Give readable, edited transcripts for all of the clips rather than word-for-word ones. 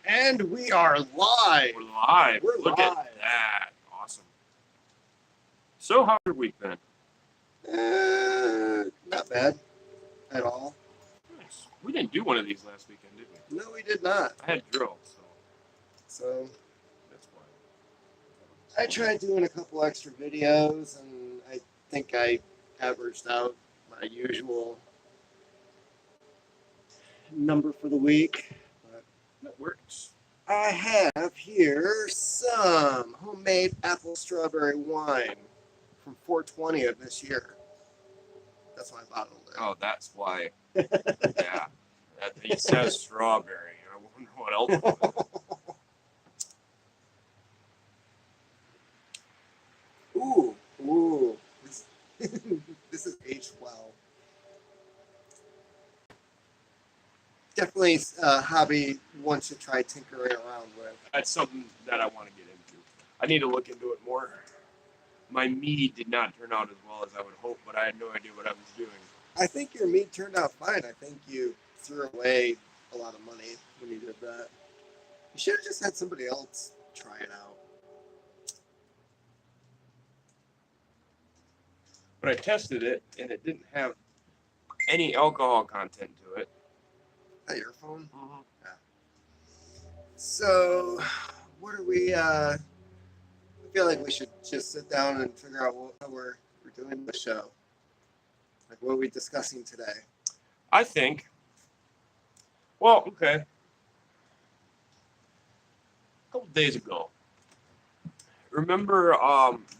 And we are live. We're live. We're Look live. at that. Awesome. So, how's your week been? Not bad at all. Nice. We didn't do one of these last weekend, did we? No, we did not. I had drill, So that's why. I tried doing a couple extra videos, and I think I averaged out my usual number for the week. But That works. I have here some homemade apple strawberry wine from 420 of this year. That's why I bottled it. Oh, that's why. Yeah. It says strawberry. I wonder what else it is. Ooh. This is aged well. Definitely a hobby one should try tinkering around with. That's something that I want to get into. I need to look into it more. My mead did not turn out as well as I would hope, but I had no idea what I was doing. I think your meat turned out fine. I think you threw away a lot of money when you did that. You should have just had somebody else try it out. But I tested it, and it didn't have any alcohol content to it. At your phone? Mm-hmm. Yeah. So, what are we, I feel like we should just sit down and figure out how we're doing the show. Like, what are we discussing today? I think. Well, okay. A couple days ago, remember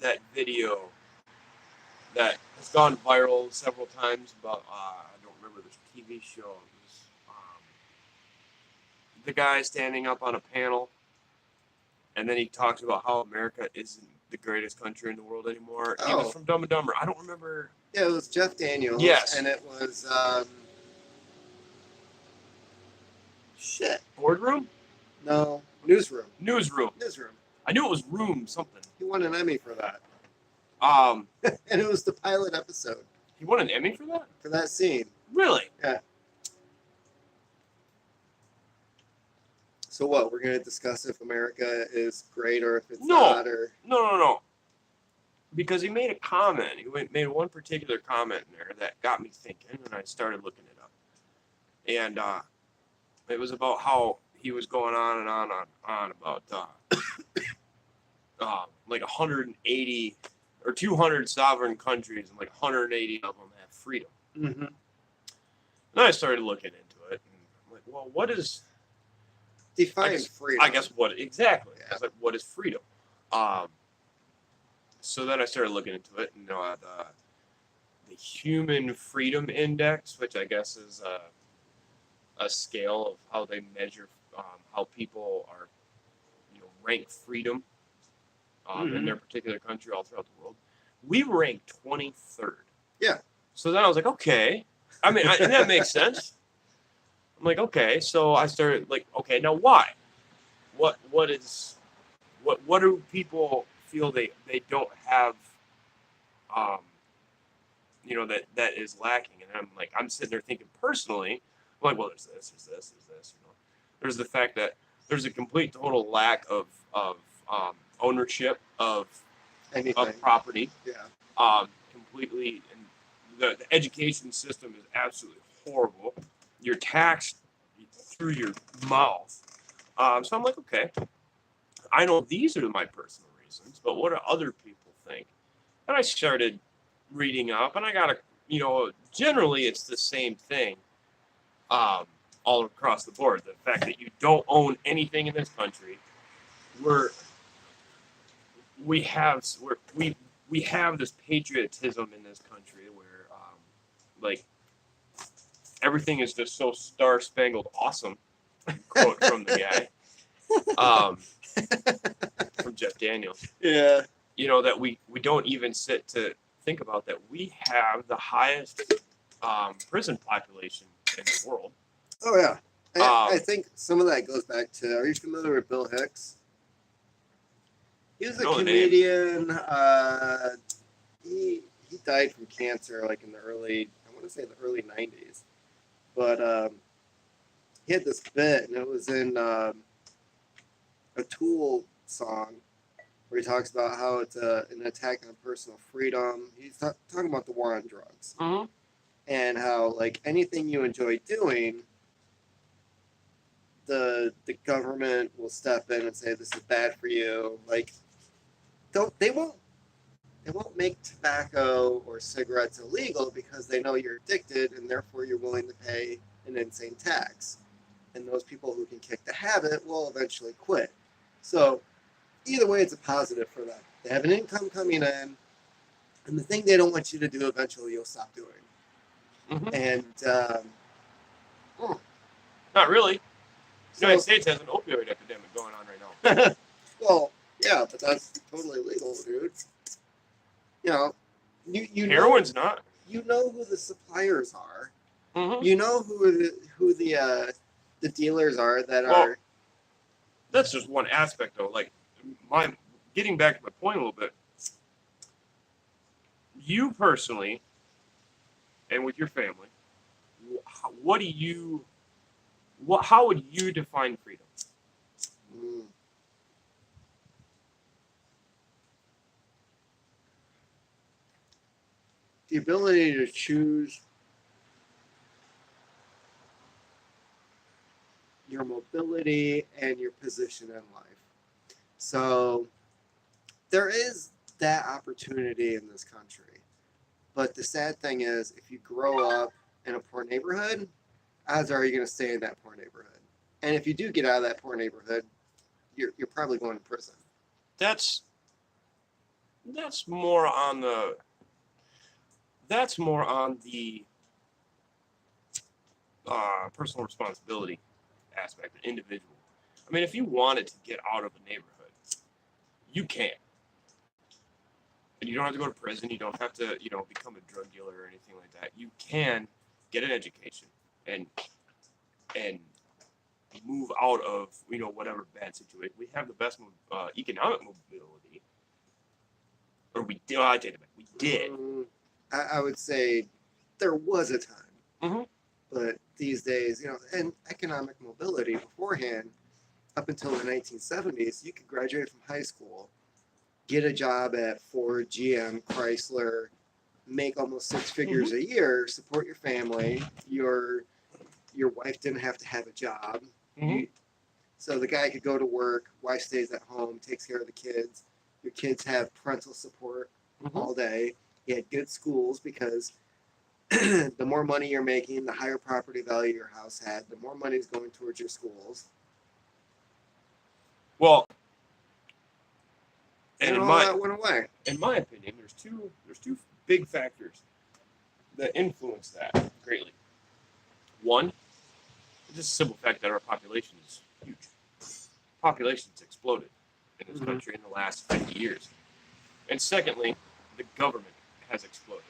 that video that has gone viral several times about I don't remember this TV show. It was the guy standing up on a panel, and then he talks about how America isn't the greatest country in the world anymore. He was Oh. from Dumb and Dumber. I don't remember. Yeah, it was Jeff Daniels. Yes. And it was, shit. Boardroom? No, Newsroom. Newsroom. Newsroom. I knew it was Room something. He won an Emmy for that. And it was the pilot episode he won an Emmy for that? for that scene. Really? Yeah. So what? We're going to discuss if America is great or if it's No. not, or No. Because he made a comment. He made one particular comment in there that got me thinking, and I started looking it up. And it was about how he was going on and on about like 180 or 200 sovereign countries, and like 180 of them have freedom. Mm-hmm. And I started looking into it, and I'm like, well, what is Define freedom. I guess what exactly? Yeah. I was like, what is freedom? So then I started looking into it, and the Human Freedom Index, which I guess is a scale of how they measure how people are, rank freedom in their particular country all throughout the world. We rank 23rd. Yeah. So then I was like, okay. I mean, and that makes sense. I'm like, okay. So I started like, okay, now why? What do people feel they don't have, that is lacking? And I'm like, I'm sitting there thinking personally, I'm like, well, there's this. There's the fact that there's a complete total lack of ownership of Anything. property. Yeah. Completely, and the education system is absolutely horrible. You're taxed through your mouth. So I'm like, okay, I know these are my personal reasons, but what do other people think? And I started reading up, and I got generally it's the same thing all across the board. The fact that you don't own anything in this country, we have this patriotism in this country where like everything is just so star-spangled awesome. Quote from the guy from Jeff Daniels. Yeah. That we don't even sit to think about that we have the highest prison population in the world. Oh, yeah. I think some of that goes back to, are you familiar with Bill Hicks? He was a comedian. He died from cancer like in the early 90s. But he had this bit, and it was in a Tool song where he talks about how it's an attack on personal freedom. He's talking about the war on drugs Mm-hmm. and how like anything you enjoy doing, the government will step in and say this is bad for you. Like they won't make tobacco or cigarettes illegal because they know you're addicted and therefore you're willing to pay an insane tax. And those people who can kick the habit will eventually quit. So either way, it's a positive for them. They have an income coming in, and the thing they don't want you to do eventually you'll stop doing. Mm-hmm. And Not really. The so, United States has an opioid epidemic going on right now. well, yeah, but that's totally legal, dude. You know, you Heroin's not. You know who the suppliers are. Mm-hmm. You know who the dealers are that are. That's just one aspect, though. Like, getting back to my point a little bit. You personally, and with your family, how would you define freedom? The ability to choose your mobility and your position in life. So there is that opportunity in this country. But the sad thing is, if you grow up in a poor neighborhood, odds are you're going to stay in that poor neighborhood. And if you do get out of that poor neighborhood, you're probably going to prison. That's more on the personal responsibility aspect, the individual. I mean, if you wanted to get out of a neighborhood, you can. And you don't have to go to prison. You don't have to, become a drug dealer or anything like that. You can get an education and move out of, whatever bad situation. We have the best economic mobility. Or we did. I take it back. We did. I would say there was a time. Mm-hmm. But these days, and economic mobility beforehand, up until the 1970s, you could graduate from high school, get a job at Ford, GM, Chrysler, make almost six figures a year, support your family. Your wife didn't have to have a job. Mm-hmm. So the guy could go to work, wife stays at home, takes care of the kids. Your kids have parental support all day. You had good schools because the more money you're making, the higher property value your house had, the more money is going towards your schools. Well, and all that went away. In my opinion, there's two big factors that influence that greatly. One, just a simple fact that our population is huge. Population's exploded in this country in the last 50 years. And secondly, the government has exploded.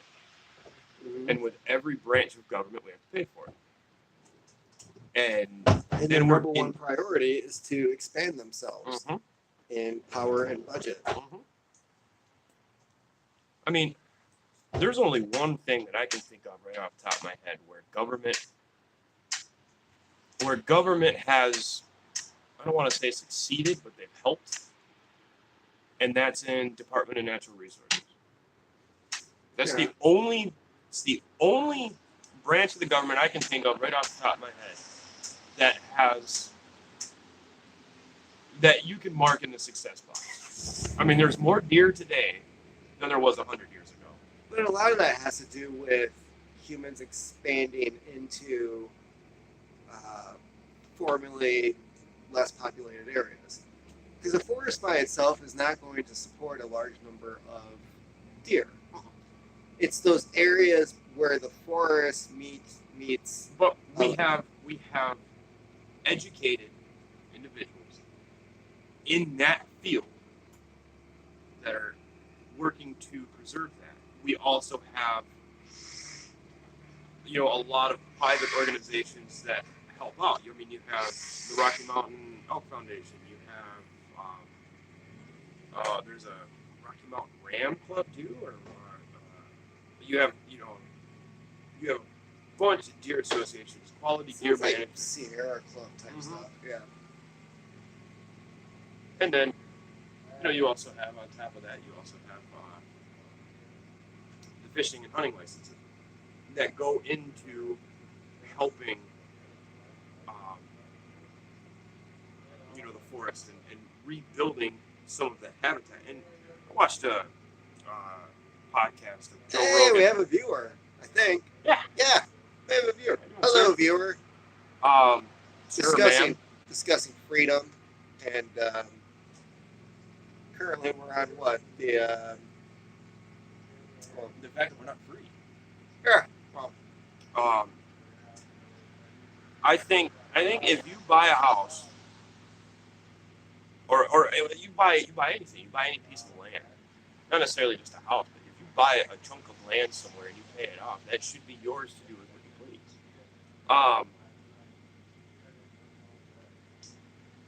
And with every branch of government, we have to pay for it. And their number one priority is to expand themselves in power and budget. I mean, there's only one thing that I can think of right off the top of my head where government has, I don't want to say succeeded, but they've helped. And that's in Department of Natural Resources. That's the only branch of the government I can think of right off the top of my head that you can mark in the success box. I mean, there's more deer today than there was 100 years ago. But a lot of that has to do with humans expanding into formerly less populated areas. Because a forest by itself is not going to support a large number of deer. It's those areas where the forest meets. But we have educated individuals in that field that are working to preserve that. We also have, a lot of private organizations that help out. I mean, you have the Rocky Mountain Elk Foundation. You have there's a Rocky Mountain Ram Club too, or you have a bunch of deer associations, quality deer management. Sierra Club type stuff, yeah. And then, you also have on top of that, you also have the fishing and hunting licenses that go into helping, um, the forest and rebuilding some of the habitat. And I watched a podcast of Joe Hey, Rogan. we have a viewer, I think. Yeah. Yeah, we have a viewer. How you doing, Hello, sir? viewer. Sir, ma'am. Discussing freedom, and currently we're on what The fact that we're not free. yeah. Well, Um, I think if you buy a house, or you buy anything, you buy any piece of land, not necessarily just a house, but if you buy a chunk of land somewhere and you pay it off, that should be yours to do with what you please.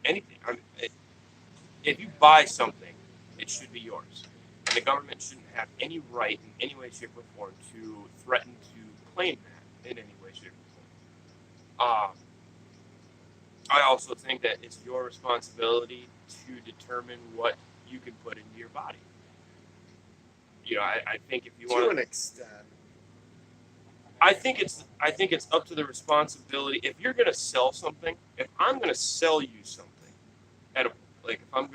Anything. If you buy something, it should be yours, and the government shouldn't have any right in any way, shape, or form to threaten to claim that in any way, shape, or form. I also think that it's your responsibility to determine what you can put into your body. I think if you to want an extent. I think it's up to the responsibility. If you're gonna sell something, if I'm gonna sell you something, if I'm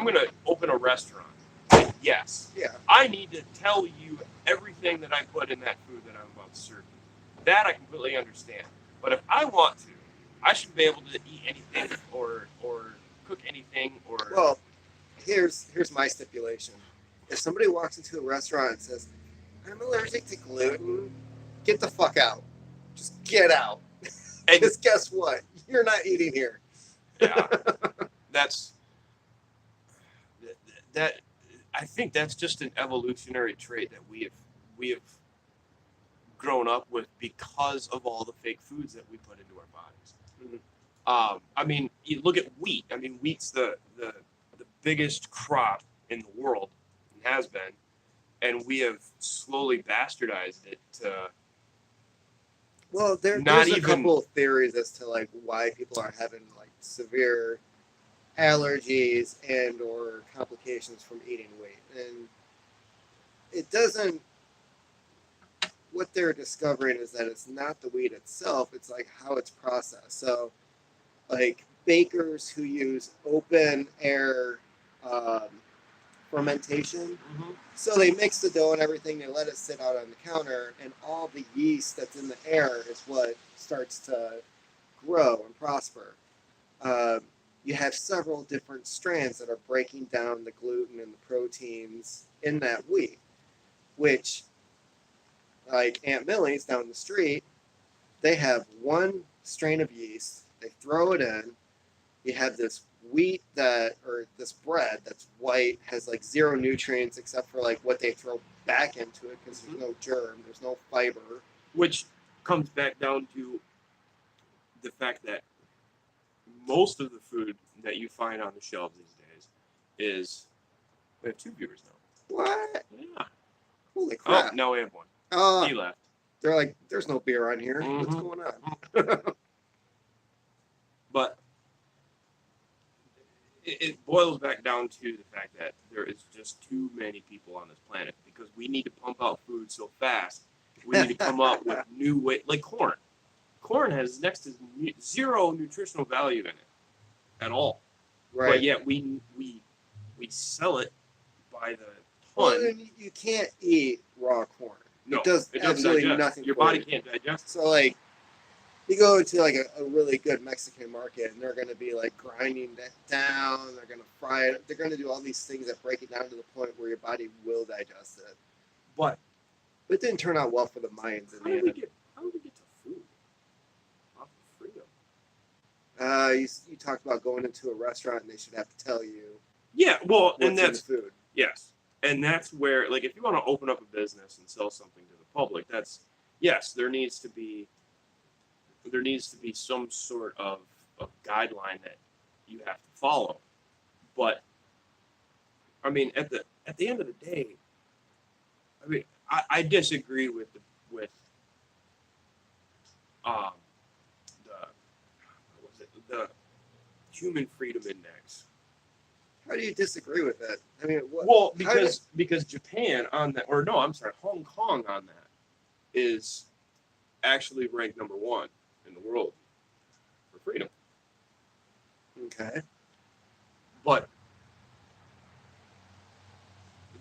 gonna open a restaurant, then yes, Yeah. I need to tell you everything that I put in that food that I'm about to serve you. That I completely understand. But if I want to, I should be able to eat anything or cook anything or. Well, here's my stipulation. If somebody walks into a restaurant and says, "I'm allergic to gluten," get the fuck out. Just get out. And Because guess what? You're not eating here. yeah, that's that. I think that's just an evolutionary trait that we have grown up with because of all the fake foods that we put into our bodies. I mean, you look at wheat. I mean, wheat's the biggest crop in the world and has been, and we have slowly bastardized it to. Well, there's a couple of theories as to like why people are having like severe allergies and or complications from eating wheat, and it doesn't. What they're discovering is that it's not the wheat itself; it's like how it's processed. So, like bakers who use open air fermentation. Mm-hmm. So they mix the dough and everything, they let it sit out on the counter, and all the yeast that's in the air is what starts to grow and prosper. You have several different strands that are breaking down the gluten and the proteins in that wheat, which, like Aunt Millie's down the street, they have one strain of yeast, they throw it in, you have this wheat or this bread that's white, has like zero nutrients except for like what they throw back into it because there's no germ, there's no fiber. Which comes back down to the fact that most of the food that you find on the shelves these days is. We have 2 viewers now. What? Yeah. Holy crap. Oh, now we have one. He left. They're like, there's no beer on here. Mm-hmm. What's going on? But it boils back down to the fact that there is just too many people on this planet because we need to pump out food so fast. We need to come up with new ways, like corn. Corn has next to zero nutritional value in it at all. Right. But yet we sell it by the ton. Well, you can't eat raw corn. No, it does absolutely digest. nothing. Your body can't digest. So like, you go into like a really good Mexican market, and they're going to be like grinding that down. They're going to fry it. They're going to do all these things that break it down to the point where your body will digest it. But it didn't turn out well for the Mayans in the end. How did we get to food? Off of freedom. You talked about going into a restaurant and they should have to tell you. Yeah, well, what's and that's in the food. Yes, and that's where, like, if you want to open up a business and sell something to the public, that's yes, there needs to be some sort of guideline that you have to follow. But I mean, at the end of the day, I mean, I disagree with the Human Freedom Index How do you disagree with it? I mean, what? Well, how did- because Japan on that, or no, I'm sorry, Hong Kong on that is actually ranked number 1 in the world for freedom. Okay. But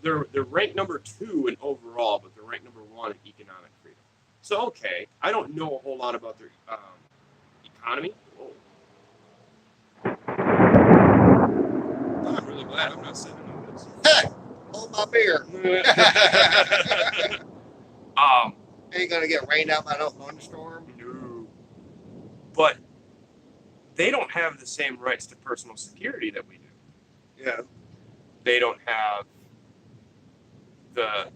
they're ranked number 2 in overall, but they're ranked number 1 in economic freedom. So okay, I don't know a whole lot about their economy. Whoa. I'm really glad I'm not sitting in this. Hey, hold my beer. Ain't gonna get rained out by no thunderstorm. No. But they don't have the same rights to personal security that we do. Yeah. They don't have the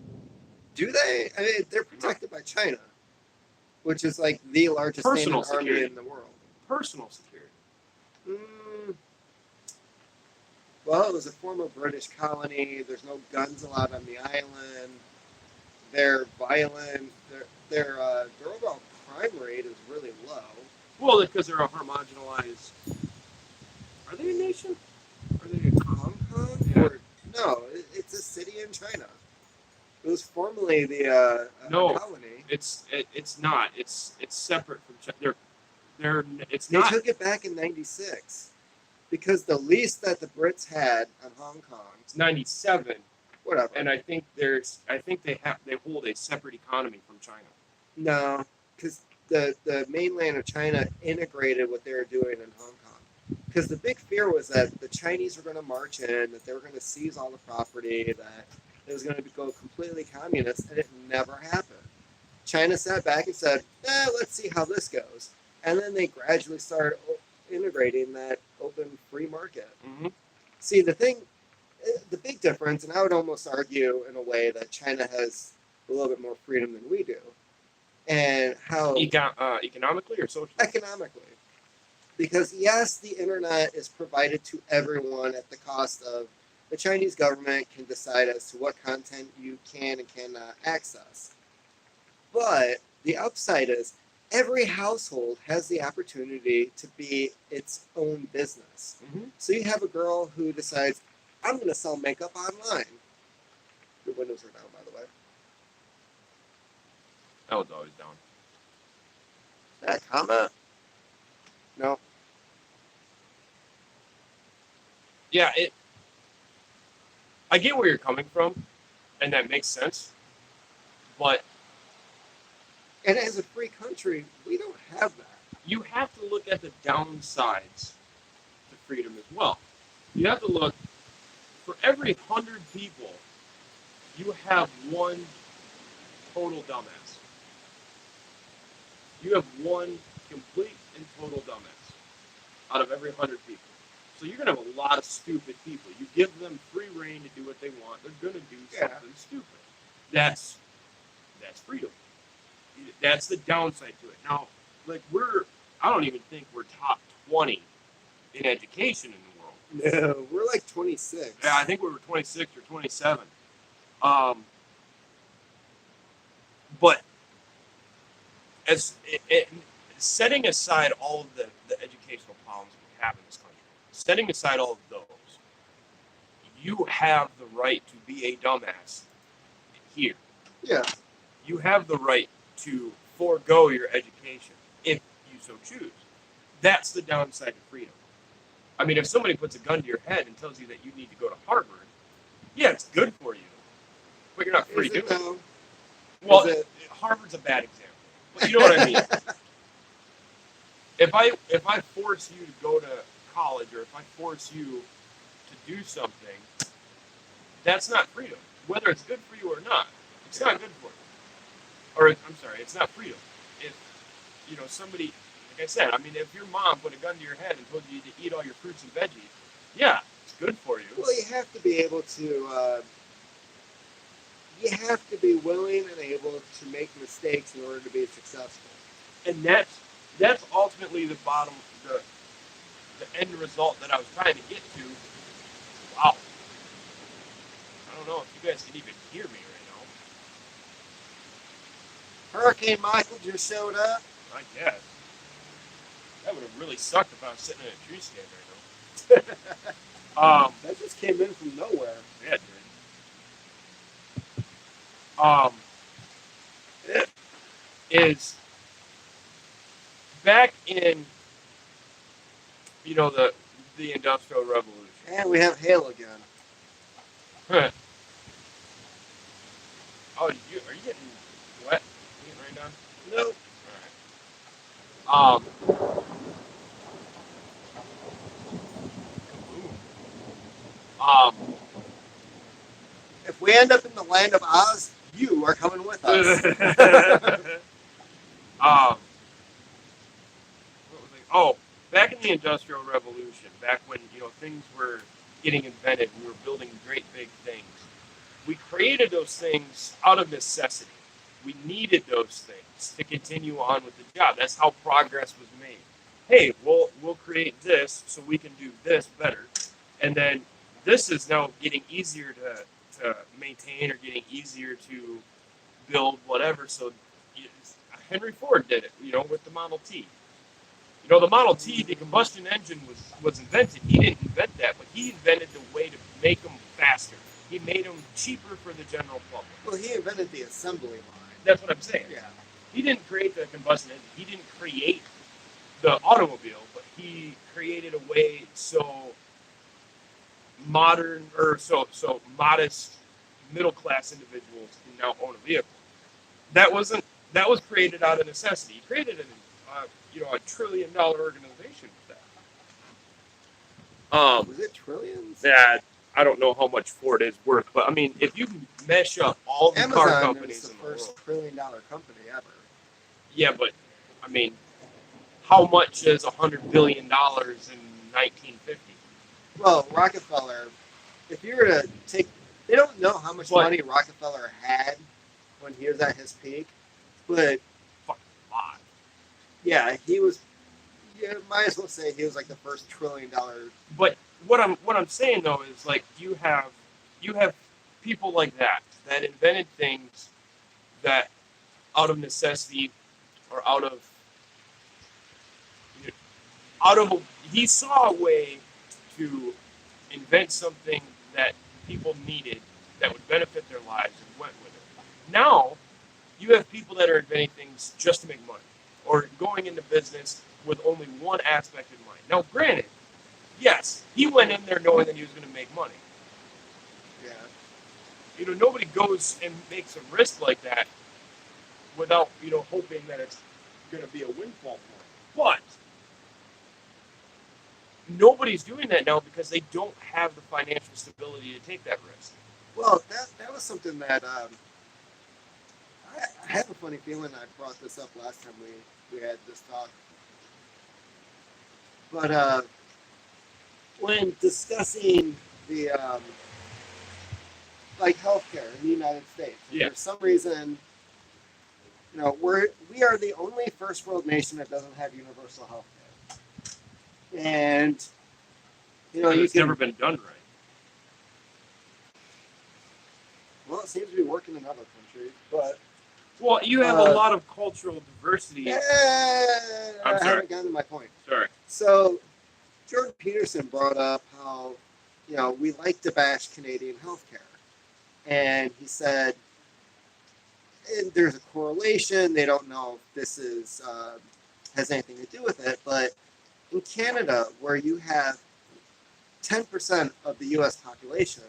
Do they? I mean, they're protected by China, which is like the largest Personal standing army security. in the world. personal security. Mm, well, it was a former British colony. There's no guns allowed on the island. They're violent. Their overall crime rate is really low. Well, because they're a homogenized. Are they a nation? Are they a Hong Kong? Yeah. Or, no, it's a city in China. It was formerly the No. colony. It's not. It's separate from China. It's They not. took it back in '96 because the lease that the Brits had on Hong Kong, It's 97, whatever. and I think they hold a separate economy from China. No, because the mainland of China integrated what they were doing in Hong Kong. Because the big fear was that the Chinese were going to march in, that they were going to seize all the property, that it was going to go completely communist, and it never happened. China sat back and said, let's see how this goes. And then they gradually started integrating that open free market. Mm-hmm. See, the big difference, and I would almost argue in a way that China has a little bit more freedom than we do, and how Economically or socially? economically. Because yes, the internet is provided to everyone at the cost of the Chinese government can decide as to what content you can and cannot access. But the upside is every household has the opportunity to be its own business. Mm-hmm. So you have a girl who decides, I'm going to sell makeup online. The windows are down, by the way. That was always down. That comment? No. Yeah, I get where you're coming from, and that makes sense. But And as a free country, we don't have that. you have to look at the downsides to freedom as well. You have to look, for every 100 people, you have one total dumbass. You have one complete and total dumbass out of every 100 people. So you're going to have a lot of stupid people. You give them free reign to do what they want, they're going to do something stupid. That's freedom. That's the downside to it. Now, like I don't even think we're top 20 in education in the world. No, we're like 26. Yeah, I think we were 26 or 27. But setting aside all of the educational problems we have in this country, setting aside all of those, you have the right to be a dumbass here. Yeah. You have the right to forego your education if you so choose. That's the downside to freedom. I mean, if somebody puts a gun to your head and tells you that you need to go to Harvard, yeah, it's good for you, but you're not free Is doing it it. though? Well, Is it- Harvard's a bad example, but you know what I mean. If I force you to go to college, or if I force you to do something, that's not freedom. Whether it's good for you or not, it's not good for you. Or I'm sorry, it's not freedom. If somebody, like I said, I mean, if your mom put a gun to your head and told you to eat all your fruits and veggies, yeah, it's good for you. Well, you have to be able to. You have to be willing and able to make mistakes in order to be successful. And that's ultimately the end result that I was trying to get to. Wow. I don't know if you guys can even hear me right now. Hurricane Michael just showed up. I guess. That would have really sucked if I was sitting in a tree stand right now. That just came in from nowhere. Yeah, it did. It is back in the Industrial Revolution. And we have hail again. Oh, are you getting wet? You getting rained on? Nope. All right. If we end up in the land of Oz, you are coming with us. What was I? Oh, back in the Industrial Revolution, back when things were getting invented, we were building great big things. We created those things out of necessity. We needed those things to continue on with the job. That's how progress was made. Hey, we'll create this so we can do this better, and then this is now getting easier to maintain or getting easier to build whatever. So Henry Ford did it, with the Model T. The Model T, the combustion engine was invented. He didn't invent that, but he invented the way to make them faster. He made them cheaper for the general public. Well, he invented the assembly line. That's what I'm saying. Yeah. He didn't create the combustion engine. He didn't create the automobile, but he created a way so modern or so modest middle class individuals can now own a vehicle. That was created out of necessity. He created a $1 trillion organization with that. Was it trillions? Yeah, I don't know how much Ford is worth, but I mean, if you mesh up all the Amazon car companies is the in the first world, $1 trillion company ever. yeah, but I mean, how much is $100 billion in 1950? Well, Rockefeller, if you were to take, they don't know how much money Rockefeller had when he was at his peak, but Fucking lot. yeah, he was. You might as well say he was like the first $1 trillion. But what I'm saying though is like you have people like that invented things that out of necessity or out of he saw a way to invent something that people needed that would benefit their lives and went with it. Now you have people that are inventing things just to make money or going into business with only one aspect in mind. Now, granted, yes, he went in there knowing that he was going to make money. Yeah. Nobody goes and makes a risk like that without, hoping that it's going to be a windfall for him. But nobody's doing that now because they don't have the financial stability to take that risk. Well, that was something that I have a funny feeling I brought this up last time we had this talk. But when discussing the like healthcare in the United States, Yeah. for some reason, we are the only first world nation that doesn't have universal healthcare, and It's never been done right. Well, it seems to be working in other countries, but well, you have a lot of cultural diversity. I I'm sorry. haven't gotten to my point. Sorry. So, Jordan Peterson brought up how we like to bash Canadian healthcare, and he said there's a correlation. They don't know if this has anything to do with it, but in Canada, where you have 10% of the U.S. population,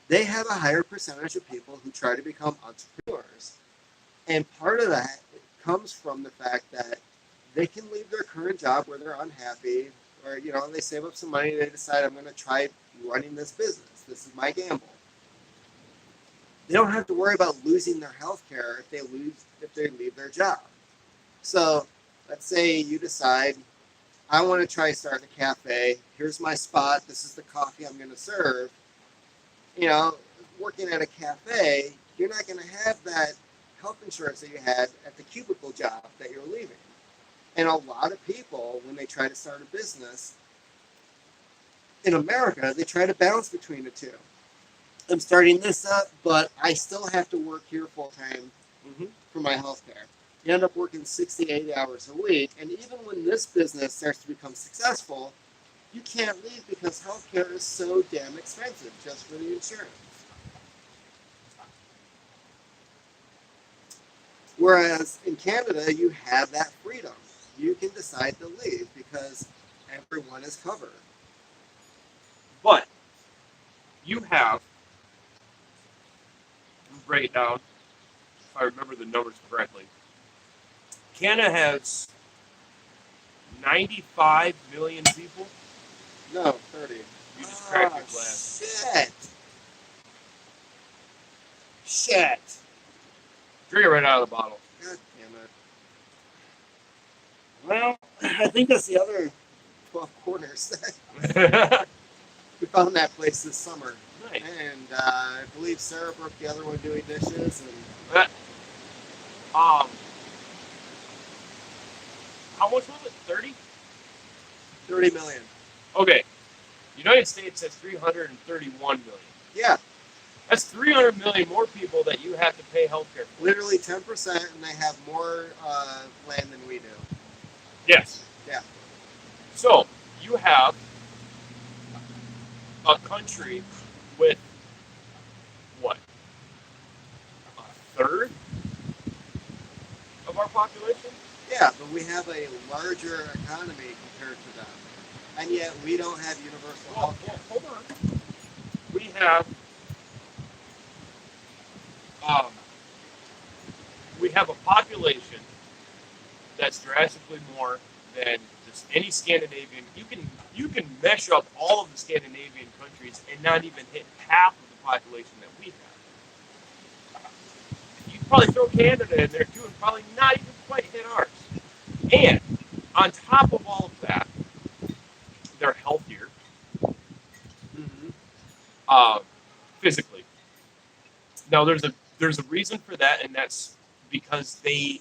they have a higher percentage of people who try to become entrepreneurs. And part of that comes from the fact that they can leave their current job where they're unhappy, or, they save up some money, they decide, I'm going to try running this business. This is my gamble. They don't have to worry about losing their health care if they leave their job. So let's say you decide, I want to try starting a cafe. Here's my spot. This is the coffee I'm going to serve. Working at a cafe, you're not going to have that health insurance that you had at the cubicle job that you're leaving. And a lot of people, when they try to start a business in America, they try to balance between the two. I'm starting this up, but I still have to work here full time for my health care. You end up working 60 to 80 hours a week. And even when this business starts to become successful, you can't leave because healthcare is so damn expensive just for the insurance. Whereas in Canada, you have that freedom. You can decide to leave because everyone is covered. But you have, break it down, if I remember the numbers correctly, Canada has 95 million people. No, 30. You just cracked your glass. Shit. Drink it right out of the bottle. God damn it. Well, I think that's the other 12 quarters. We found that place this summer. Nice. And I believe Sarah broke the other one doing dishes. And how much was it? 30? 30 million. Okay. United States has 331 million. Yeah. That's 300 million more people that you have to pay healthcare for. Literally 10%, and they have more land than we do. Yes. Yeah. So, you have a country with, what, a third of our population? Yeah, but we have a larger economy compared to them. And yet we don't have universal Well, health care. hold on. We have a population that's drastically more than just any Scandinavian. You can mesh up all of the Scandinavian countries and not even hit half of the population that we have. You can probably throw Canada in there too and probably not even quite hit ours. And on top of all of that, they're healthier physically. Now there's a reason for that, and that's because we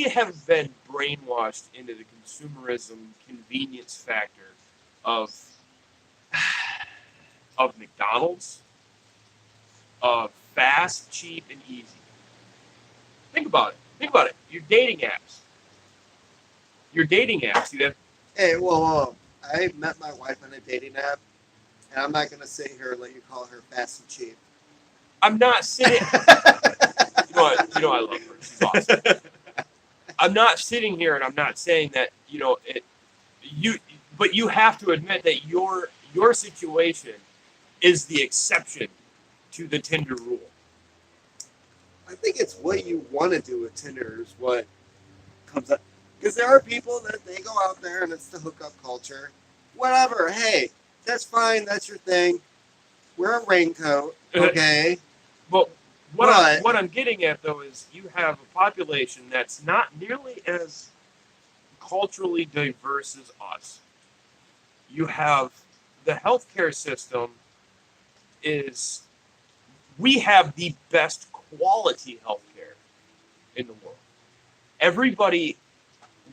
have been brainwashed into the consumerism convenience factor of McDonald's, of fast, cheap, and easy. Think about it. Your dating apps. You have. Hey, whoa. I met my wife on a dating app, and I'm not going to sit here and let you call her fast and cheap. I'm not sitting. You know I love her. She's awesome. I'm not sitting here and I'm not saying that but you have to admit that your situation is the exception to the Tinder rule. I think it's what you want to do with Tinder is what comes up. Because there are people that they go out there and it's the hookup culture. Whatever. Hey, that's fine. That's your thing. Wear a raincoat. Okay. But what I'm getting at, though, is you have a population that's not nearly as culturally diverse as us. You have the healthcare system we have the best quality healthcare in the world. Everybody,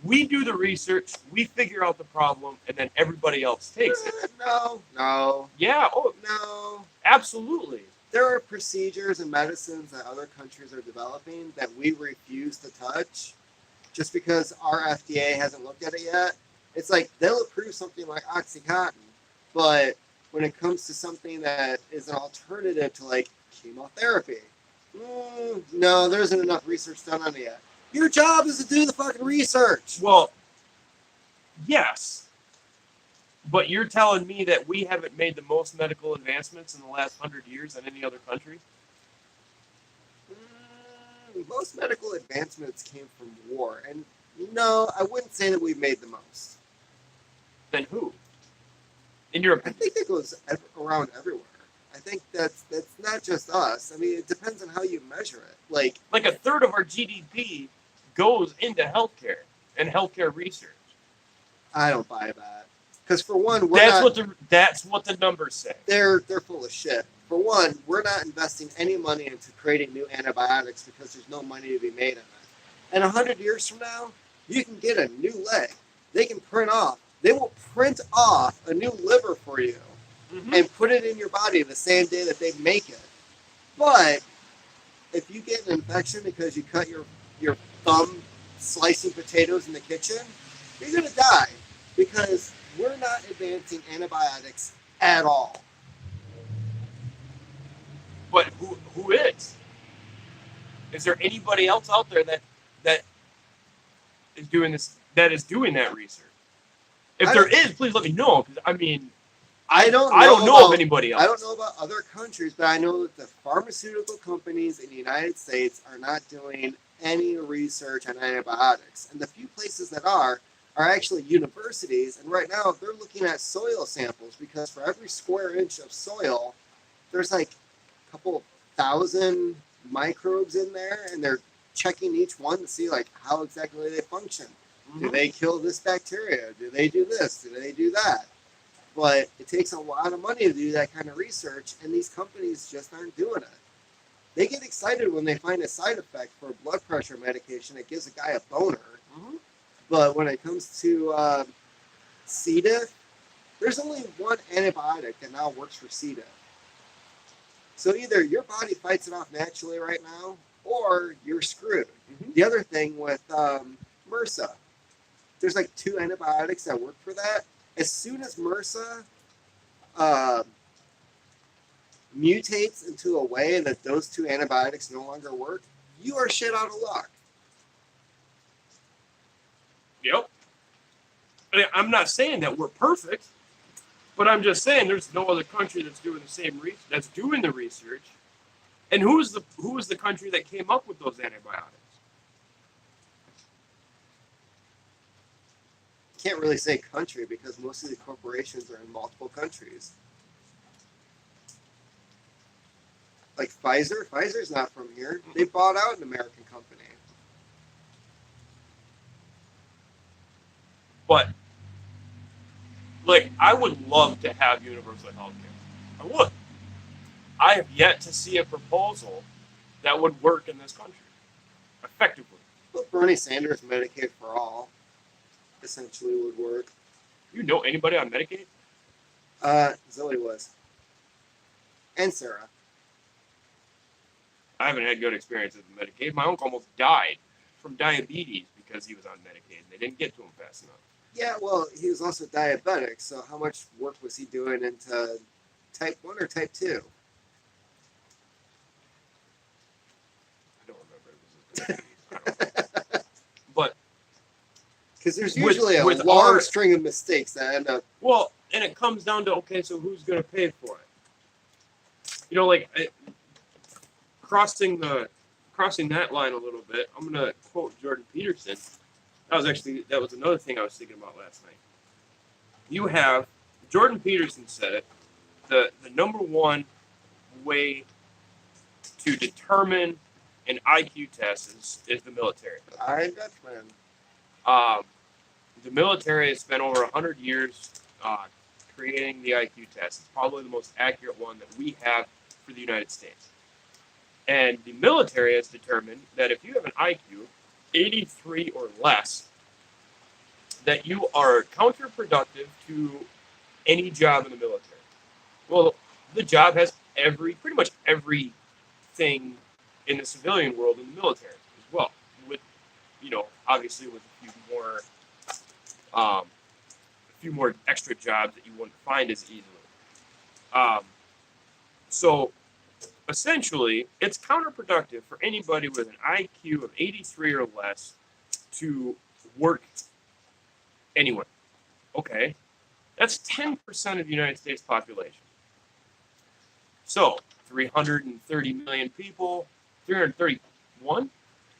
we do the research, we figure out the problem, and then everybody else takes it. No. Yeah, No. Absolutely. There are procedures and medicines that other countries are developing that we refuse to touch just because our FDA hasn't looked at it yet. It's like they'll approve something like OxyContin, but when it comes to something that is an alternative to like chemotherapy, no, there isn't enough research done on it yet. Your job is to do the fucking research. Well, yes. But you're telling me that we haven't made the most medical advancements in the last 100 years than any other country? Most medical advancements came from war. And no, I wouldn't say that we've made the most. Then who? In your opinion? I think it goes around everywhere. I think that's not just us. I mean, it depends on how you measure it. Like a third of our GDP goes into healthcare and healthcare research. I don't buy that. Because for one, that's what the numbers say. They're full of shit. For one, we're not investing any money into creating new antibiotics because there's no money to be made on it. And 100 years from now, you can get a new leg. They will print off a new liver for you and put it in your body the same day that they make it. But if you get an infection because you cut your thumb slicing potatoes in the kitchen, you're going to die because we're not advancing antibiotics at all. But who is? Is there anybody else out there that is doing this? That is doing that research? If there is, please let me know. Because I mean, I don't know of anybody else. I don't know about other countries, but I know that the pharmaceutical companies in the United States are not doing any research on antibiotics, and the few places that are actually universities. And right now, they're looking at soil samples because for every square inch of soil, there's like a couple thousand microbes in there, and they're checking each one to see like how exactly they function. Do they kill this bacteria? Do they do this? Do they do that? But it takes a lot of money to do that kind of research, and these companies just aren't doing it. They get excited when they find a side effect for a blood pressure medication that gives a guy a boner. Mm-hmm. But when it comes to C. diff, there's only one antibiotic that now works for C. diff. So either your body fights it off naturally right now, or you're screwed. Mm-hmm. The other thing with MRSA, there's like 2 antibiotics that work for that. As soon as MRSA mutates into a way that those 2 antibiotics no longer work, you are shit out of luck. Yep. I'm not saying that we're perfect, but I'm just saying there's no other country that's doing the same that's doing the research. And who was the country that came up with those antibiotics? Can't really say country because most of the corporations are in multiple countries. Like Pfizer's not from here. They bought out an American company. But like, I would love to have universal health care. I would. I have yet to see a proposal that would work in this country effectively. Well, Bernie Sanders' Medicaid for all essentially would work. You know anybody on Medicaid? Zoe was. And Sarah. I haven't had good experiences with Medicaid. My uncle almost died from diabetes because he was on Medicaid and they didn't get to him fast enough. Yeah, well, he was also diabetic, so how much work was he doing into type 1 or type 2? I don't remember. It was diabetes. But because there's usually a long string of mistakes that end up. Well, and it comes down to, okay, so who's going to pay for it? You know, like crossing that line a little bit. I'm going to quote Jordan Peterson. That was another thing I was thinking about last night. You have Jordan Peterson said it. The number one way to determine an IQ test is the military. The military has spent over 100 years creating the IQ test. It's probably the most accurate one that we have for the United States. And the military has determined that if you have an IQ 83 or less, that you are counterproductive to any job in the military. Well, the job has pretty much everything in the civilian world in the military as well. With, obviously with a few more extra jobs that you wouldn't find as easily. So essentially, it's counterproductive for anybody with an IQ of 83 or less to work anywhere. Okay, that's 10% of the United States population. So 330 million people, 331.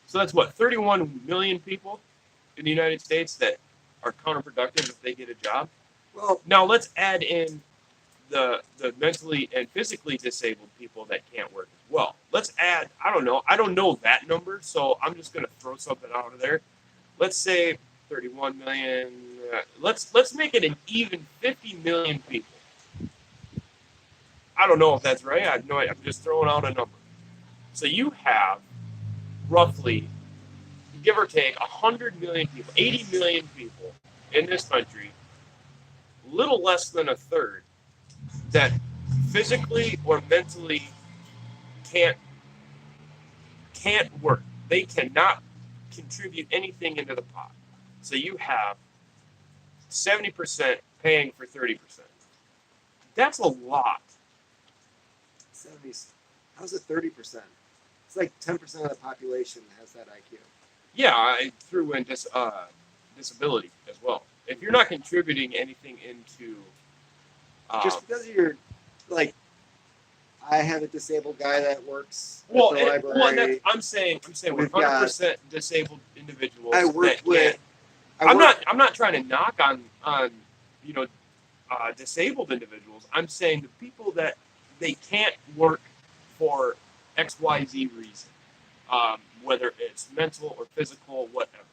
So that's what, 31 million people in the United States that are counterproductive if they get a job. Well, now let's add in the mentally and physically disabled people that can't work as well. Let's add, I don't know that number, so I'm just going to throw something out of there. Let's say 31 million. Let's make it an even 50 million people. I don't know if that's right. I have no idea. I'm just throwing out a number. So you have roughly, give or take, 100 million people, 80 million people in this country, little less than a third, that physically or mentally can't work. They cannot contribute anything into the pot. So you have 70% paying for 30%. That's a lot. 70s. How's it 30%? It's like 10% of the population has that IQ. Yeah, I threw in disability as well. If you're not contributing anything into, Just because you're like, I have a disabled guy that works at the well, library. I'm saying We've 100% disabled individuals. I worked that with. can't- I'm not trying to knock on disabled individuals. I'm saying the people that they can't work for XYZ reason, whether it's mental or physical, whatever.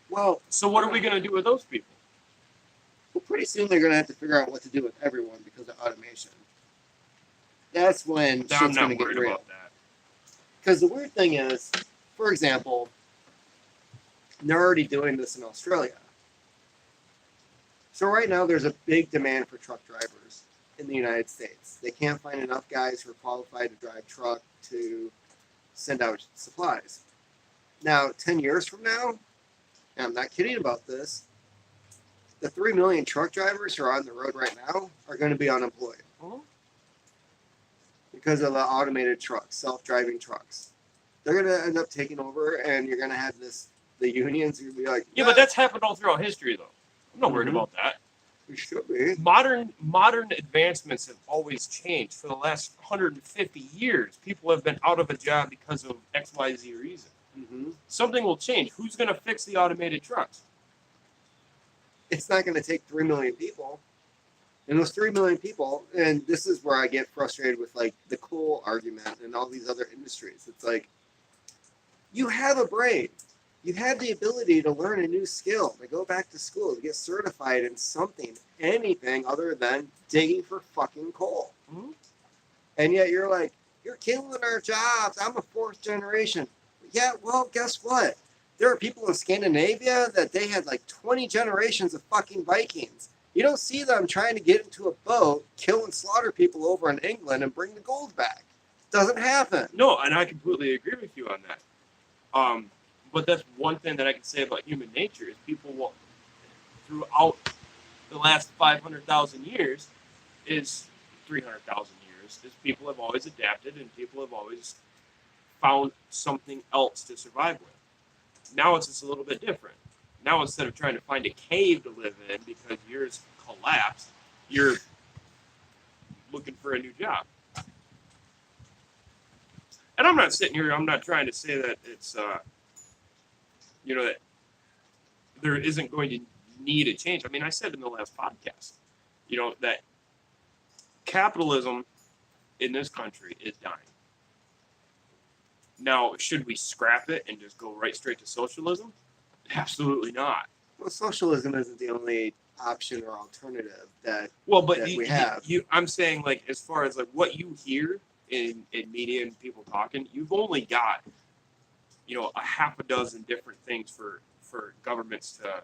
Well, So what are we going to do with those people? well, pretty soon they're going to have to figure out what to do with everyone because of automation. That's when I'm shit's going not to get worried real. about that. Because the weird thing is, for example, they're already doing this in Australia. So right now there's a big demand for truck drivers in the United States. They can't find enough guys who are qualified to drive truck to send out supplies. Now, 10 years from now, and I'm not kidding about this, the 3 million truck drivers who are on the road right now are going to be unemployed because of the automated trucks, self-driving trucks. They're going to end up taking over, and you're going to have the unions who be like, Yeah, but that's happened all throughout history, though. I'm not worried Mhm. about that. we should be. Modern advancements have always changed. For the last 150 years, people have been out of a job because of XYZ reason. Mm-hmm. Something will change. Who's going to fix the automated trucks? It's not going to take 3 million people. And those 3 million people, and this is where I get frustrated with like the coal argument and all these other industries. It's like, you have a brain. You have the ability to learn a new skill, to go back to school, to get certified in something, anything other than digging for fucking coal. Mhm. And yet you're like, you're killing our jobs. I'm a fourth generation. Yeah, well, guess what? There are people in Scandinavia that they had like 20 generations of fucking Vikings. You don't see them trying to get into a boat, kill and slaughter people over in England and bring the gold back. Doesn't happen. No, and I completely agree with you on that. But that's one thing that I can say about human nature is people will, throughout the last 500,000 years, is 300,000 years, is people have always adapted and people have always found something else to survive with. Now it's just a little bit different. Now instead of trying to find a cave to live in because yours collapsed, you're looking for a new job. And I'm not sitting here, I'm not trying to say that it's, that there isn't going to need a change. I mean, I said in the last podcast, that capitalism in this country is dying. Now, should we scrap it and just go right straight to socialism? Absolutely not. Well, socialism isn't the only option or alternative that Well, but that we have. I'm saying, like, as far as like what you hear in media and people talking, you've only got a half a dozen different things for governments to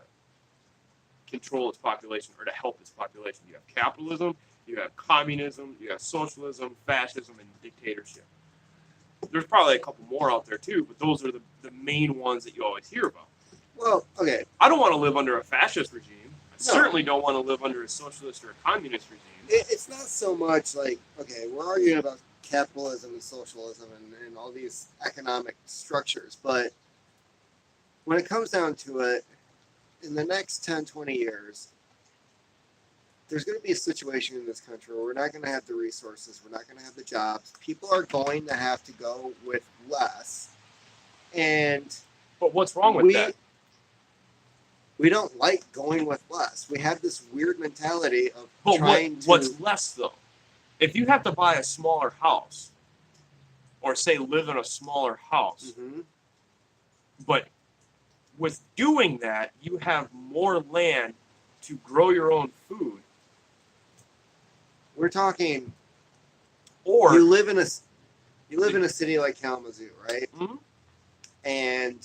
control its population or to help its population. You have capitalism, you have communism, you have socialism, fascism, and dictatorship. There's probably a couple more out there too, but those are the main ones that you always hear about. Well, okay. I don't want to live under a fascist regime. I certainly don't want to live under a socialist or a communist regime. It's not so much like, okay, we're arguing about capitalism and socialism and all these economic structures, but when it comes down to it, in the next 10, 20 years, there's going to be a situation in this country where we're not going to have the resources, we're not going to have the jobs, people are going to have to go with less, and But what's wrong with that? We don't like going with less. We have this weird mentality of But trying to... what's less, though? If you have to buy a smaller house, or say live in a smaller house, Mhm. but with doing that, you have more land to grow your own food. We're talking... Or you live in a city like Kalamazoo, right? Mhm. And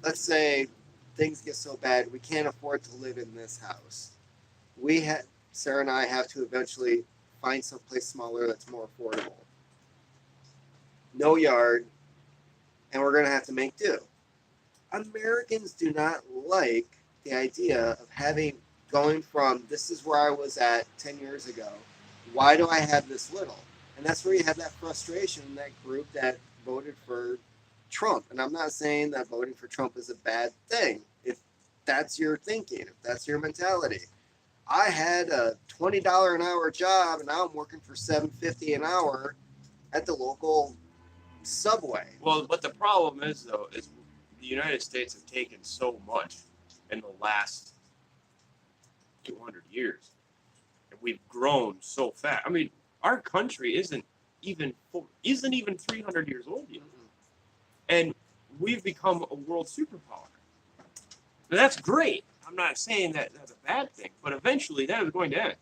let's say things get so bad we can't afford to live in this house. Sarah and I have to eventually find someplace smaller that's more affordable. No yard, and we're going to have to make do. Americans do not like the idea of going from this is where I was at 10 years ago. Why do I have this little? And that's where you have that frustration in that group that voted for Trump. And I'm not saying that voting for Trump is a bad thing. If that's your thinking, if that's your mentality. I had a $20 an hour job and now I'm working for $7.50 an hour at the local Subway. Well, but the problem is, though, is the United States have taken so much in the last 200 years. And we've grown so fast. I mean, our country isn't even 300 years old yet. And we've become a world superpower. Now, that's great. I'm not saying that that's a bad thing, but eventually that is going to end.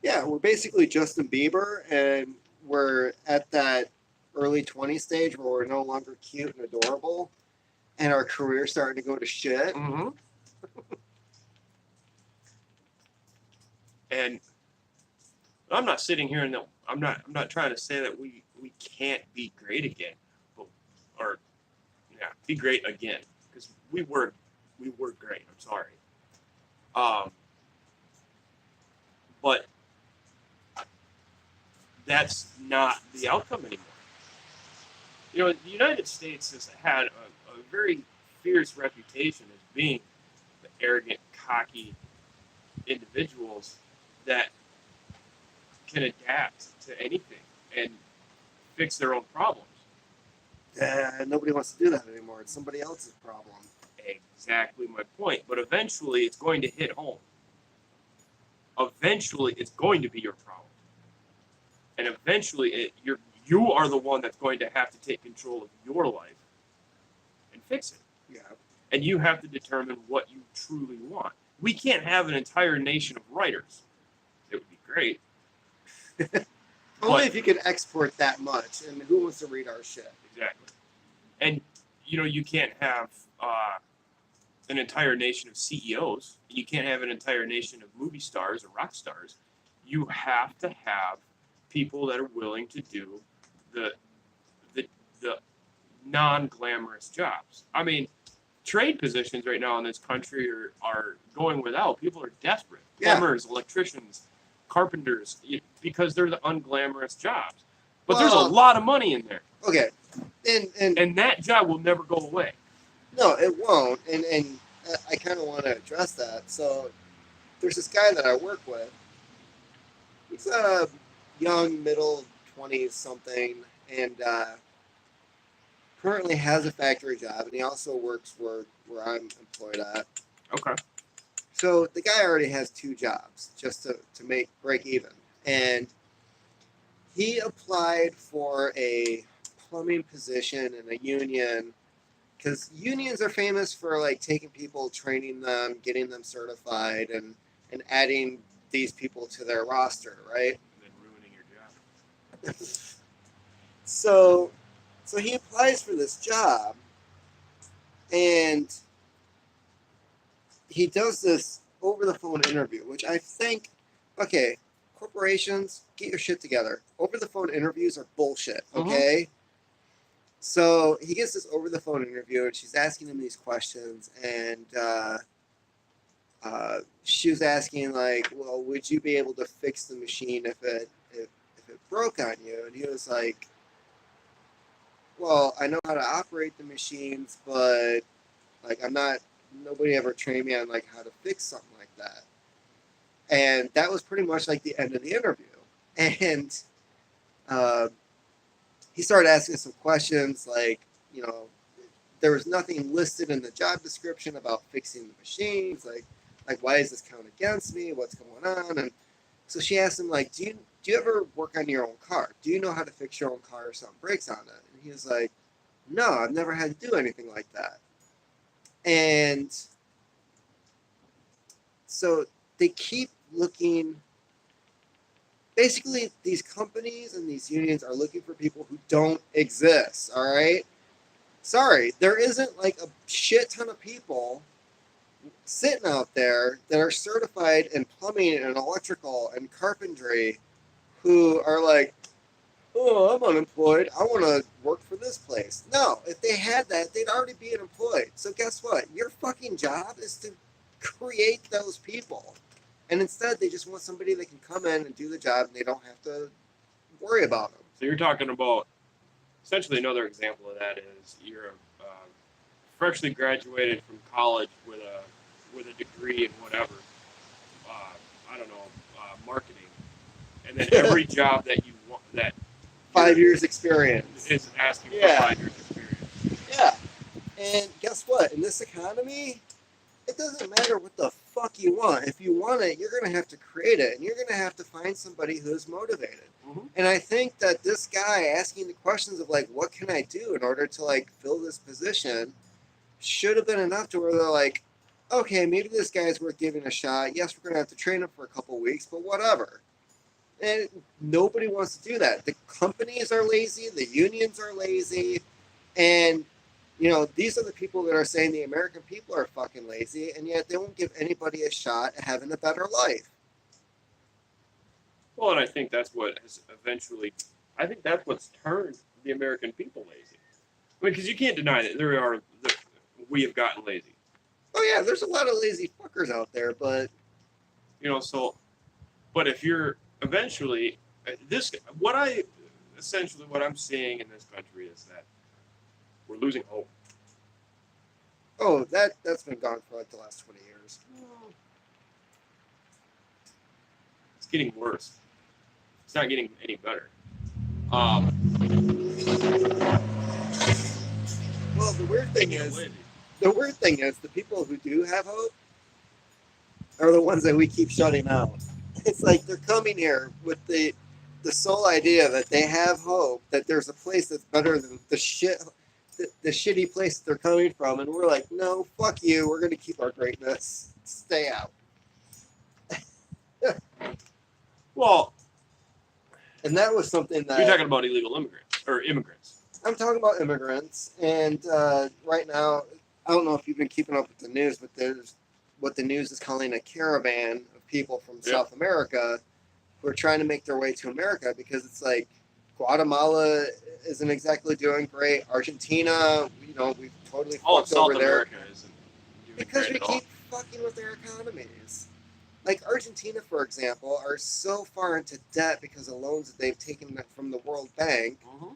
Yeah, we're basically Justin Bieber, and we're at that early 20 stage where we're no longer cute and adorable, and our career's starting to go to shit. Mm-hmm. And I'm not sitting here and I'm not trying to say that we can't be great again, be great again, because we were great. I'm sorry. But that's not the outcome anymore. You know, the United States has had a very fierce reputation as being the arrogant, cocky individuals that can adapt to anything and fix their own problems. Nobody wants to do that anymore. It's somebody else's problem. Exactly my point. But eventually it's going to hit home. Eventually it's going to be your problem. And eventually you are the one that's going to have to take control of your life and fix it. Yeah. And you have to determine what you truly want. We can't have an entire nation of writers. It would be great. Only if you can export that much, and who wants to read our shit? Exactly. And, you know, you can't have an entire nation of CEOs. You can't have an entire nation of movie stars or rock stars. You have to have people that are willing to do the non-glamorous jobs. I mean, trade positions right now in this country are going without. People are desperate. Plumbers, electricians, carpenters, because they're the unglamorous jobs. But there's a lot of money in there. Okay. And that job will never go away. No, it won't. And I kind of want to address that. So there's this guy that I work with. He's a young, middle 20s something, and currently has a factory job, and he also works where I'm employed at. Okay. So the guy already has 2 jobs just to break even. And he applied for a plumbing position in a union, because unions are famous for like taking people, training them, getting them certified, and adding these people to their roster, right? And then ruining your job. So he applies for this job, and he does this over-the-phone interview, which I think, okay, corporations, get your shit together. Over-the-phone interviews are bullshit, okay? So he gets this over-the-phone interview, and she's asking him these questions, and she was asking, like, well, would you be able to fix the machine if it broke on you? And he was like, well, I know how to operate the machines, but like nobody ever trained me on like how to fix something like that. And that was pretty much like the end of the interview. And he started asking some questions, like, you know, there was nothing listed in the job description about fixing the machines, like why does this count against me? What's going on? And so she asked him, like, do you ever work on your own car? Do you know how to fix your own car if something breaks on it? And he was like, no, I've never had to do anything like that. And so they keep looking. Basically, these companies and these unions are looking for people who don't exist, all right? Sorry, there isn't like a shit ton of people sitting out there that are certified in plumbing and electrical and carpentry who are like, oh, I'm unemployed. I want to work for this place. No, if they had that, they'd already be unemployed. So guess what? Your fucking job is to create those people. And instead, they just want somebody that can come in and do the job and they don't have to worry about them. So you're talking about essentially another example of that is you're freshly graduated from college with a degree in whatever, I don't know, marketing, and then every job that you want that 5 years experience. is asking Yeah. for 5 years experience. Yeah. And guess what? In this economy, it doesn't matter what the fuck you want. If you want it, you're going to have to create it, and you're going to have to find somebody who's motivated. Mm-hmm. And I think that this guy asking the questions of like, what can I do in order to like fill this position, should have been enough to where they're like, okay, maybe this guy's worth giving a shot. Yes, we're going to have to train him for a couple weeks, but whatever. And nobody wants to do that. The companies are lazy, the unions are lazy, and you know, these are the people that are saying the American people are fucking lazy, and yet they won't give anybody a shot at having a better life. Well, and I think that's what has eventually, I think that's what's turned the American people lazy. I mean, because you can't deny that we have gotten lazy. Oh yeah, there's a lot of lazy fuckers out there, but You know, so, but if you're eventually, what I'm seeing in this country is that we're losing hope. oh, that's been gone for like the last 20 years. It's getting worse. It's not getting any better. Well, the weird thing is, the people who do have hope are the ones that we keep shutting out. It's like they're coming here with the sole idea that they have hope, that there's a place that's better than the shitty place that they're coming from, and we're like, no, fuck you. We're going to keep our greatness. Stay out. Well, and that was something that you're talking about illegal immigrants or immigrants. I'm talking about immigrants, and right now, I don't know if you've been keeping up with the news, but there's what the news is calling a caravan of people from South America who are trying to make their way to America because it's like Guatemala isn't exactly doing great. Argentina, you know, we've totally fucked South over there America isn't doing because great we at all. keep fucking with their economies. Like Argentina, for example, are so far into debt because of loans that they've taken from the World Bank. Mm-hmm.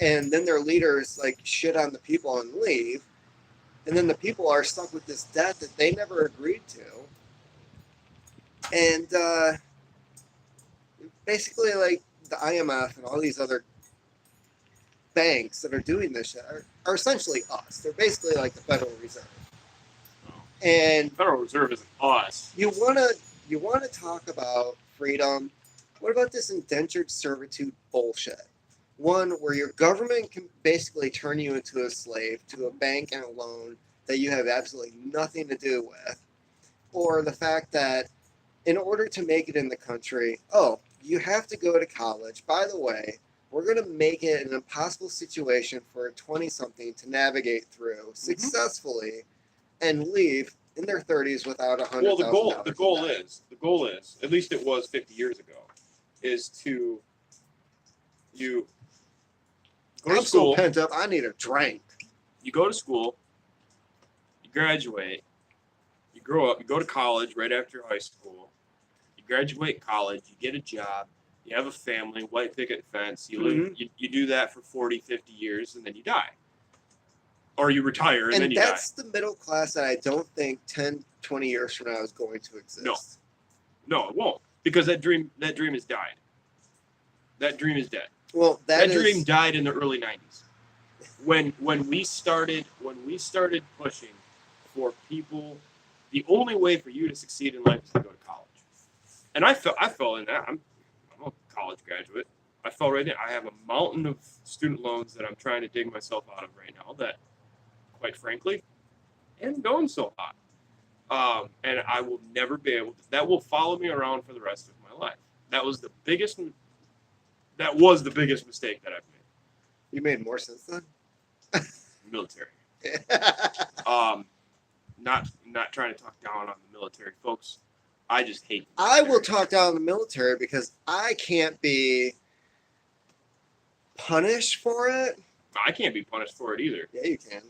And then their leaders like shit on the people and leave, and then the people are stuck with this debt that they never agreed to, and basically like the IMF and all these other banks that are doing this shit are essentially us. They're basically like the Federal Reserve. And Federal Reserve isn't us. you wanna talk about freedom. What about this indentured servitude bullshit? One where your government can basically turn you into a slave to a bank and a loan that you have absolutely nothing to do with. Or the fact that in order to make it in the country, oh, you have to go to college. By the way, we're going to make it an impossible situation for a 20-something to navigate through successfully and leave in their 30s without $100,000. Well, the goal is, at least it was 50 years ago, is to you go to I'm school. so pent up. I need a drink. You go to school, you graduate, you grow up, you go to college right after high school, you graduate college, you get a job, you have a family, white picket fence, you live, you do that for 40, 50 years, and then you die. Or you retire, and then you die. And that's the middle class that I don't think 10, 20 years from now is going to exist. No, it won't, because that dream has died. That dream is dead. Well, that dream died in the early 90s. When we started pushing for people, the only way for you to succeed in life is to go to college. And I fell in that. I'm a college graduate. I fell right in. I have a mountain of student loans that I'm trying to dig myself out of right now that, quite frankly, isn't going so hot. And I will never be able to. That will follow me around for the rest of my life. That was the biggest mistake that I've made. You made more since then? Military. Not trying to talk down on the military, folks. I just hate the military. I will talk down the military because I can't be punished for it. I can't be punished for it either. Yeah, you can.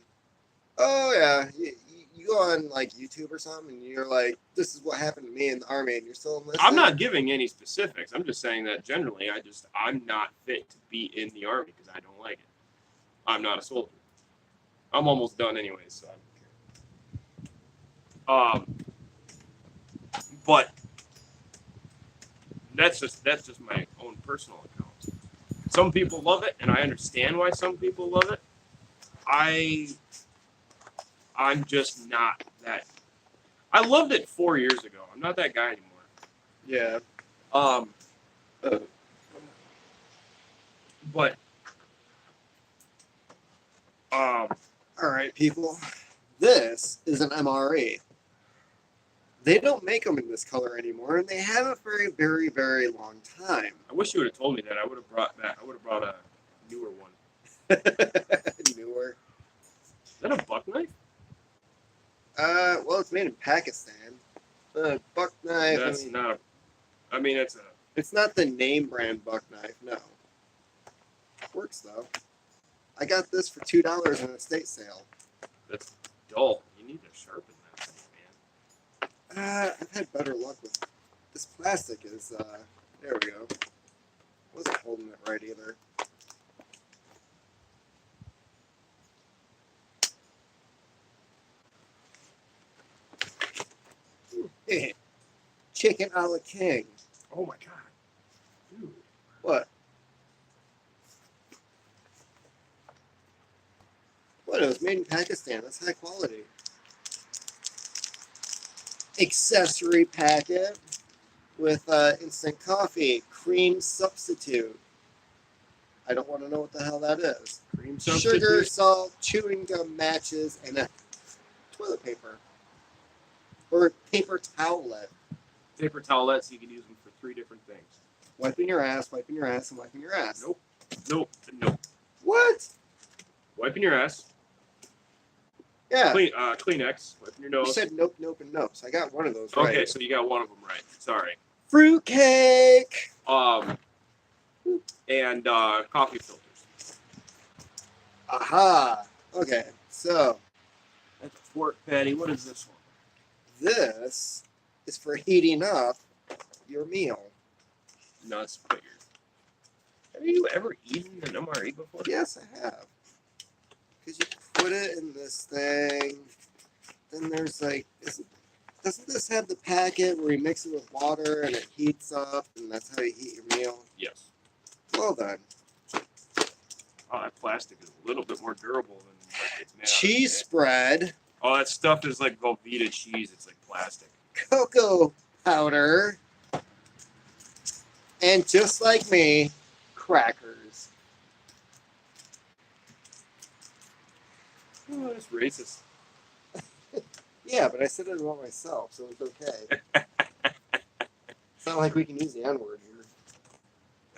Oh yeah, you go on like YouTube or something, and you're like, "This is what happened to me in the army," and you're still enlisted. I'm not giving any specifics. I'm just saying that generally, I'm not fit to be in the army because I don't like it. I'm not a soldier. I'm almost done anyways, so I don't care. But that's just my own personal account. Some people love it, and I understand why some people love it. I'm just not that. I loved it 4 years ago. I'm not that guy anymore. Yeah. But All right, people. This is an MRE. They don't make them in this color anymore, and they haven't for a very, very long time. I wish you would have told me that. I would have brought that. I would have brought a newer one. Newer. Is that a buck knife? Well, it's made in Pakistan. Buck knife. That's not. I mean, it's a. It's not the name brand buck knife. No. Works though. I got this for $2 in a estate sale. That's dull. You need to sharpen that thing, man. I've had better luck with this plastic. Is there we go. Wasn't holding it right either. Chicken a la king. Oh my god, dude. What? What? It was made in Pakistan. That's high quality. Accessory packet with instant coffee, cream substitute. I don't want to know what the hell that is. Cream substitute. Sugar, salt, chewing gum, matches, and a toilet paper. Or paper towelette. Paper towelettes. You can use them for 3 different things. Wiping your ass, and wiping your ass. Nope. Nope. What? Wiping your ass. Yeah. Kleenex. Wiping your You nose. said nope, nope, and nope. So I got one of those right. Okay, so you got one of them right. Sorry. Fruitcake. And coffee filters. Aha. Okay, so That's a pork patty. What is this one? this is for heating up your meal. Nuts. But have you ever eaten an MRE before? Yes, I have. Because you put it in this thing. Then there's like, doesn't this have the packet where you mix it with water and it heats up, and that's how you heat your meal? Yes. Well done. Oh, that plastic is a little bit more durable than what it's made out of Cheese today. spread, Oh, that stuff is like Velveeta cheese. It's like plastic. cocoa powder, and just like me, crackers. Oh, that's racist. Yeah, but I said it about myself, so it's okay. It's not like we can use the N-word here.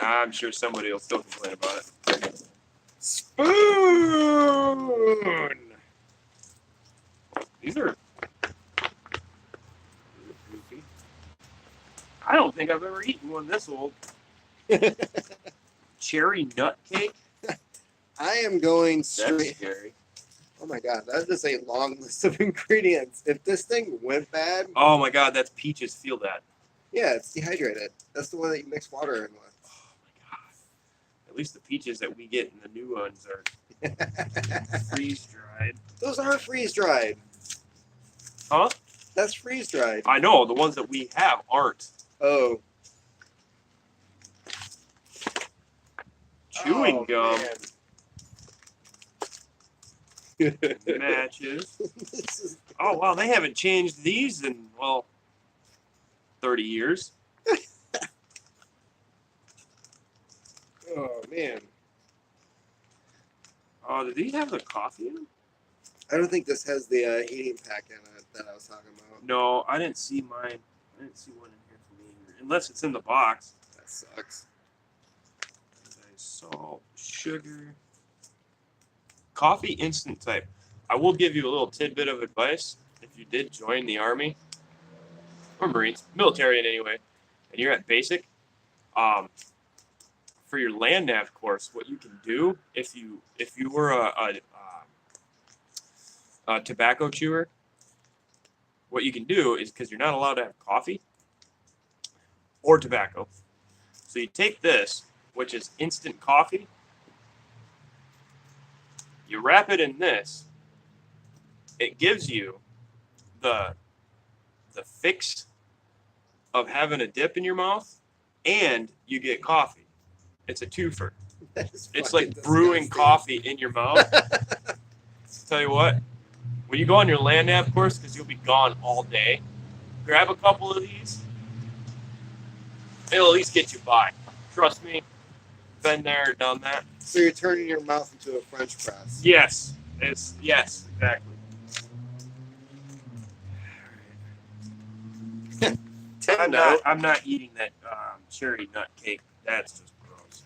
I'm sure somebody will still complain about it. Spoon! These are goofy. I don't think I've ever eaten one this old. Cherry nut cake? I am going That's straight. scary. Oh my god, that is a long list of ingredients. If this thing went bad, Oh my god, that's peaches. Feel that. yeah, it's dehydrated. That's the one that you mix water in with. Oh my god. At least the peaches that we get in the new ones are freeze dried. Those are freeze dried. Huh? That's freeze dried. I know, the ones that we have aren't. Oh. Chewing gum. Man. Matches. This is, Oh wow, they haven't changed these in 30 years. oh man. Oh, do these have the coffee in them? I don't think this has the heating pack in it that I was talking about. No, I didn't see mine. I didn't see one in here for me either. Unless it's in the box. That sucks. Salt, sugar, coffee, instant type. I will give you a little tidbit of advice. If you did join the Army or Marines, military in any way, and you're at basic, for your land nav course, what you can do if you were a tobacco chewer, what you can do is, because you're not allowed to have coffee or tobacco, so you take this, which is instant coffee, you wrap it in this. It gives you the fix of having a dip in your mouth, and you get coffee. It's a twofer. It's like brewing coffee in your mouth. Tell you what, when you go on your land nav course, because you'll be gone all day, grab a couple of these. It'll at least get you by. Trust me, been there, done that. So you're turning your mouth into a French press. Yes, yes, exactly. I'm not eating that cherry nut cake. That's just gross.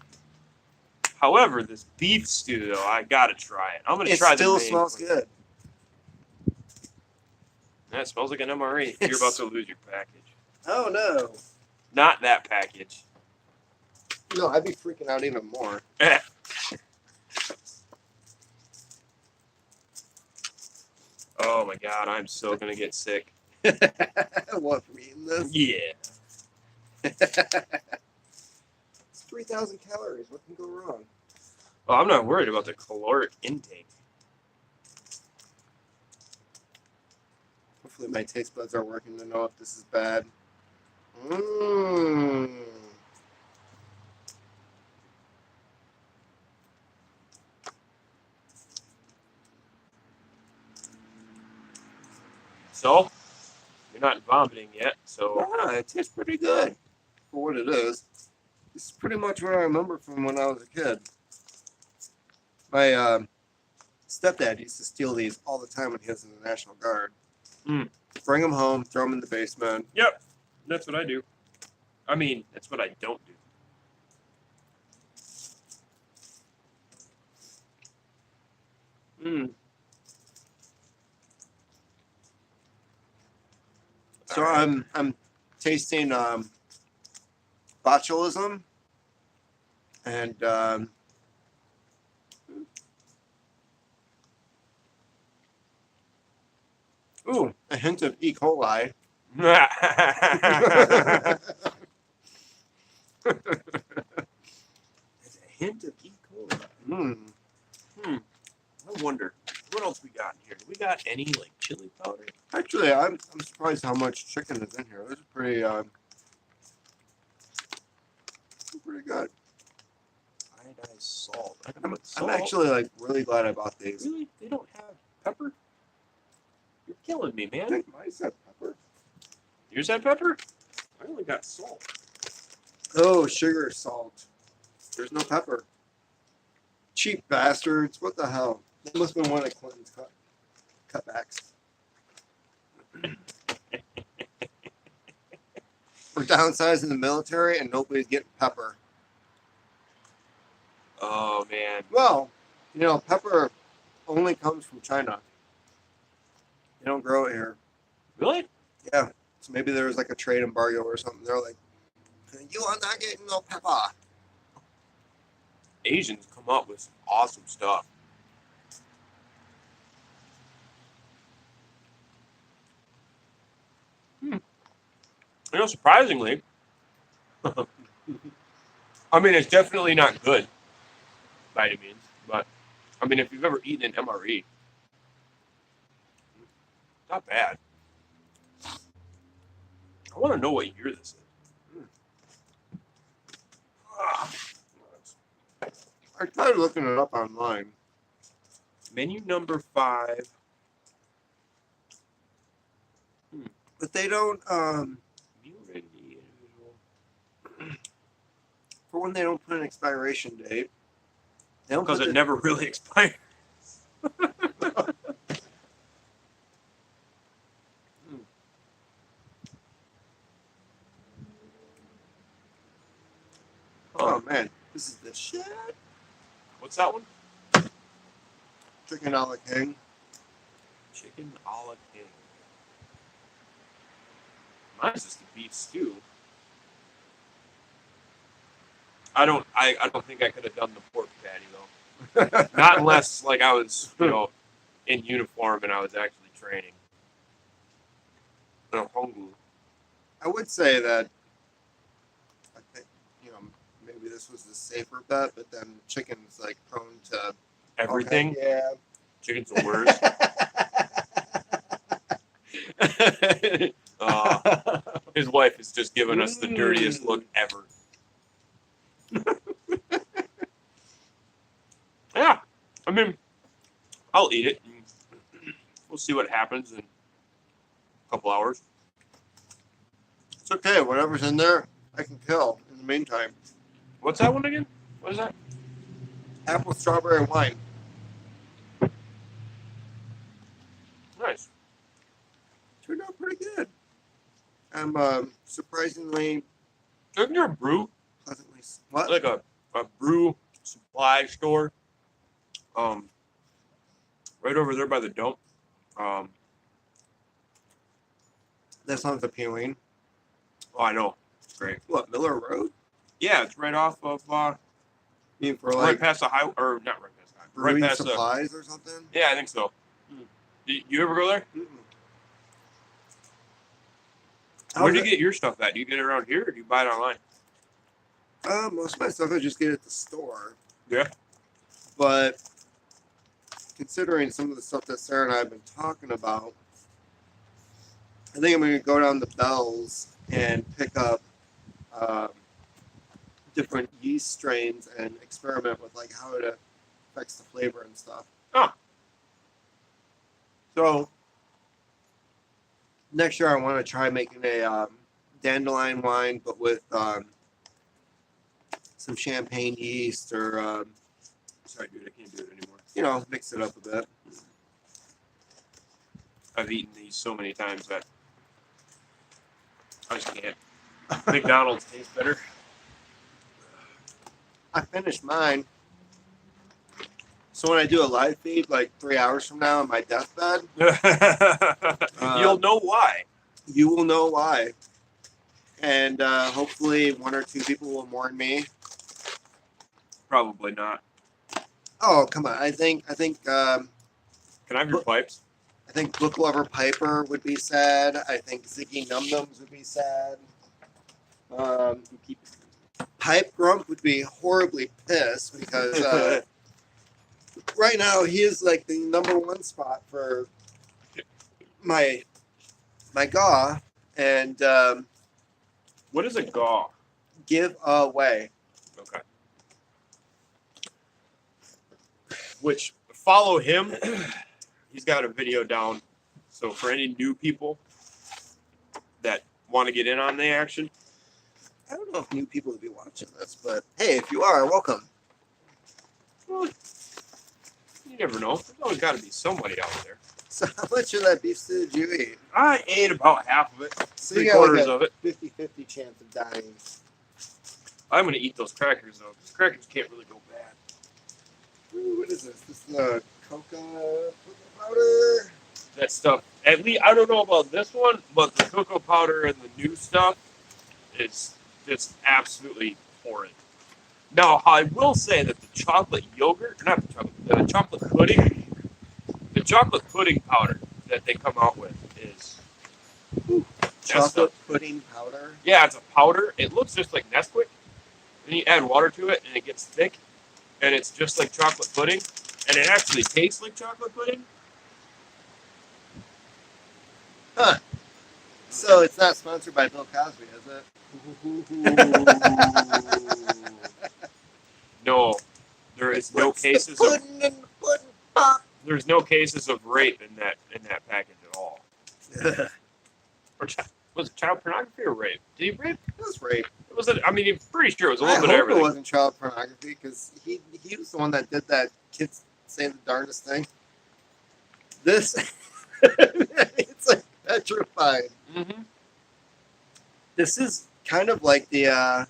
However, this beef stew, though, I gotta try it. I'm gonna try. It still smells good. That smells like an MRE. You're about to lose your package. Oh no! Not that package. No, I'd be freaking out even more. Oh my god, I'm so gonna get sick. What, from eating this? Yeah. It's 3,000 calories. What can go wrong? Well, I'm not worried about the caloric intake. Hopefully my taste buds are working to know if this is bad. Mmm. So, you're not vomiting yet, so... Ah, it tastes pretty good for what it is. This is pretty much what I remember from when I was a kid. My stepdad used to steal these all the time when he was in the National Guard. Mm. Bring them home, throw them in the basement. Yep, that's what I do. I mean, that's what I don't do. So Right. I'm tasting botulism and ooh, a hint of E. coli. There's a hint of E. coli. Mm. I wonder, what else we got in here? Do we got any, like, chili powder? Actually, I'm surprised how much chicken is in here. This is pretty good. Iodized salt. I'm actually like really glad I bought these. Really? They don't have pepper? You're killing me, I man. think mine said pepper. Yours had pepper? I only got salt. Oh, sugar, salt. There's no pepper. Cheap bastards. What the hell? That must have been one of Clinton's cutbacks. We're downsizing the military and nobody's getting pepper. Oh, man. Well, you know, pepper only comes from China. They don't grow it here. Really? Yeah. So maybe there was like a trade embargo or something. They're like, you are not getting no pepper. Asians come up with some awesome stuff. You know, surprisingly, I mean, it's definitely not good by any means, but I mean, if you've ever eaten an MRE, not bad. I want to know what year this is. I tried looking it up online. Menu number 5. But they don't, Meal ready to eat individual. for when they don't put an expiration date. They don't Because put it the- never really expired. Oh man, this is the shit. What's that one? Chicken a la king. Chicken a la king. Mine's just a beef stew. I don't think I could have done the pork patty though. Not unless like I was, in uniform and I was actually training. I'm hungry. I would say that I think maybe this was the safer bet, but then chicken's like prone to Everything. Yeah. Chicken's the worst. His wife has just given us the dirtiest look ever. Yeah, I mean, I'll eat it. And we'll see what happens in a couple hours. It's okay. Whatever's in there, I can kill in the meantime. What's that one again? What is that? Apple, strawberry, wine. Nice. Turned out pretty good. I'm surprisingly Isn't there a brew? pleasantly. What? Like a brew supply store. Right over there by the dump. That sounds appealing. Oh, I know. It's great. What, Miller Road? Yeah, it's right off of You mean for right like past the highway, or not right past the highway. Right brewing past the. supplies or something? Yeah, I think so. You ever go there? Mm-mm. Where do you get your stuff at? Do you get it around here, or do you buy it online? Most of my stuff I just get at the store. Yeah. But considering some of the stuff that Sarah and I have been talking about, I think I'm going to go down to Bell's and pick up different yeast strains and experiment with like how it affects the flavor and stuff. Oh. So next year I want to try making a dandelion wine, but with some champagne yeast or Sorry, dude, I can't do it anymore. mix it up a bit. I've eaten these so many times that I just can't. McDonald's tastes better. I finished mine. So when I do a live feed, like 3 hours from now on my deathbed, You'll know why. you will know why. And hopefully one or two people will mourn me. Probably not. Oh, come on. I think Can I have your pipes? I think Book Lover Piper would be sad. I think Ziggy Num Nums would be sad. Pipe Grump would be horribly pissed because right now he is like the number one spot for my gaw and What is a gaw? give away. Okay. Which follow him. He's got a video down. So for any new people that want to get in on the action, I don't know if new people would be watching this, but hey, if you are, welcome. well, you never know. There's always got to be somebody out there. So how much of that beef stew did you eat? I ate about half of it, So three you got like quarters a of it. 50-50 chance of dying. I'm gonna eat those crackers though. Because crackers can't really go bad. Ooh, what is this? This is the cocoa powder. That stuff. At least I don't know about this one, but the cocoa powder and the new stuff is just absolutely horrid. Now I will say that the chocolate yogurt, not the chocolate pudding powder that they come out with is Chocolate pudding powder. yeah, it's a powder. It looks just like Nesquik. Then you add water to it and it gets thick, and it's just like chocolate pudding, and it actually tastes like chocolate pudding. Huh. So it's not sponsored by Bill Cosby, is it? No, there is no What's the cases of pudding in the pudding pop? there's no cases of rape in that package at all. Or was it child pornography or rape? Did he rape? It was rape. It was. I'm pretty sure it was a I little bit of hope it everything. wasn't child pornography because he was the one that did that kids saying the darndest thing. This it's like petrified. Mm-hmm. This is kind of like the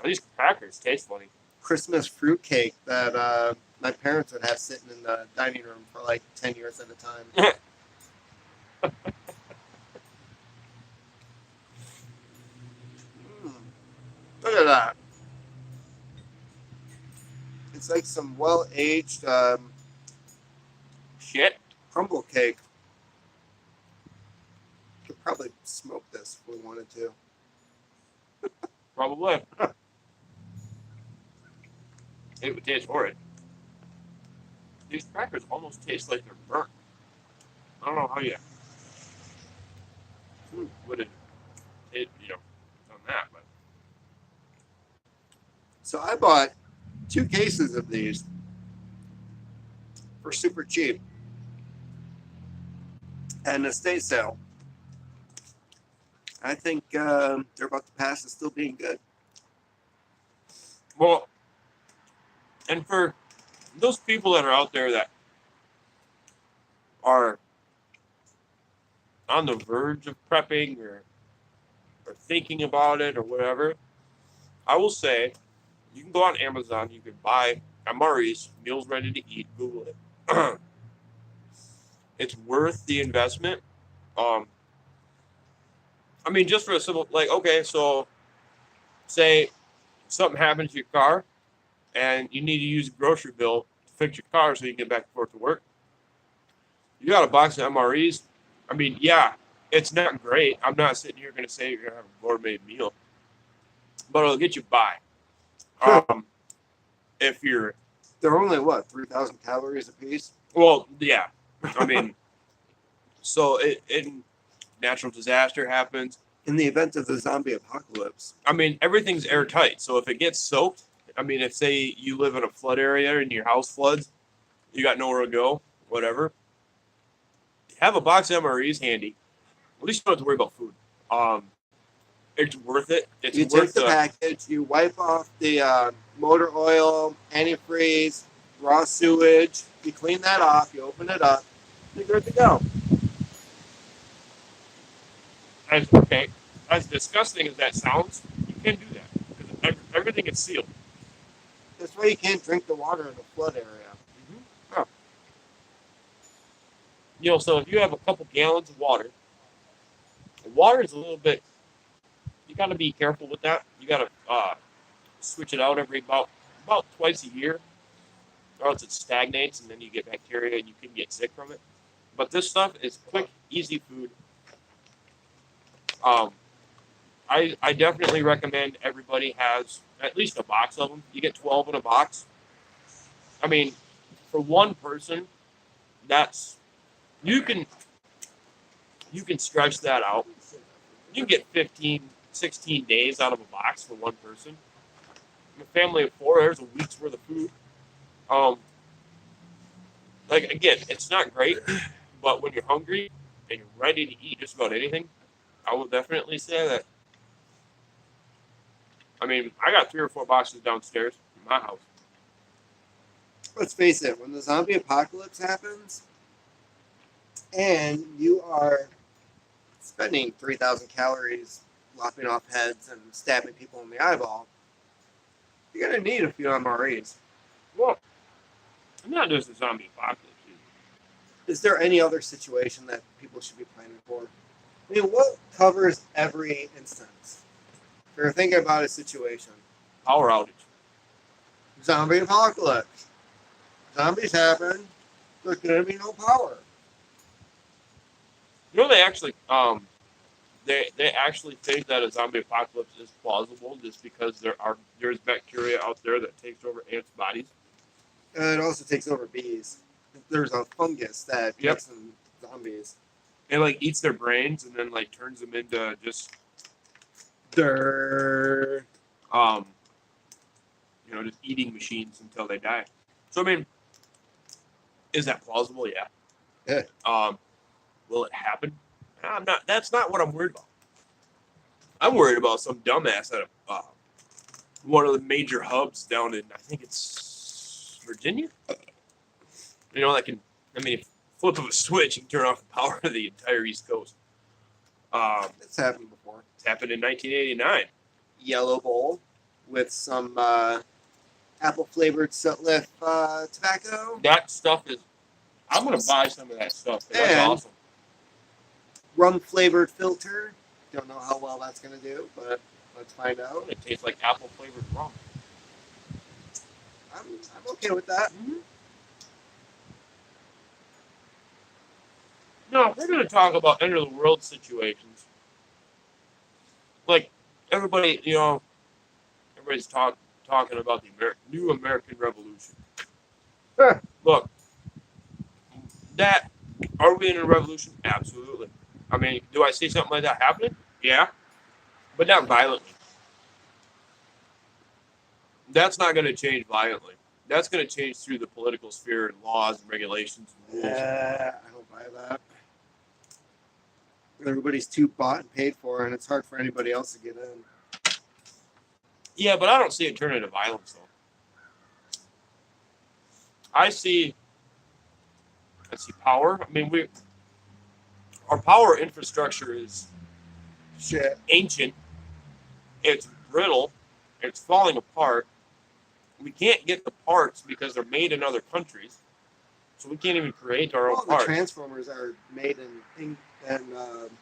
These crackers taste funny. Christmas fruitcake that my parents would have sitting in the dining room for like 10 years at a time. Look at that. like some well-aged Shit. crumble cake. Could probably smoke this if we wanted to. Probably. It would taste horrid. These crackers almost taste like they're burnt. I don't know how you would have done that, but So I bought 2 cases of these for super cheap at an estate sale. I think they're about to pass as still being good. well, and for those people that are out there that are on the verge of prepping or thinking about it or whatever, I will say you can go on Amazon, you can buy MREs, meals ready to eat, Google it. It's worth the investment. I mean, just for a simple, like, okay, so say something happens to your car and you need to use a grocery bill to fix your car so you can get back and forth to work. You got a box of MREs. I mean, yeah, it's not great. I'm not sitting here going to say you're going to have a gourmet meal, but it'll get you by. If you're, They're only what, 3,000 calories a piece? well, yeah, I mean, so in natural disaster happens. In the event of the zombie apocalypse. I mean, everything's airtight. So if it gets soaked, I mean, if say you live in a flood area and your house floods, you got nowhere to go, whatever. Have a box of MREs handy. At least you don't have to worry about food. It's worth it. It's You worth take the package, you wipe off the motor oil, antifreeze, raw sewage. You clean that off, you open it up, you're good to go. Okay, as disgusting as that sounds, you can do that because everything is sealed. That's why you can't drink the water in the flood area. Oh. You know, so if you have a couple gallons of water, the water is a little bit. You got to be careful with that. You got to switch it out every about twice a year, or else it stagnates and then you get bacteria and you can get sick from it. But this stuff is quick, easy food. I definitely recommend everybody has at least a box of them. You get 12 in a box. I mean, for one person, that's you can stretch that out. You can get 15, 16 days out of a box for one person. A family of 4, there's a week's worth of food. Like again, it's not great, but when you're hungry and you're ready to eat just about anything, I will definitely say that. I mean, I got 3 or 4 boxes downstairs in my house. Let's face it, when the zombie apocalypse happens and you are spending 3,000 calories lopping off heads and stabbing people in the eyeball, you're going to need a few MREs. Well, not just a zombie apocalypse. Is there any other situation that people should be planning for? I mean, what covers every instance? If you're thinking about a situation. Power outage. Zombie apocalypse. Zombies happen. There's going to be no power. You know, they actually think that a zombie apocalypse is plausible just because there's bacteria out there that takes over ants' bodies. It also takes over bees. There's a fungus that makes them zombies. It like eats their brains and then like turns them into just Durr. Just eating machines until they die. So I mean, is that plausible? Yeah. Yeah. Will it happen? I'm not. That's not what I'm worried about. I'm worried about some dumbass at one of the major hubs down in, I think it's Virginia. You know, that can. I mean, if flip of a switch, you can turn off the power of the entire East Coast. It's happened before. It happened in 1989. Yellow bowl with some apple-flavored Sutliff tobacco. That stuff is. I'm gonna buy some of that stuff. That's And- awesome. Rum-flavored filter. Don't know how well that's going to do, but let's find out. It tastes like apple flavored rum. I'm okay with that. No, if we're going to talk about end of the world situations, like everybody, everybody's talking about the new American Revolution. Huh. Look, that are we in a revolution? Absolutely. I mean, do I see something like that happening? Yeah, but not violently. That's not going to change violently. That's going to change through the political sphere and laws and regulations and rules. I don't buy that. Everybody's too bought and paid for, and it's hard for anybody else to get in. Yeah, but I don't see it turning to violence though. I see power. I mean, our power infrastructure is Shit. ancient. It's brittle. It's falling apart. We can't get the parts because they're made in other countries, so we can't even create our own Well, the parts. transformers are made in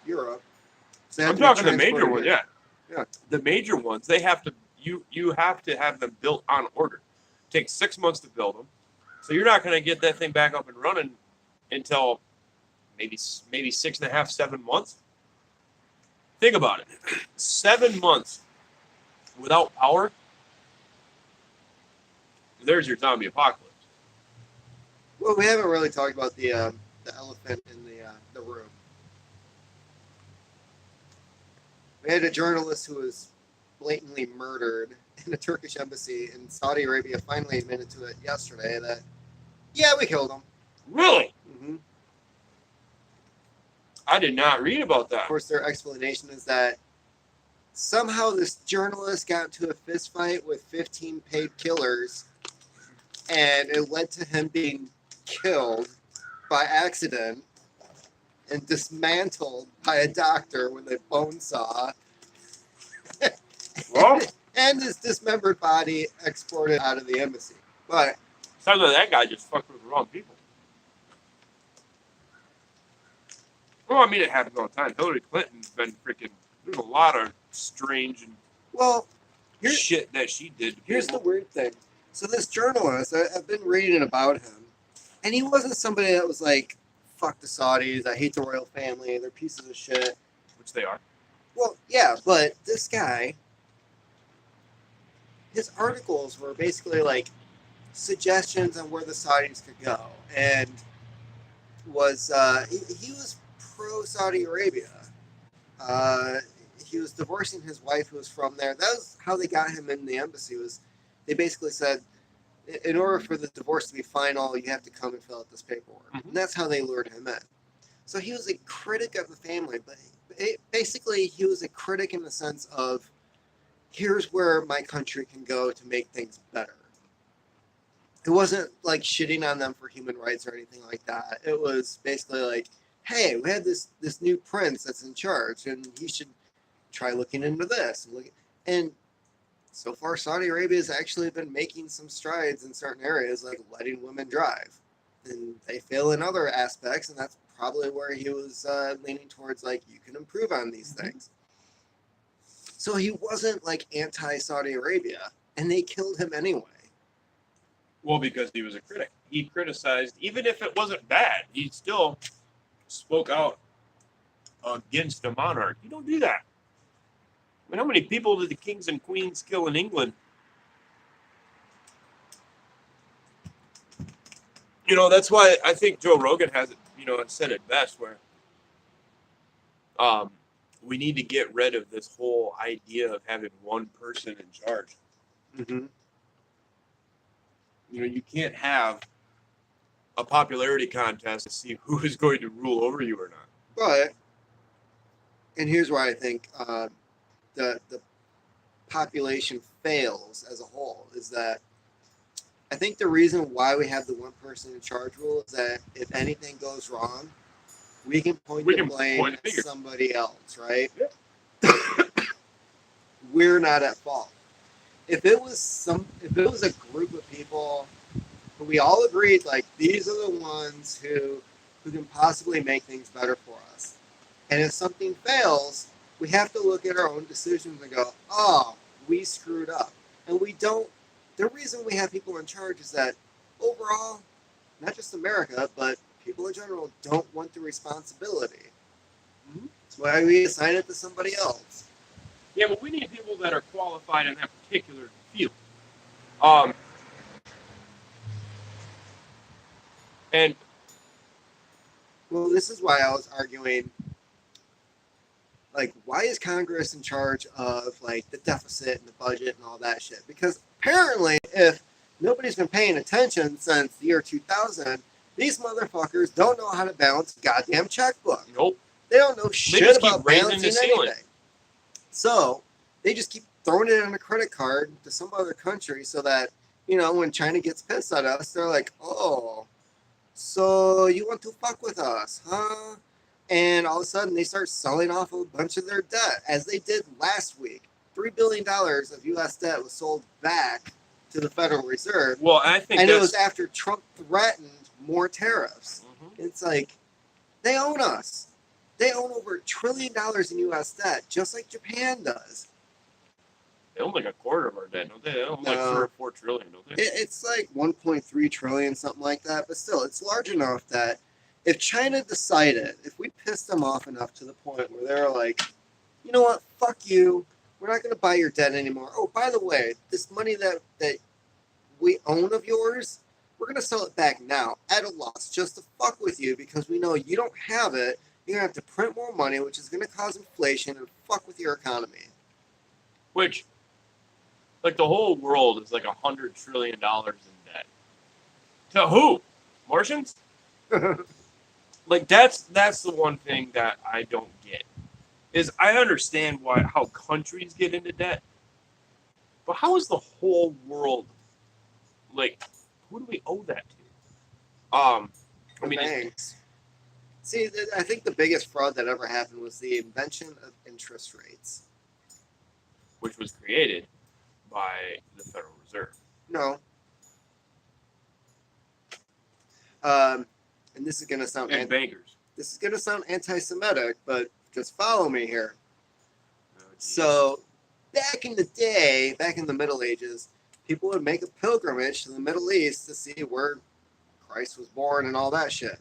Europe. So they have I'm to be talking the major transported ones, in. yeah. Yeah. The major ones, they have to you have to have them built on order. It takes 6 months to build them, so you're not going to get that thing back up and running until maybe 6.5, 7 months. Think about it. 7 months without power. There's your zombie apocalypse. Well, we haven't really talked about the elephant in the room. We had a journalist who was blatantly murdered in a Turkish embassy in Saudi Arabia. Finally admitted to it yesterday that, yeah, we killed him. Really? Mm-hmm. I did not read about Of that. course, their explanation is that somehow this journalist got into a fist fight with 15 paid killers, and it led to him being killed by accident and dismantled by a doctor with a bone saw. Well, And his dismembered body exported out of the embassy. But sounds like that guy just fucked with the wrong people. Well, I mean, it happens all the time. Hillary Clinton's been freaking. There's a lot of strange and shit that she did. Here's the weird thing. So this journalist, I've been reading about him, and he wasn't somebody that was like, fuck the Saudis, I hate the royal family, they're pieces of shit. Which they are. Well, yeah, but this guy, his articles were basically like suggestions on where the Saudis could go, and was he was pro Saudi Arabia. He was divorcing his wife who was from there. That was how they got him in the embassy. Was they basically said, in order for the divorce to be final, you have to come and fill out this paperwork. Mhm. And that's how they lured him in. So he was a critic of the family, but basically he was a critic in the sense of, here's where my country can go to make things better. It wasn't like shitting on them for human rights or anything like that. It was basically like, hey, we had this new prince that's in charge, and he should try looking into this. And so far, Saudi Arabia has actually been making some strides in certain areas, like letting women drive. And they fail in other aspects, and that's probably where he was leaning towards, like, you can improve on these things. So he wasn't like anti-Saudi Arabia, and they killed him anyway. Well, because he was a critic. He criticized, even if it wasn't bad, he still spoke out against a monarch. You don't do that. I mean, how many people did the kings and queens kill in England? That's why I think Joe Rogan has it, said it best, where we need to get rid of this whole idea of having one person in charge. Mm-hmm. You can't have a popularity contest to see who is going to rule over you or not. But, and here's why I think the population fails as a whole, is that I think the reason why we have the one person in charge rule is that if anything goes wrong, we can point the blame at somebody else, right? Yeah. We're not at fault. If it was a group of people who we all agreed, like, these are the ones who can possibly make things better for us, and if something fails, we have to look at our own decisions and go, oh, we screwed up. And we don't the reason we have people in charge is that overall, not just America, but people in general don't want the responsibility. Mhm. That's why we assign it to somebody else. Yeah, but we need people that are qualified in that particular field. Um, and Well, this is why I was arguing, like, why is Congress in charge of, like, the deficit and the budget and all that shit? Because apparently, if nobody's been paying attention since the year 2000, these motherfuckers don't know how to balance a goddamn checkbook. nope, They don't know they shit just keep about raising balancing the ceiling. anything. So they just keep throwing it on a credit card to some other country so that, when China gets pissed at us, they're like, oh, so you want to fuck with us, huh? And all of a sudden they start selling off a bunch of their debt, as they did last week. $3 billion of U.S. debt was sold back to the Federal Reserve. Well, I think And it that's was after Trump threatened more tariffs. Mhm. It's like, they own us. They own over $1 trillion in U.S. debt, just like Japan does. They own like a quarter of our debt, don't they? They own like No. 3 or 4 trillion, don't they? It's like 1.3 trillion, something like that. But still, it's large enough that if China decided, if we pissed them off enough to the point where they're like, you know what, fuck you, we're not going to buy your debt anymore. Oh, by the way, this money that we own of yours, we're going to sell it back now at a loss just to fuck with you because we know you don't have it. You're going to have to print more money, which is going to cause inflation and fuck with your economy. Which, like, the whole world is like $100 trillion in debt. To who? Martians? Like, that's the one thing that I don't get. Is I understand how countries get into debt, but how is the whole world, like, who do we owe that to? I mean, Banks. See, I think the biggest fraud that ever happened was the invention of interest rates. which was created by the Federal Reserve. No. And this is gonna sound And bankers. this is gonna sound anti-Semitic, but just follow me here. Oh, geez. So, back in the day, back in the Middle Ages, people would make a pilgrimage to the Middle East to see where Christ was born and all that shit.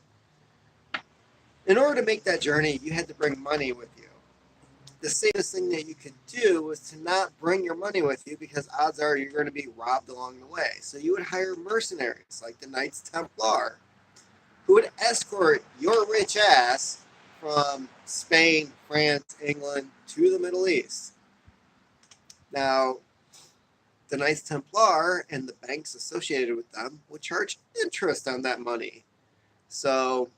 In order to make that journey, you had to bring money with you. The safest thing that you could do was to not bring your money with you because odds are you're going to be robbed along the way. So you would hire mercenaries like the Knights Templar who would escort your rich ass from Spain, France, England to the Middle East. Now, the Knights Templar and the banks associated with them would charge interest on that money. So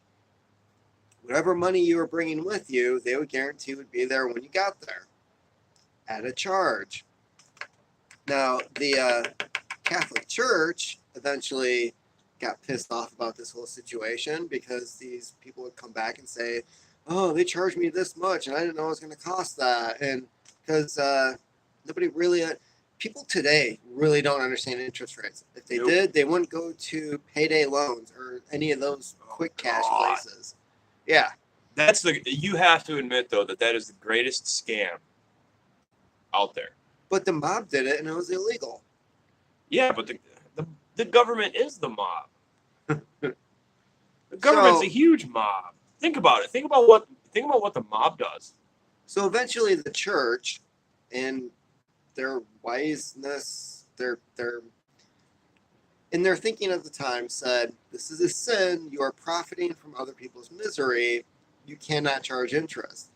whatever money you were bringing with you, they would guarantee would be there when you got there at a charge. Now, the Catholic Church eventually got pissed off about this whole situation because these people would come back and say, oh, they charged me this much and I didn't know it was going to cost that. And because nobody really, people today really don't understand interest rates. If they Nope. did, they wouldn't go to payday loans or any of those quick cash God. places. Yeah. You have to admit, though, that is the greatest scam out there. But the mob did it and it was illegal. Yeah, but the government is the mob. The government's So- a huge mob. Think about it. Think about what the mob does. So eventually the church and their wiseness, their in their thinking at the time said, this is a sin, you are profiting from other people's misery, you cannot charge interest.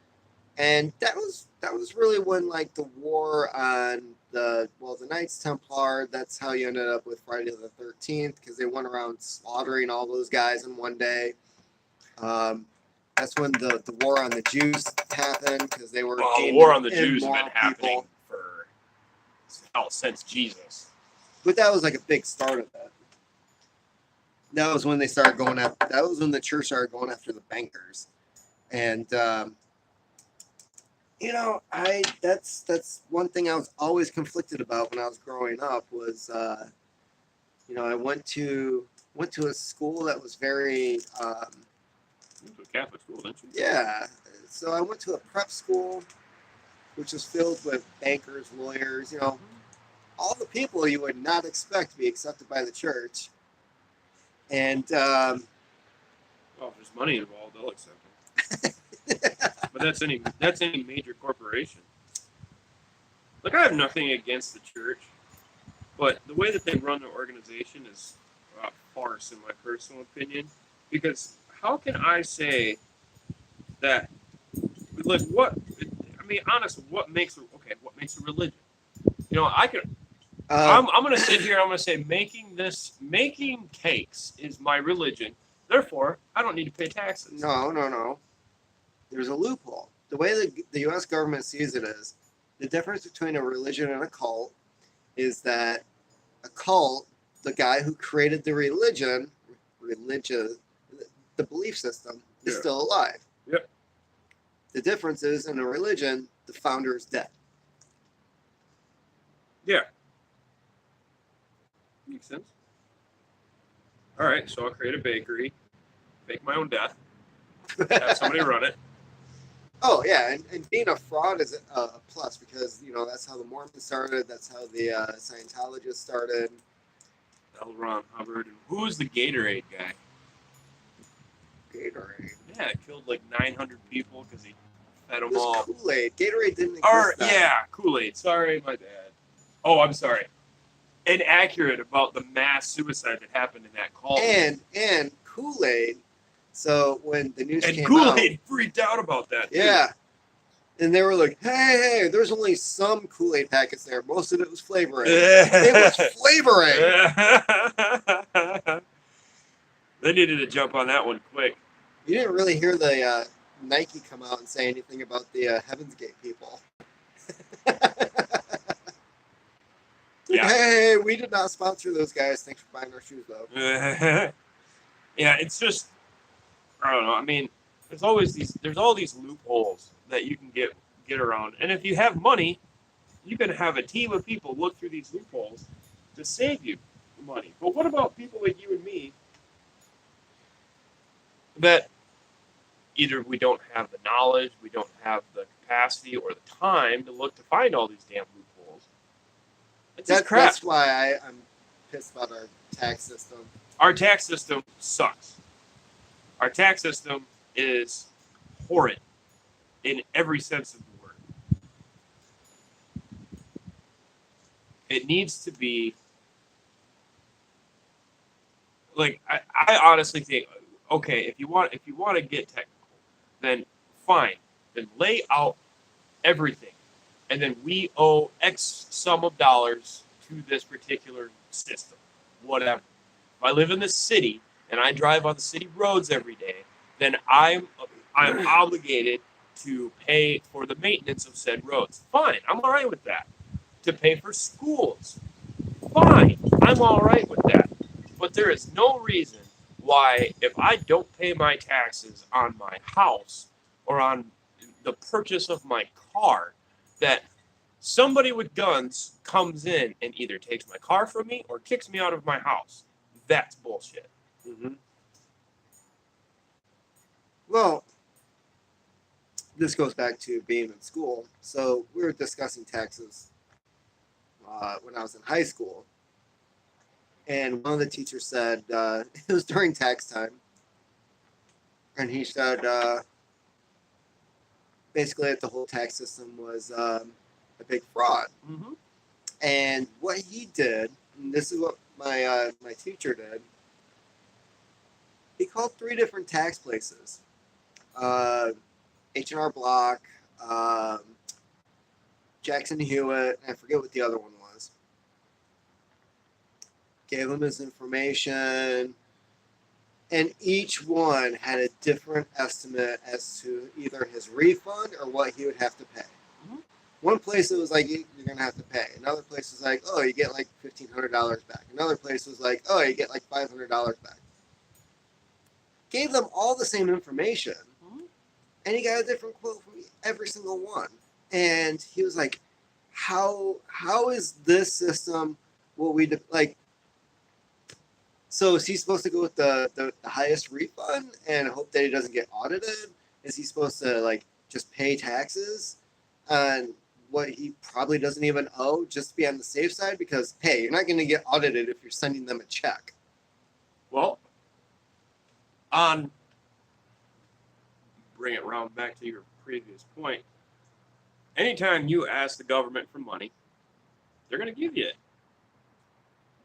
And that was really when like the war on the Knights Templar, that's how you ended up with Friday the 13th, because they went around slaughtering all those guys in one day. That's when the war on the Jews happened, because they were The deemed war on the Jews has been immoral happening people. since Jesus. But that was like a big start of that. That was when they started going after. That was when the church started going after the bankers, and that's one thing I was always conflicted about when I was growing up was I went to a school that was very You went to a Catholic school, didn't you? yeah. So I went to a prep school, which was filled with bankers, lawyers, all the people you would not expect to be accepted by the church. And Well, if there's money involved, they'll accept it. But that's any major corporation. Like, I have nothing against the church, but the way that they run their organization is a farce, in my personal opinion. Because how can I say that, like, what? I mean, honestly, what makes a religion? You know, I can. I'm gonna sit here. I'm gonna say making cakes is my religion. Therefore, I don't need to pay taxes. no. There's a loophole. The way the U.S. government sees it is, the difference between a religion and a cult is that a cult, the guy who created the religion, the belief system, is Yeah. still alive. Yep. The difference is, in a religion, the founder is dead. Yeah. Makes sense. All right, so I'll create a bakery, fake my own death, have somebody run it. Oh yeah, and being a fraud is a plus, because that's how the Mormons started. That's how the Scientologists started. L. Ron Hubbard. And who's the Gatorade guy? Gatorade. Yeah, it killed like 900 people because he fed them It was all. Kool-Aid. Gatorade didn't exist. Or then. yeah, Kool-Aid. Sorry, my bad. Oh, I'm sorry. Inaccurate about the mass suicide that happened in that call. And Kool-Aid. So when the news And came Kool-Aid freaked out about that. Too. yeah, and they were like, "Hey, there's only some Kool-Aid packets there. Most of it was flavoring. It was flavoring." They needed to jump on that one quick. You didn't really hear the Nike come out and say anything about the Heaven's Gate people. Yeah. Hey, we did not sponsor those guys. Thanks for buying our shoes, though. Yeah, it's just, I don't know. I mean, there's all these loopholes that you can get around, and if you have money, you can have a team of people look through these loopholes to save you money. But what about people like you and me that either we don't have the knowledge, we don't have the capacity or the time to look to find all these damn loopholes? It's just crap. That's why I'm pissed about our tax system. Our tax system sucks. Our tax system is horrid in every sense of the word. It needs to be like I honestly think, okay, if you want to get technical, then fine. Then lay out everything. And then we owe X sum of dollars to this particular system. Whatever. If I live in the city and I drive on the city roads every day, then I'm obligated to pay for the maintenance of said roads. Fine, I'm all right with that. To pay for schools. Fine, I'm all right with that. But there is no reason why, if I don't pay my taxes on my house or on the purchase of my car, that somebody with guns comes in and either takes my car from me or kicks me out of my house. That's bullshit. Mm-hmm. Well, this goes back to being in school. So we were discussing taxes when I was in high school. And one of the teachers said, it was during tax time, and he said, basically that the whole tax system was a big fraud. Mm-hmm. And what he did, and this is what my teacher did, he called 3 different tax places. H&R Block, Jackson Hewitt, and I forget what the other one was. Gave him his information, and each one had a different estimate as to either his refund or what he would have to pay. Mm-hmm. One place it was like, you're going to have to pay. Another place was like, oh, you get like $1,500 back. Another place was like, oh, you get like $500 back. Gave them all the same information, and he got a different quote from every single one. And he was like, how is this system what we like? So is he supposed to go with the highest refund and hope that he doesn't get audited? Is he supposed to like just pay taxes on what he probably doesn't even owe, just to be on the safe side, because hey, you're not going to get audited if you're sending them a check. Well, on bring it round back to your previous point. Anytime you ask the government for money, they're going to give you it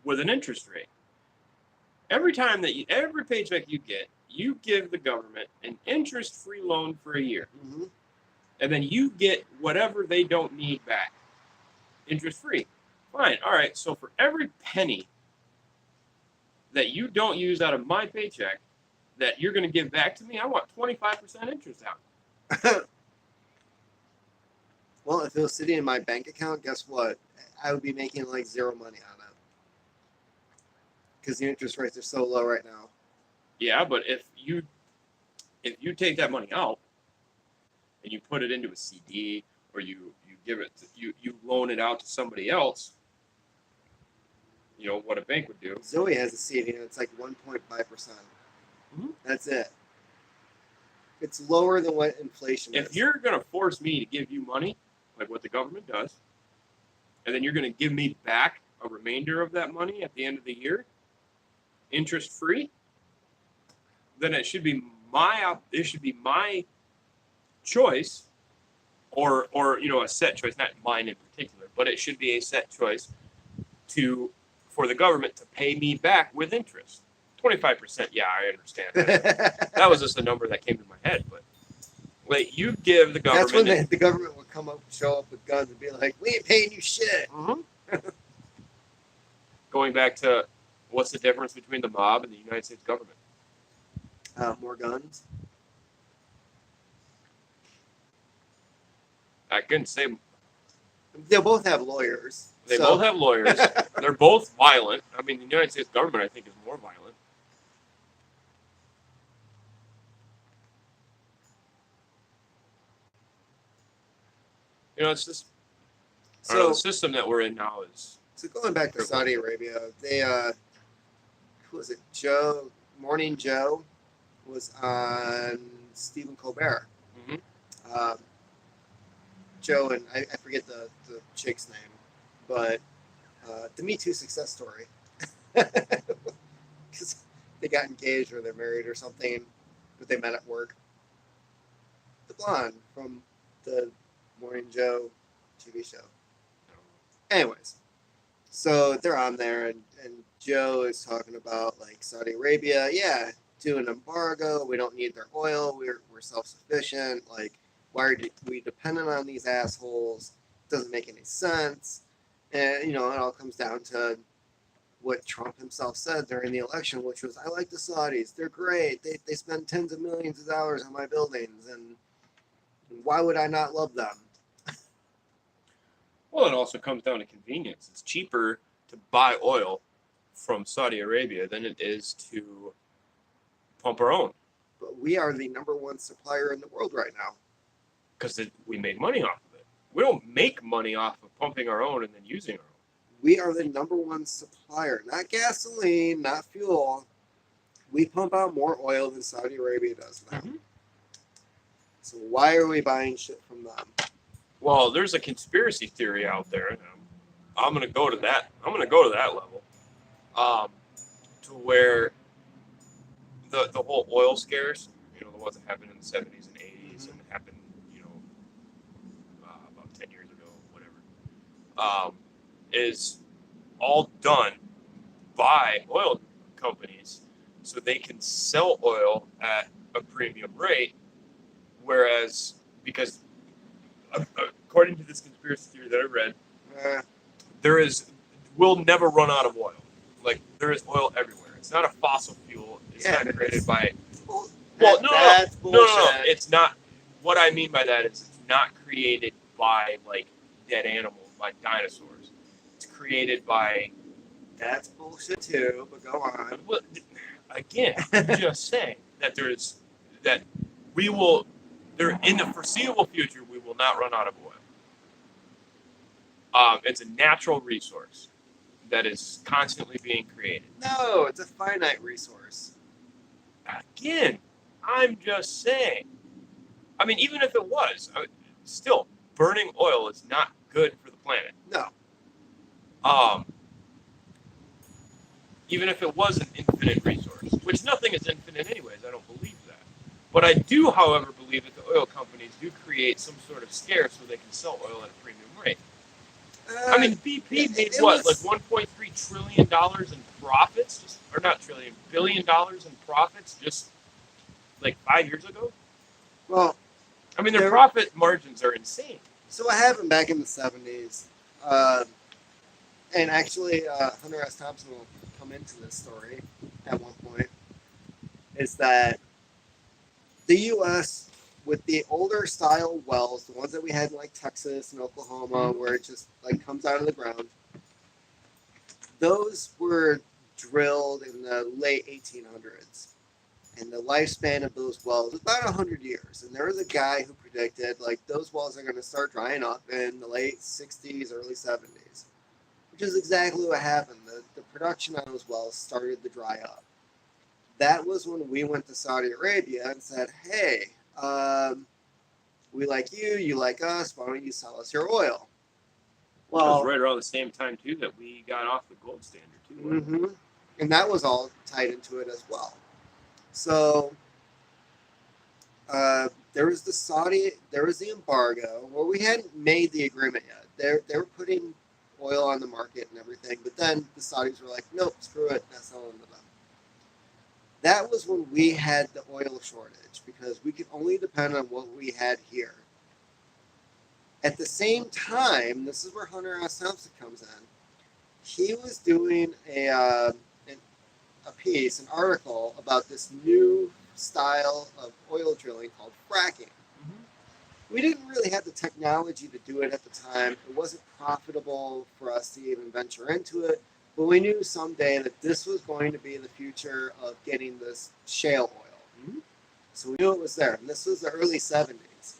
with an interest rate. Every time that every paycheck you get, you give the government an interest-free loan for a year, Mm-hmm. and then you get whatever they don't need back, interest-free. Fine, all right. So for every penny that you don't use out of my paycheck that you're going to give back to me, I want 25% interest out. Well, if it was sitting in my bank account, guess what? I would be making like zero money on it because the interest rates are so low right now. Yeah, but if you take that money out and you put it into a CD or you give it you loan it out to somebody else, you know what a bank would do. Zoe has a CD and it's like 1.5%. Mhm. That's it. It's lower than what inflation is. If you're going to force me to give you money, like what the government does, and then you're going to give me back a remainder of that money at the end of the year, interest free, then it should be my choice, or you know, a set choice, not mine in particular, but it should be a set choice for the government to pay me back with interest. 25%, yeah, I understand that. That was just a number that came to my head, but wait, you give the government. That's when the government would show up with guns and be like, "We ain't paying you shit." Mm-hmm. Going back to what's the difference between the mob and the United States government? More guns. I couldn't say. They both have lawyers. They both have lawyers. They're both violent. I mean, the United States government, I think, is more violent. You know, it's just the system that we're in now is. So going back to Saudi Arabia, they who was it? Morning Joe was on Stephen Colbert. Mm-hmm. Joe and I forget the chick's name, but the Me Too success story. Because they got engaged or they're married or something, but they met at work. The blonde from the Morning Joe TV show. Anyways, so they're on there, and Joe is talking about like Saudi Arabia, yeah, do an embargo. We don't need their oil. We're self-sufficient. Like, why are we dependent on these assholes? Doesn't make any sense. And you know, it all comes down to what Trump himself said during the election, which was, "I like the Saudis. They're great. They spend tens of millions of dollars on my buildings, and why would I not love them?" Well, it also comes down to convenience. It's cheaper to buy oil from Saudi Arabia than it is to pump our own. But we are the number one supplier in the world right now. Because we make money off of it. We don't make money off of pumping our own and then using our own. We are the number one supplier. Not gasoline, not fuel. We pump out more oil than Saudi Arabia does now. Mm-hmm. So why are we buying shit from them? Well, there's a conspiracy theory out there, and I'm going to go to that. I'm going to go to that level, to where the whole oil scares, you know, the ones that happened in the 70s and 80s and happened, you know, about 10 years ago, whatever, is all done by oil companies so they can sell oil at a premium rate, whereas because according to this conspiracy theory that I read, we'll never run out of oil. Like, there is oil everywhere. It's not a fossil fuel. It's not created by. That's bullshit. It's not. What I mean by that is it's not created by like dead animals, by dinosaurs. It's created by. That's bullshit too. But go on. Well, again, I'm just saying that we will. There in the foreseeable future, we will not run out of oil. It's a natural resource that is constantly being created. No, it's a finite resource. Again, I'm just saying. I mean, even if it was, still, burning oil is not good for the planet. No. Even if it was an infinite resource, which nothing is infinite anyways, I don't believe that. But I do, however, believe that the oil companies do create some sort of scare so they can sell oil at a premium rate. I mean, BP made what, like $1.3 trillion in profits, or not trillion, $1 billion in profits just like 5 years ago. Well, I mean, their profit margins are insane. So what happened back in the 70s, and actually Hunter S. Thompson will come into this story at one point, is that the U.S., with the older style wells, the ones that we had in like Texas and Oklahoma, where it just like comes out of the ground, those were drilled in the late 1800s. And the lifespan of those wells was about 100 years. And there was a guy who predicted like those wells are going to start drying up in the late 60s, early 70s, which is exactly what happened. The production on those wells started to dry up. That was when we went to Saudi Arabia and said, hey, we like you, you like us, why don't you sell us your oil? Well, that was right around the same time, too, that we got off the gold standard, too. Mm-hmm. And that was all tied into it as well. So there was the embargo. Well, we hadn't made the agreement yet. They were putting oil on the market and everything, but then the Saudis were like, nope, screw it, that's all to them. That was when we had the oil shortage because we could only depend on what we had here. At the same time, this is where Hunter S. Thompson comes in. He was doing a piece, an article about this new style of oil drilling called fracking. Mm-hmm. We didn't really have the technology to do it at the time. It wasn't profitable for us to even venture into it, but we knew someday that this was going to be the future of getting this shale oil. Mm-hmm. So we knew it was there, and this was the early 70s.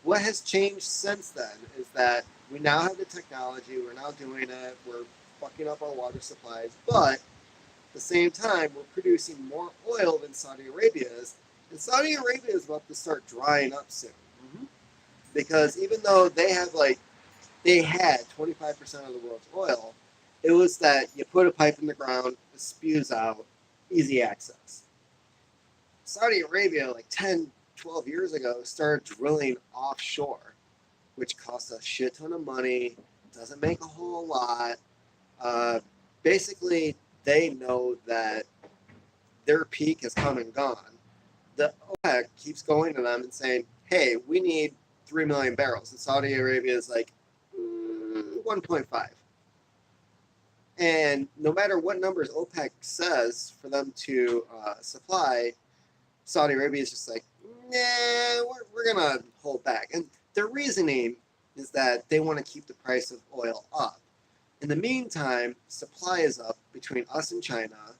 What has changed since then is that we now have the technology, we're now doing it, we're fucking up our water supplies, but at the same time, we're producing more oil than Saudi Arabia is, and Saudi Arabia is about to start drying up soon. Mm-hmm. Because even though they had 25% of the world's oil, it was that you put a pipe in the ground, it spews out, easy access. Saudi Arabia, like 10, 12 years ago, started drilling offshore, which costs a shit ton of money, doesn't make a whole lot. Basically, they know that their peak has come and gone. The OPEC keeps going to them and saying, hey, we need 3 million barrels. And Saudi Arabia is like, 1.5. And no matter what numbers OPEC says for them to supply, Saudi Arabia is just like, nah, we're going to hold back. And their reasoning is that they want to keep the price of oil up. In the meantime, supply is up between us and China,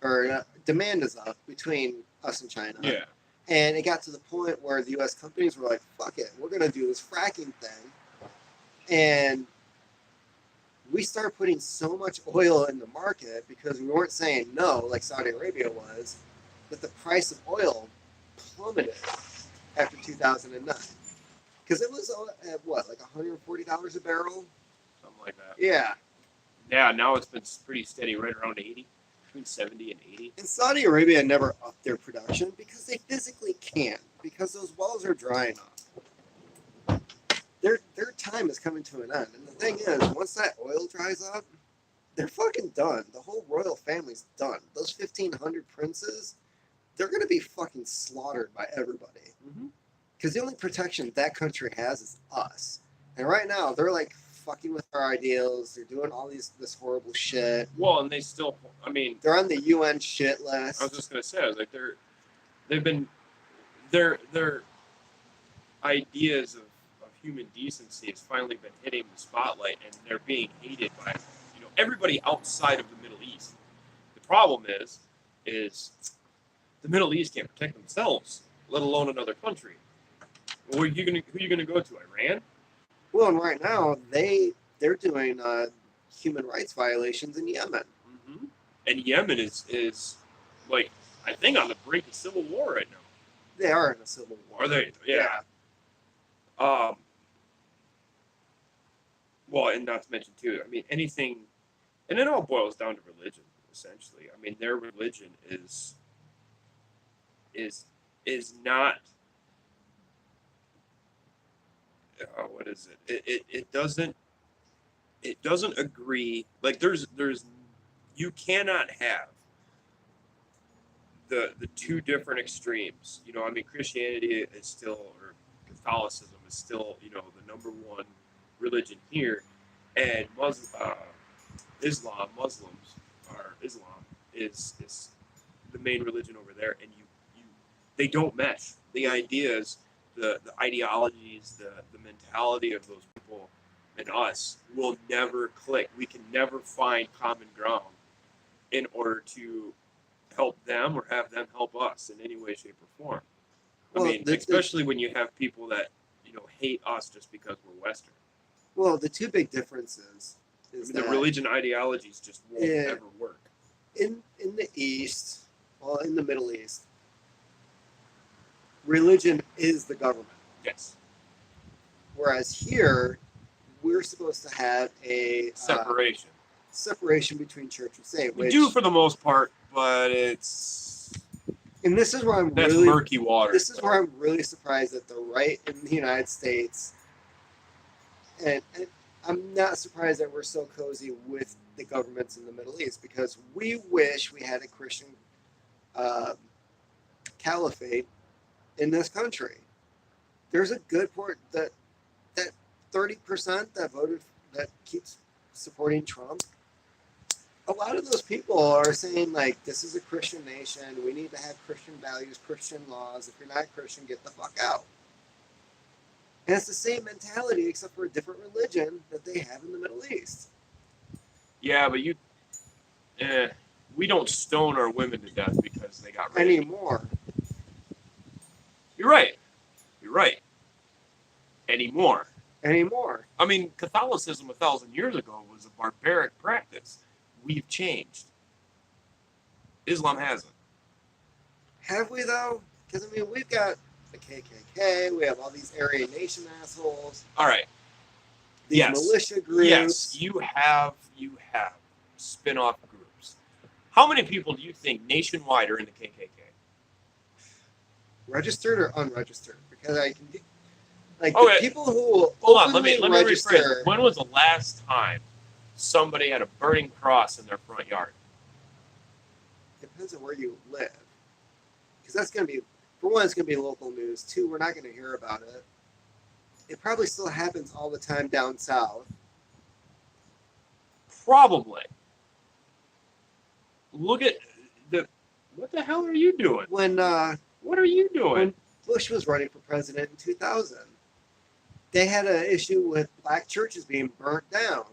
or demand is up between us and China. Yeah. And it got to the point where the U.S. companies were like, fuck it, we're going to do this fracking thing. And we started putting so much oil in the market because we weren't saying no, like Saudi Arabia was, that the price of oil plummeted after 2009. Because it was at what, like $140 a barrel? Something like that. Yeah. Yeah, now it's been pretty steady, right around 80, between 70 and 80. And Saudi Arabia never upped their production because they physically can't, because those wells are drying up. Their time is coming to an end. And the thing is, once that oil dries up, they're fucking done. The whole royal family's done. Those 1,500 princes, they're going to be fucking slaughtered by everybody. Because the only protection that country has is us. And right now, they're like fucking with our ideals. They're doing all this horrible shit. Well, and they still, I mean, they're on the UN shit list. I was just gonna say, I was like, their ideas of human decency has finally been hitting the spotlight, and they're being hated by everybody outside of the Middle East. The problem is the Middle East can't protect themselves, let alone another country. Who are you gonna go to? Iran? Well, and right now they're doing human rights violations in Yemen. Mm-hmm. And Yemen is like, I think, on the brink of civil war right now. They are in a civil war. Are they? Yeah. Well, and not to mention too, I mean, anything, and it all boils down to religion, essentially. I mean, their religion is not what is it? It doesn't agree. Like there's you cannot have the two different extremes. You know, I mean, Christianity is still, or Catholicism is still, you know, the number one religion here, and Muslims, or Islam is the main religion over there, and you they don't mesh. The ideas, the ideologies, the mentality of those people and us will never click. We can never find common ground in order to help them or have them help us in any way, shape, or form. I mean, especially when you have people that, you know, hate us just because we're Western. Well, the two big differences is the religion ideologies just won't ever work. In the East, well, in the Middle East, religion is the government. Yes. Whereas here, we're supposed to have a separation between church and state. We do for the most part, but it's. And this is where that's murky water. This is where I'm really surprised that the right in the United States, and I'm not surprised that we're so cozy with the governments in the Middle East, because we wish we had a Christian caliphate in this country. There's a good part that 30% that keeps supporting Trump. A lot of those people are saying, like, this is a Christian nation. We need to have Christian values, Christian laws. If you're not Christian, get the fuck out. And it's the same mentality, except for a different religion that they have in the Middle East. Yeah, but we don't stone our women to death because they got raped. Anymore. You're right. Anymore. I mean, Catholicism 1,000 years ago was a barbaric practice. We've changed. Islam hasn't. Have we, though? Because, I mean, we've got the KKK, we have all these Aryan Nation assholes. All right. These militia groups. Yes, you have spin-off groups. How many people do you think nationwide are in the KKK? Registered or unregistered? Because I can... Like, okay. The people who Hold on, let me register... rephrase. When was the last time somebody had a burning cross in their front yard? Depends on where you live. Because that's going to be... For one, it's going to be local news. Two, we're not going to hear about it. It probably still happens all the time down south. Probably. Look at the... What the hell are you doing? What are you doing? When Bush was running for president in 2000, they had an issue with black churches being burnt down.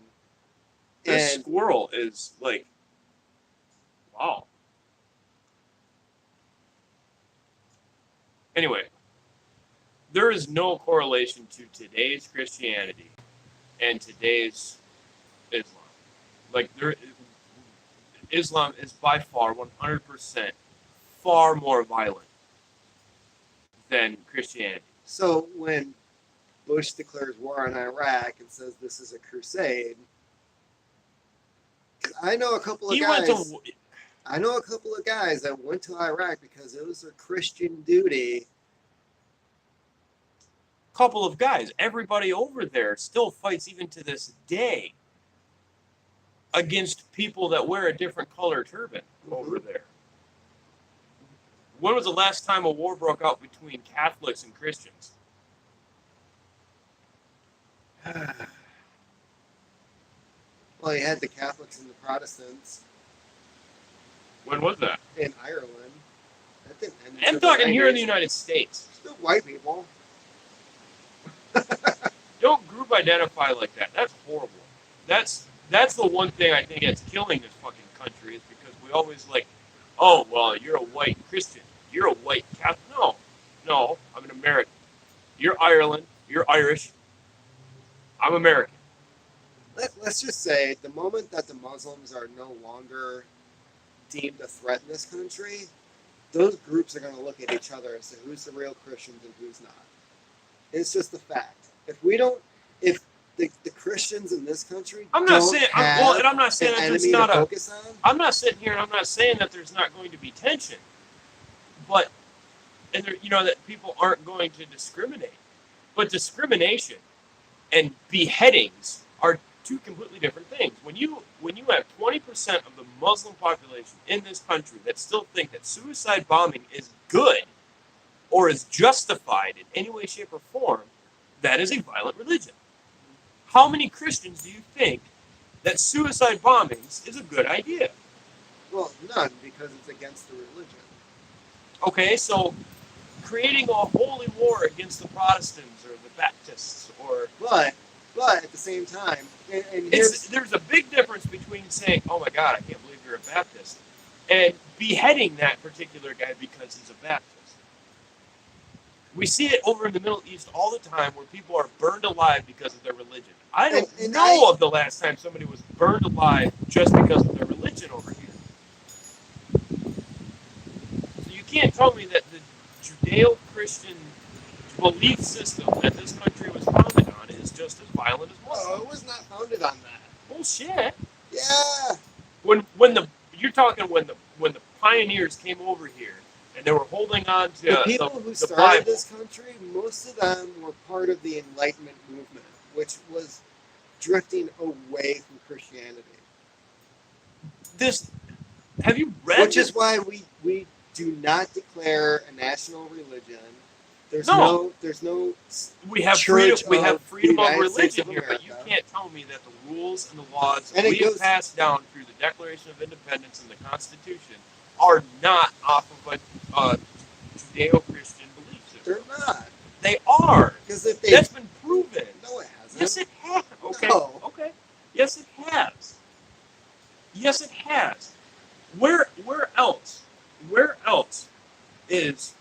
This squirrel is like, wow. Anyway, there is no correlation to today's Christianity and today's Islam. Like, Islam is by far 100% far more violent than Christianity. So when Bush declares war on Iraq and says this is a crusade, I know a couple of guys that went to Iraq because it was their Christian duty. Couple of guys. Everybody over there still fights even to this day against people that wear a different color turban over there. When was the last time a war broke out between Catholics and Christians? Well, you had the Catholics and the Protestants. When was that? In Ireland. That didn't end. I'm talking here in the United States. Still white people. Don't group identify like that. That's horrible. That's the one thing I think that's killing this fucking country, is because we always like, oh, well, you're a white Christian. You're a white Catholic. No, I'm an American. You're Ireland. You're Irish. I'm American. Let's just say the moment that the Muslims are no longer deemed a threat in this country, those groups are going to look at each other and say who's the real Christians and who's not. It's just a fact. If the Christians in this country I'm not don't saying, have and I'm not saying an that there's enemy not to a. focus on. I'm not sitting here and I'm not saying that there's not going to be tension, but and there, that people aren't going to discriminate, but discrimination and beheadings are two completely different things. When you have 20% of the Muslim population in this country that still think that suicide bombing is good or is justified in any way, shape, or form, that is a violent religion. How many Christians do you think that suicide bombings is a good idea? Well, none, because it's against the religion. Okay, so creating a holy war against the Protestants or the Baptists or But at the same time, and there's a big difference between saying, "Oh my God, I can't believe you're a Baptist," and beheading that particular guy because he's a Baptist. We see it over in the Middle East all the time, where people are burned alive because of their religion. I don't know of the last time somebody was burned alive just because of their religion over here. So you can't tell me that the Judeo-Christian belief system that this country was founded on is just as violent as Muslim. No, it was not founded on that. Bullshit. Yeah. When the pioneers came over here and they were holding on to The people who the started Bible, this country, most of them were part of the Enlightenment movement, which was drifting away from Christianity. Have you read? Which is why we do not declare a national religion. There's no we have church freedom. We have freedom of United States religion of here, but you America. can't tell me that the rules and the laws And we have passed down through the Declaration of Independence and the Constitution are not off of a Judeo-Christian belief system. They're not. They are. Because if That's been proven. No, it hasn't. Yes, it has. Okay. No. Okay. Yes, it has. Yes, it has. Where else? Where else is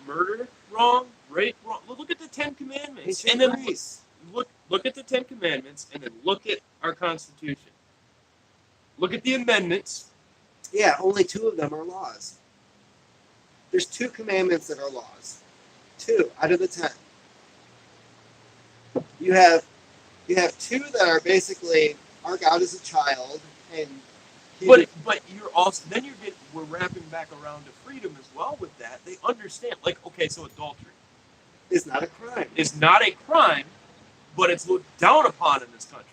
murder wrong? Rape wrong? Look at the Ten Commandments, Ancient and then Greece. look at the Ten Commandments, and then look at our Constitution. Look at the amendments. Yeah, only 2 of them are laws. There's 2 commandments that are laws. 2 out of the 10. You have 2 that are basically our God is a child, and but you're also we're wrapping back around to freedom as well with that. They understand, like, okay, so adultery is not a crime. Is not a crime, but it's looked down upon in this country.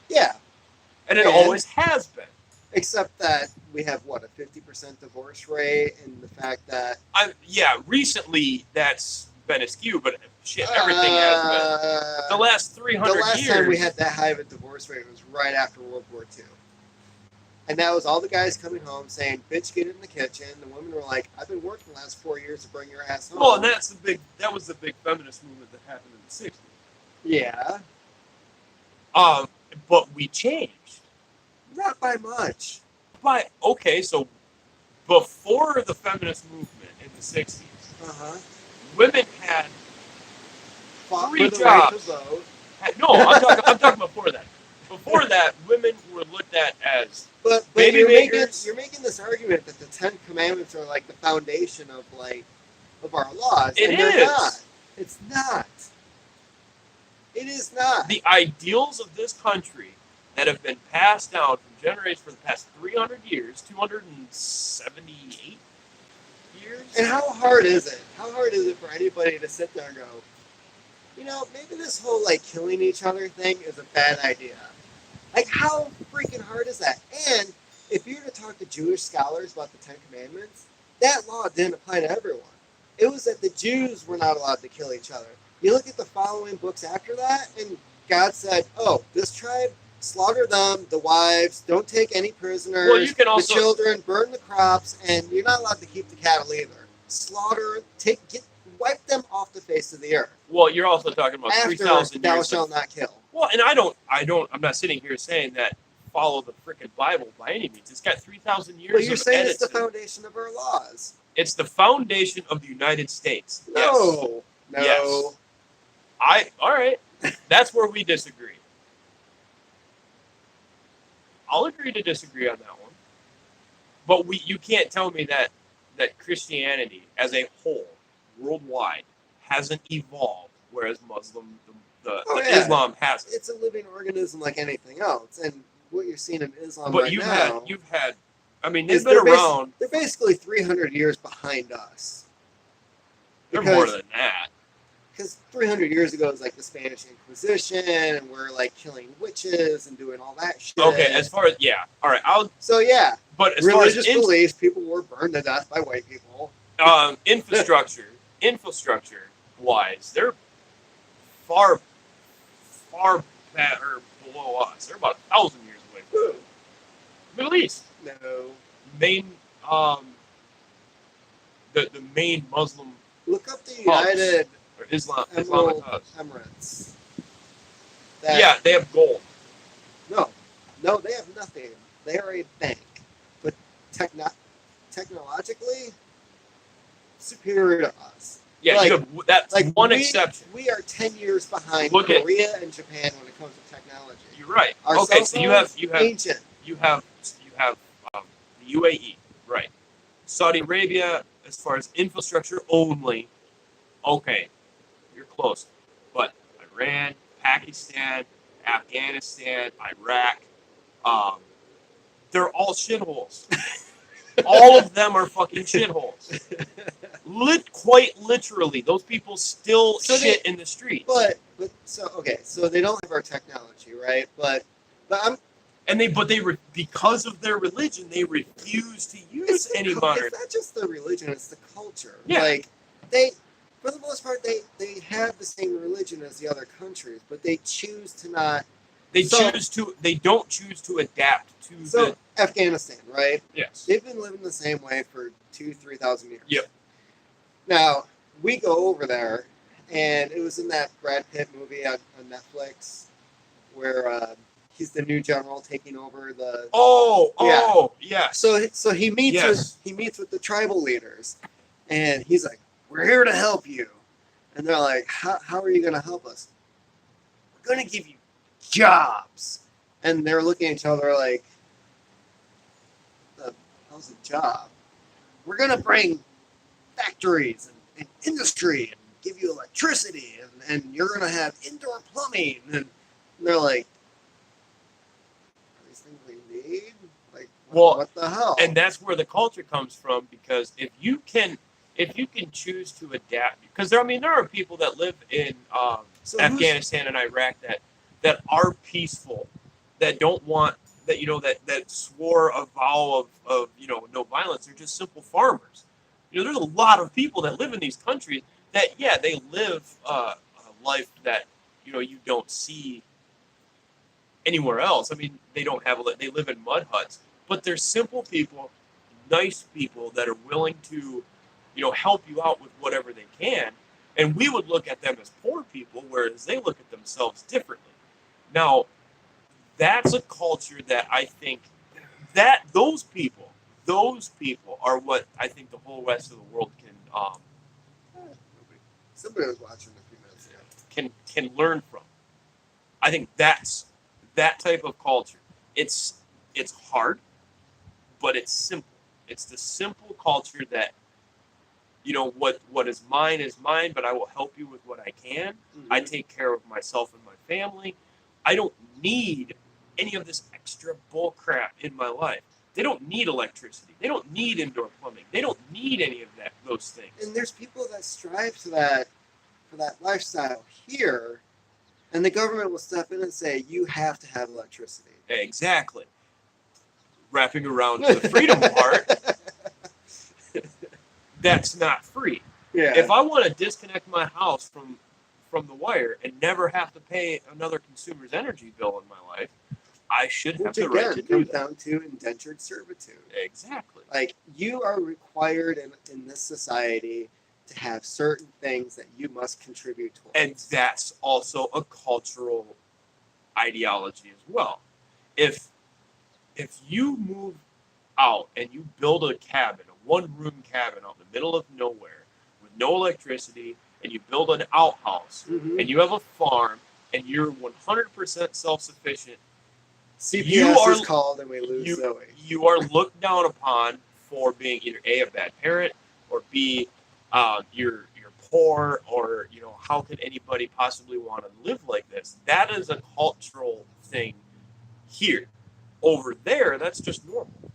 Yeah, and it always has been. Except that we have what, a 50% divorce rate, and the fact that recently that's been askew, but shit, everything has been. The last 300 years. The last time we had that high of a divorce rate was right after World War II. And that was all the guys coming home saying, "Bitch, get in the kitchen." The women were like, "I've been working the last 4 years to bring your ass home." Well, and that was the big feminist movement that happened in the 60s. Yeah. But we changed. Not by much. But okay, so before the feminist movement in the 60s, women had fought 3 for the jobs. Right to vote. No, I'm talking before that. Before that, women were looked at as but baby makers. You're making this argument that the 10 Commandments are like the foundation of our laws. It and is. They're not. It's not. It is not. The ideals of this country that have been passed down from generations for the past 300 years, 278 years. And how hard is it? How hard is it for anybody to sit there and go, maybe this whole killing each other thing is a bad idea? How freaking hard is that? And if you were to talk to Jewish scholars about the 10 Commandments, that law didn't apply to everyone. It was that the Jews were not allowed to kill each other. You look at the following books after that, and God said, "Oh, this tribe, slaughter them, the wives, don't take any prisoners, well, you can also, the children, burn the crops, and you're not allowed to keep the cattle either. Slaughter, wipe them off the face of the earth." Well, you're also talking about 3,000 thou years. shalt not kill. Well, and I'm not sitting here saying that follow the frickin' Bible by any means. It's got 3,000 years. But you're saying edits it's the foundation of our laws. It's the foundation of the United States. No. Yes. No. All right. That's where we disagree. I'll agree to disagree on that one. But you can't tell me that Christianity as a whole, worldwide, hasn't evolved whereas Muslim, the Oh, yeah. Islam has it. It's a living organism like anything else, and what you're seeing in Islam But right you've now had. I mean, they've is been around. They're basically 300 years behind us. They're more than that. Because 300 years ago was like the Spanish Inquisition, and we're like killing witches and doing all that shit. Okay, as far as all right, So yeah, but as religious far as beliefs, people were burned to death by white people. infrastructure wise, they're far better below us. They're about 1,000 years away from us. Middle East. No. Main the main Muslim Look up the hubs, United or Islamic Emerald hubs. Emirates. Yeah, they have gold. No, they have nothing. They are a bank, but technologically superior to us. Yeah, Like- that's Like one exception. We are 10 years behind Look at- Korea and Japan when it comes to technology. You're right. Our Okay, cell so you have ancient. the UAE, right? Saudi Arabia, as far as infrastructure only, okay, you're close. But Iran, Pakistan, Afghanistan, Iraq, they're all shitholes. All of them are fucking shitholes. Quite literally, those people still shit in the streets. But so they don't have our technology, right? But I'm because of their religion, they refuse to use any modern. It's not just the religion; it's the culture. Yeah. Like for the most part, they have the same religion as the other countries, but they choose to not. They don't choose to adapt to So Afghanistan, right? Yes. They've been living the same way for 2,000-3,000 years. Yep. Now we go over there, and it was in that Brad Pitt movie on Netflix where he's the new general taking over the. Yes. So he meets with the tribal leaders, and he's like, "We're here to help you," and they're like, "How are you going to help us?" "We're going to give you jobs," and they're looking at each other like, "The hell's a job?" "We're going to bring factories and industry and give you electricity, and you're going to have indoor plumbing," and they're like, "Are these things we need? Like, what the hell?" And that's where the culture comes from, because if you can choose to adapt, because there are people that live in Afghanistan and Iraq that are peaceful, that don't want that swore a vow of no violence. They're just simple farmers. There's a lot of people that live in these countries that they live a life that you don't see anywhere else. I mean, they live in mud huts, but they're simple people, nice people that are willing to help you out with whatever they can. And we would look at them as poor people, whereas they look at themselves differently. Now, that's a culture that I think that those people are what I think the whole rest of the world Somebody was watching a few minutes ago. Can learn from. I think that's that type of culture. It's hard, but it's simple. It's the simple culture that what is mine, but I will help you with what I can. Mm-hmm. I take care of myself and my family. I don't need any of this extra bull crap in my life. They don't need electricity. They don't need indoor plumbing. They don't need any of those things. And there's people that strive for that lifestyle here, and the government will step in and say, "You have to have electricity." Exactly. Wrapping around to the freedom part, that's not free. Yeah. If I want to disconnect my house from the wire and never have to pay another consumer's energy bill in my life, I should have the right to do comes that. down to indentured servitude. Exactly. Like, you are required in this society to have certain things that you must contribute towards. And that's also a cultural ideology as well. If you move out and you build a cabin, a one-room cabin out in the middle of nowhere with no electricity, and you build an outhouse, Mm-hmm. and you have a farm, and you're 100% self-sufficient, CPS is called, and we lose Zoe. You are looked down upon for being either A, a bad parent, or B, you're poor, or how could anybody possibly want to live like this? That is a cultural thing here. Over there, that's just normal.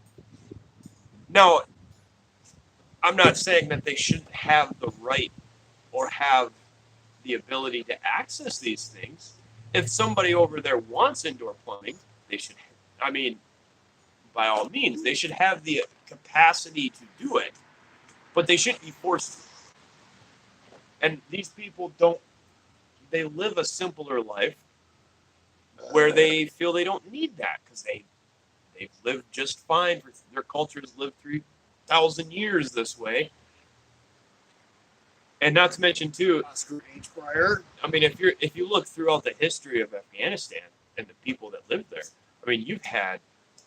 Now, I'm not saying that they shouldn't have the right or have the ability to access these things. If somebody over there wants indoor plumbing, they should, I mean, by all means, they should have the capacity to do it, but they shouldn't be forced to. And these people don't, they live a simpler life where they feel they don't need that because they've lived just fine. Their cultures lived 3,000 years this way. And not to mention too, Oscar H. Breyer. I mean, if you look throughout the history of Afghanistan and the people that lived there, I mean, you've had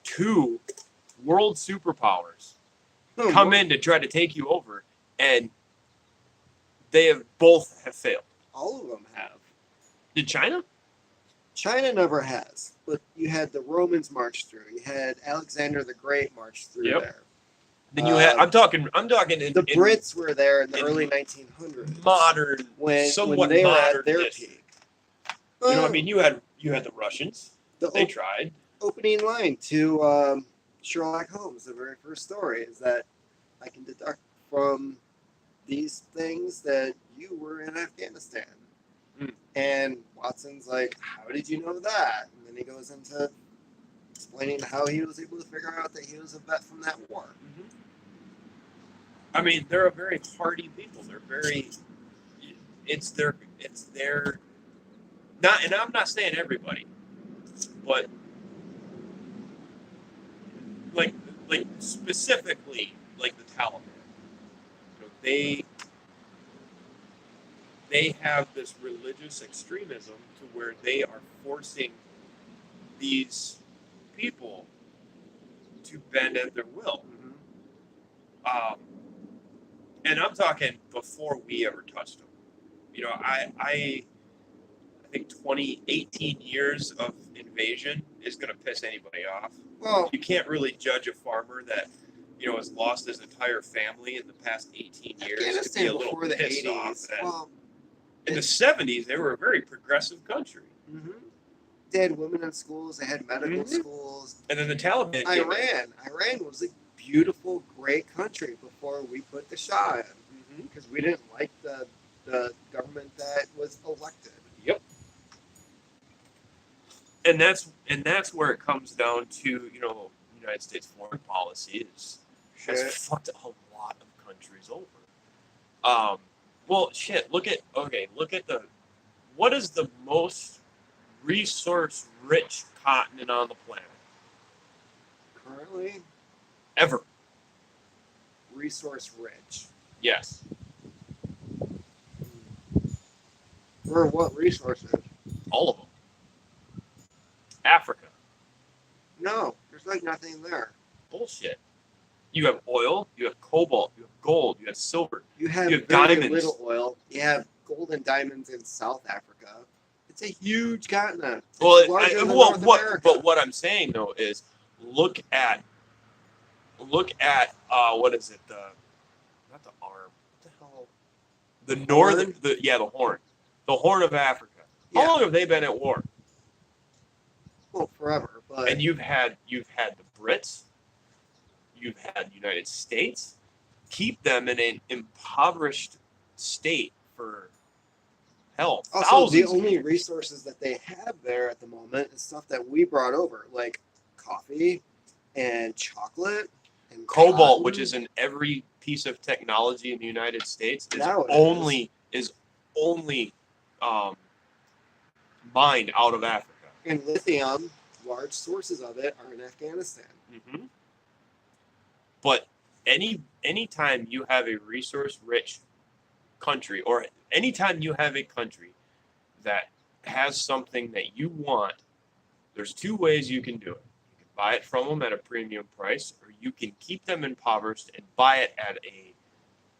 two world superpowers come in to try to take you over, and they have both have failed. All of them have. Did China? China never has, but you had the Romans march through. You had Alexander the Great march through there. Then you had. I'm talking. The Brits were there in the early 1900s. Modern, when they were at their peak. I mean, you had the Russians. They tried. Opening line to Sherlock Holmes, the very first story, is that I can deduct from these things that you were in Afghanistan. And Watson's like, how did you know that? And then he goes into explaining how he was able to figure out that he was a vet from that war. I mean, they're a very hardy people. They're very, it's their, not, and I'm not saying everybody, but like specifically like the Taliban, they have this religious extremism to where they are forcing these people to bend at their will. And I'm talking before we ever touched them. I think 18 years of invasion is going to piss anybody off. Well, you can't really judge a farmer that has lost his entire family in the past 18 years to be a little before the pissed 80s. off. Well, in the 70s, they were a very progressive country. They had women in schools. They had medical schools. And then the Taliban. Iran was a beautiful, great country before we put the Shah in, because we didn't like the government that was elected. Yep. And that's where it comes down to United States foreign policy has fucked a lot of countries over. Well, shit. Look at what is the most resource-rich continent on the planet Currently, ever? Resource-rich. Yes. For what resources? All of them. Africa. No, there's like nothing there. Bullshit. You have oil, you have cobalt, you have gold, you have silver. You have very diamonds. little oil. You have gold and diamonds in South Africa. It's a huge continent. Well, North America. But what I'm saying though is, look at what is it? Not the arm. What the hell? The northern. The horn. The Horn of Africa. How long have they been at war? Well, forever. But And you've had the Brits. You've had the United States. Keep them in an impoverished state for also, thousands. the only resources that they have there at the moment is stuff that we brought over, like coffee and chocolate and Cobalt, cotton. which is in every piece of technology in the United States, is Nowadays. only mined out of Africa. And lithium, large sources of it are in Afghanistan. But anytime you have a resource-rich country, or anytime you have a country that has something that you want, there's two ways you can do it. You can buy it from them at a premium price, or you can keep them impoverished and buy it at a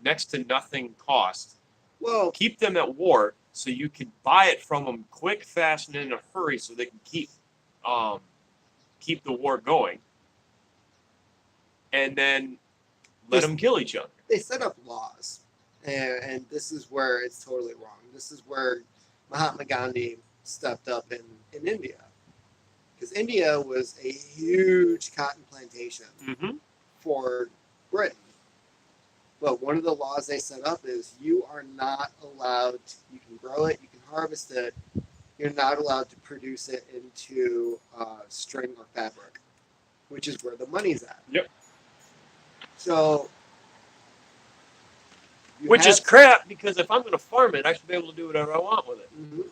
next to nothing cost. Well, Keep them at war so you can buy it from them quick, fast, and in a hurry so they can keep the war going. And then let them kill each other. they set up laws, And this is where it's totally wrong. This is where Mahatma Gandhi stepped up in India. Because India was a huge cotton plantation Mm-hmm. for Britain. But one of the laws they set up is you are not allowed to, you can grow it, you can harvest it, you're not allowed to produce it into string or fabric, which is where the money's at. Yep. So, you Which is have- crap, because if I'm going to farm it, I should be able to do whatever I want with it. Mhm.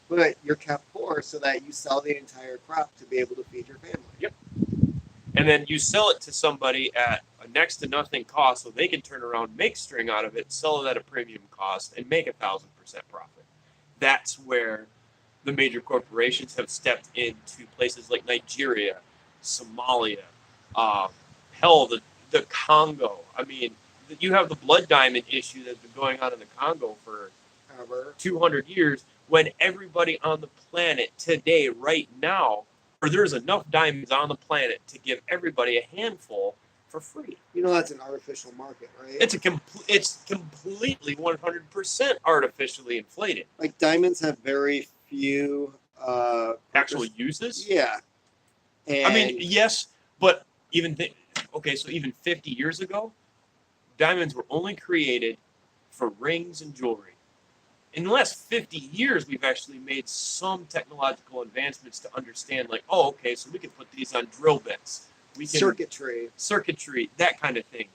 But you're kept poor so that you sell the entire crop to be able to feed your family. Yep. And then you sell it to somebody at a next to nothing cost, so they can turn around, make string out of it, sell it at a premium cost, and make 1,000% profit. That's where the major corporations have stepped into places like Nigeria, Somalia, hell, the Congo. I mean, you have the blood diamond issue that's been going on in the Congo for However, 200 years, when everybody on the planet today, right now, or there's enough diamonds on the planet to give everybody a handful for free. you know that's an artificial market, right? It's completely 100% artificially inflated. Like diamonds have very few Actual uses. Yeah. And I mean, yes, but so even 50 years ago, diamonds were only created for rings and jewelry. In the last 50 years, we've actually made some technological advancements to understand, like, oh, okay, so we can put these on drill bits. We can circuitry, that kind of thing.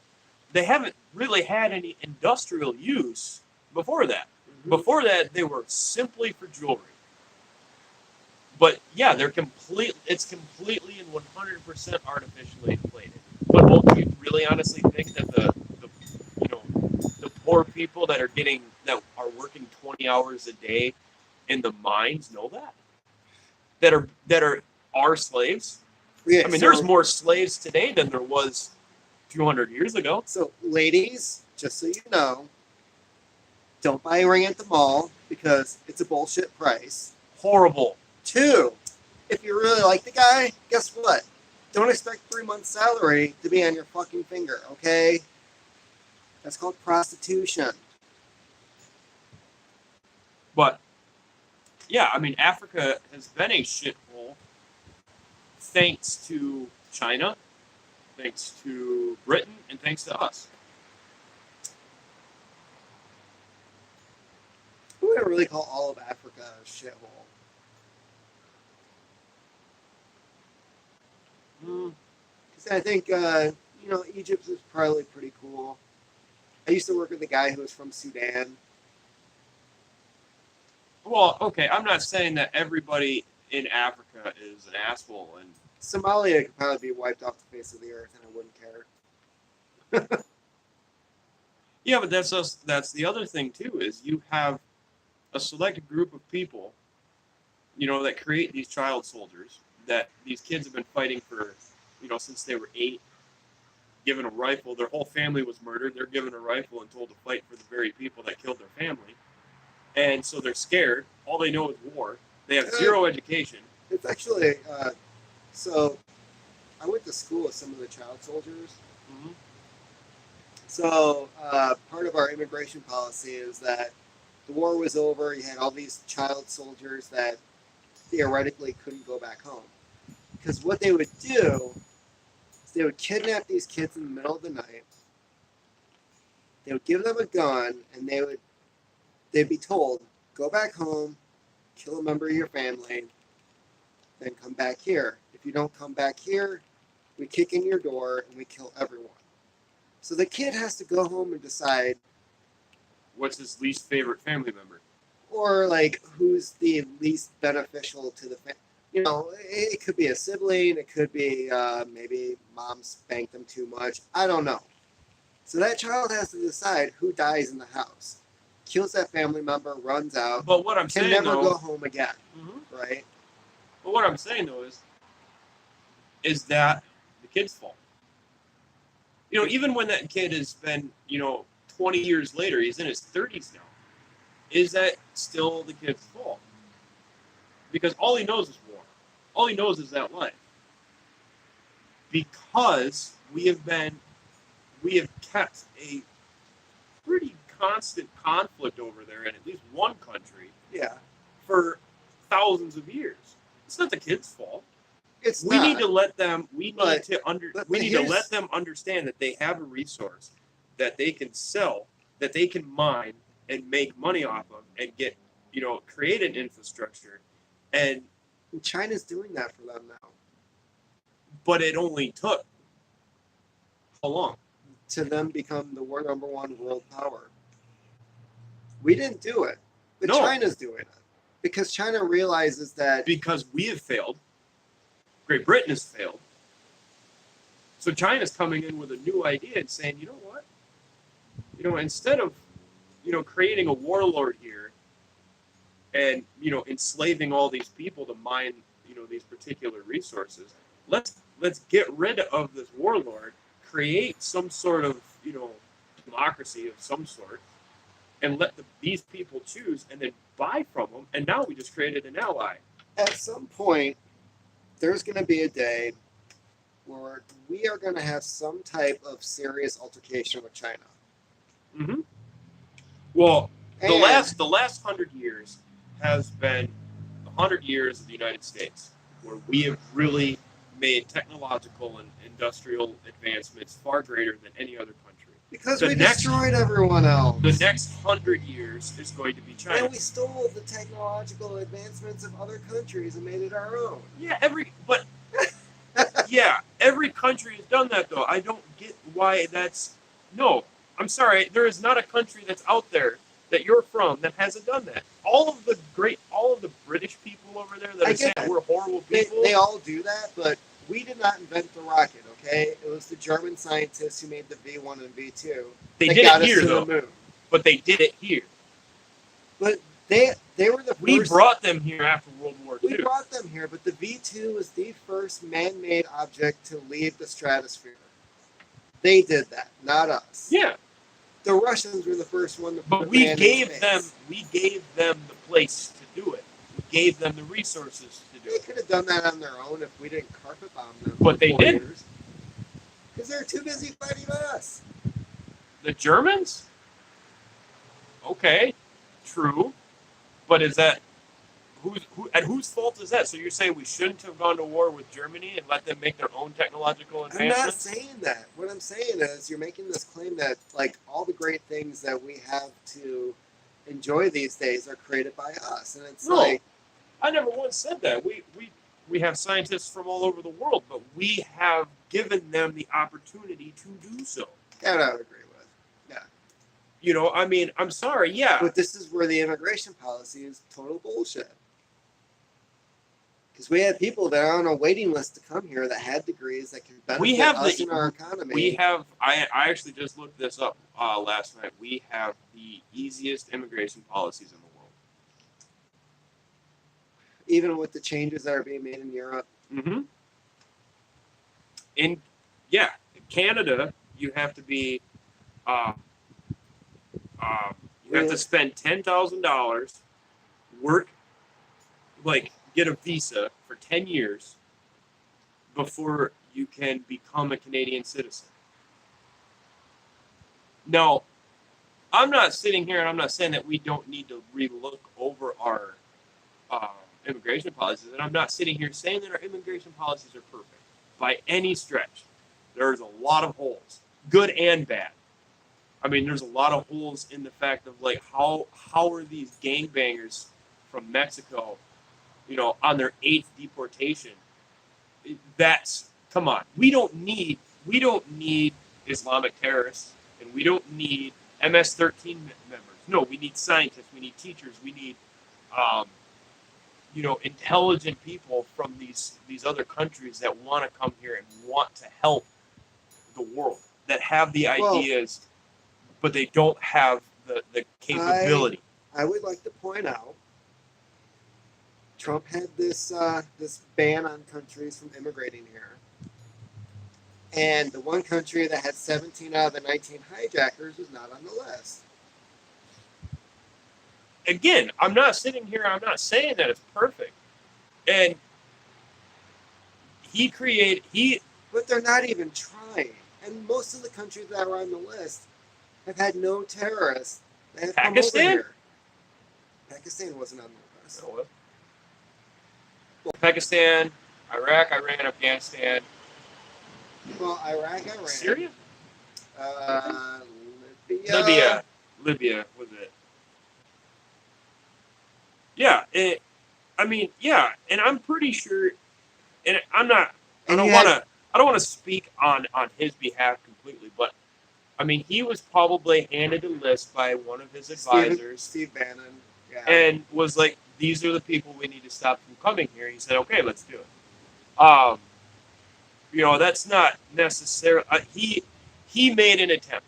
They haven't really had any industrial use before that. Mhm. Before that, they were simply for jewelry. But yeah, it's completely and 100% artificially inflated. But don't you really honestly think that the poor people that are working 20 hours a day in the mines know that are our slaves? Yeah, I mean, so, there's more slaves today than there was 200 years ago. So, ladies, just so you know, don't buy a ring at the mall because it's a bullshit price. Horrible. 2, if you really like the guy, guess what? Don't expect 3 months' salary to be on your fucking finger, okay? That's called prostitution. But yeah, I mean, Africa has been a shithole thanks to China, thanks to Britain, and thanks to us. We wouldn't really call all of Africa a shithole. Because I think, Egypt is probably pretty cool. I used to work with a guy who was from Sudan. Well, okay, I'm not saying that everybody in Africa is an asshole, and Somalia could probably be wiped off the face of the earth, and I wouldn't care. yeah, but that's the other thing too, is you have a select group of people, that create these child soldiers, that these kids have been fighting for, since they were 8, given a rifle. Their whole family was murdered. They're given a rifle and told to fight for the very people that killed their family. And so they're scared. All they know is war. They have zero education. It's actually, so I went to school with some of the child soldiers. Mm-hmm. So part of our immigration policy is that the war was over. You had all these child soldiers that theoretically couldn't go back home. Because what they would do is they would kidnap these kids in the middle of the night. They would give them a gun, and they'd be told, go back home, kill a member of your family, then come back here. If you don't come back here, we kick in your door and we kill everyone. So the kid has to go home and decide What's his least favorite family member? or like who's the least beneficial to the family. It could be a sibling, it could be maybe mom spanked them too much. I don't know. So that child has to decide who dies in the house. Kills that family member, runs out, But what I'm can saying never though, go home again, Mhm. right? But what I'm saying though is that the kid's fault. Even when that kid has been, 20 years later, he's in his 30s now. Is that still the kid's fault? Because all he knows is war. All he knows is that life. Because we have kept a pretty constant conflict over there in at least one country Yeah, for thousands of years. It's not the kids' fault. it's We not. need to let them. We But- need to here's- let them understand that they have a resource that they can sell, that they can mine and make money off of, and get create an infrastructure, and China's doing that for them now. but it only took how long? To them become the number one world power. We didn't do it, but No. China's doing it because China realizes that Because we have failed. Great Britain has failed. So China's coming in with a new idea and saying, you know what? Instead of creating a warlord here and enslaving all these people to mine these particular resources, let's get rid of this warlord, create some sort of democracy of some sort, and let these people choose and then buy from them, and now we just created an ally. at some point there's going to be a day where we are going to have some type of serious altercation with China. Mm-hmm. Well, And the last 100 years has been 100 years of the United States, where we have really made technological and industrial advancements far greater than any other country. because the we next- destroyed everyone else. The next 100 years is going to be China. And we stole the technological advancements of other countries and made it our own. Yeah, every country has done that, though. I don't get why that's. No, I'm sorry. There is not a country that's out there that you're from that hasn't done that. All of the British people over there that I are get saying that. we're horrible people. They all do that, but we did not invent the rocket, okay? It was the German scientists who made the V1 and V2 They that did got it us here, to though. the moon. But they did it here. But they were the We first. brought them here after World War We II. brought them here, but the V2 was the first man-made object to leave the stratosphere. They did that, not us. Yeah, The Russians were the first one to put but a we man in gave space. them the place to do it. We gave them the resources to do They it. could have done that on their own if we didn't carpet bomb them. But they didn't. Because they're too busy fighting us. The Germans? Okay, true. But is that whose fault is that? So you're saying we shouldn't have gone to war with Germany and let them make their own technological I'm not advancements? saying that. What I'm saying is you're making this claim that like all the great things that we have to enjoy these days are created by us. And it's No. like I never once said that. We have scientists from all over the world, but we have given them the opportunity to do so. that I would agree with. I mean, I'm sorry, yeah. But this is where the immigration policy is total bullshit. Because we have people that are on a waiting list to come here that had degrees that can benefit We have us the- in our economy. We have, I actually just looked this up last night. We have the easiest immigration policies in the world. even with the changes that are being made in Europe. Mm-hmm. In Canada, you have to be, you have to spend $10,000, work, get a visa for 10 years before you can become a Canadian citizen. Now, I'm not sitting here and I'm not saying that we don't need to relook over our immigration policies, and I'm not sitting here saying that our immigration policies are perfect by any stretch. There's a lot of holes, good and bad. I mean, there's a lot of holes in the fact of how are these gangbangers from Mexico, on their 8th deportation? Come on. We don't need Islamic terrorists, and we don't need MS-13 members. No, we need scientists, we need teachers, we need intelligent people from these other countries that want to come here and want to help the world, that have the ideas, but they don't have the capability. I would like to point out, Trump had this ban on countries from immigrating here. And the one country that had 17 out of the 19 hijackers was not on the list. Again, I'm not saying that it's perfect. And But they're not even trying. And most of the countries that are on the list have had no terrorists They had come over Pakistan? here. Pakistan wasn't on the list. No, well, Pakistan, Iraq, Iran, Afghanistan, Well, Iraq, Iran. Syria, Libya. Libya was it? Yeah, I mean, yeah, and I'm pretty sure, and I'm not. I And don't you want had to. I don't want to speak on his behalf completely, but I mean, he was probably handed a list by one of his advisors Steve Bannon. Yeah. and was like, "These are the people we need to stop from coming here." He said, "Okay, let's do it." You know, that's not necessarily. He made an attempt.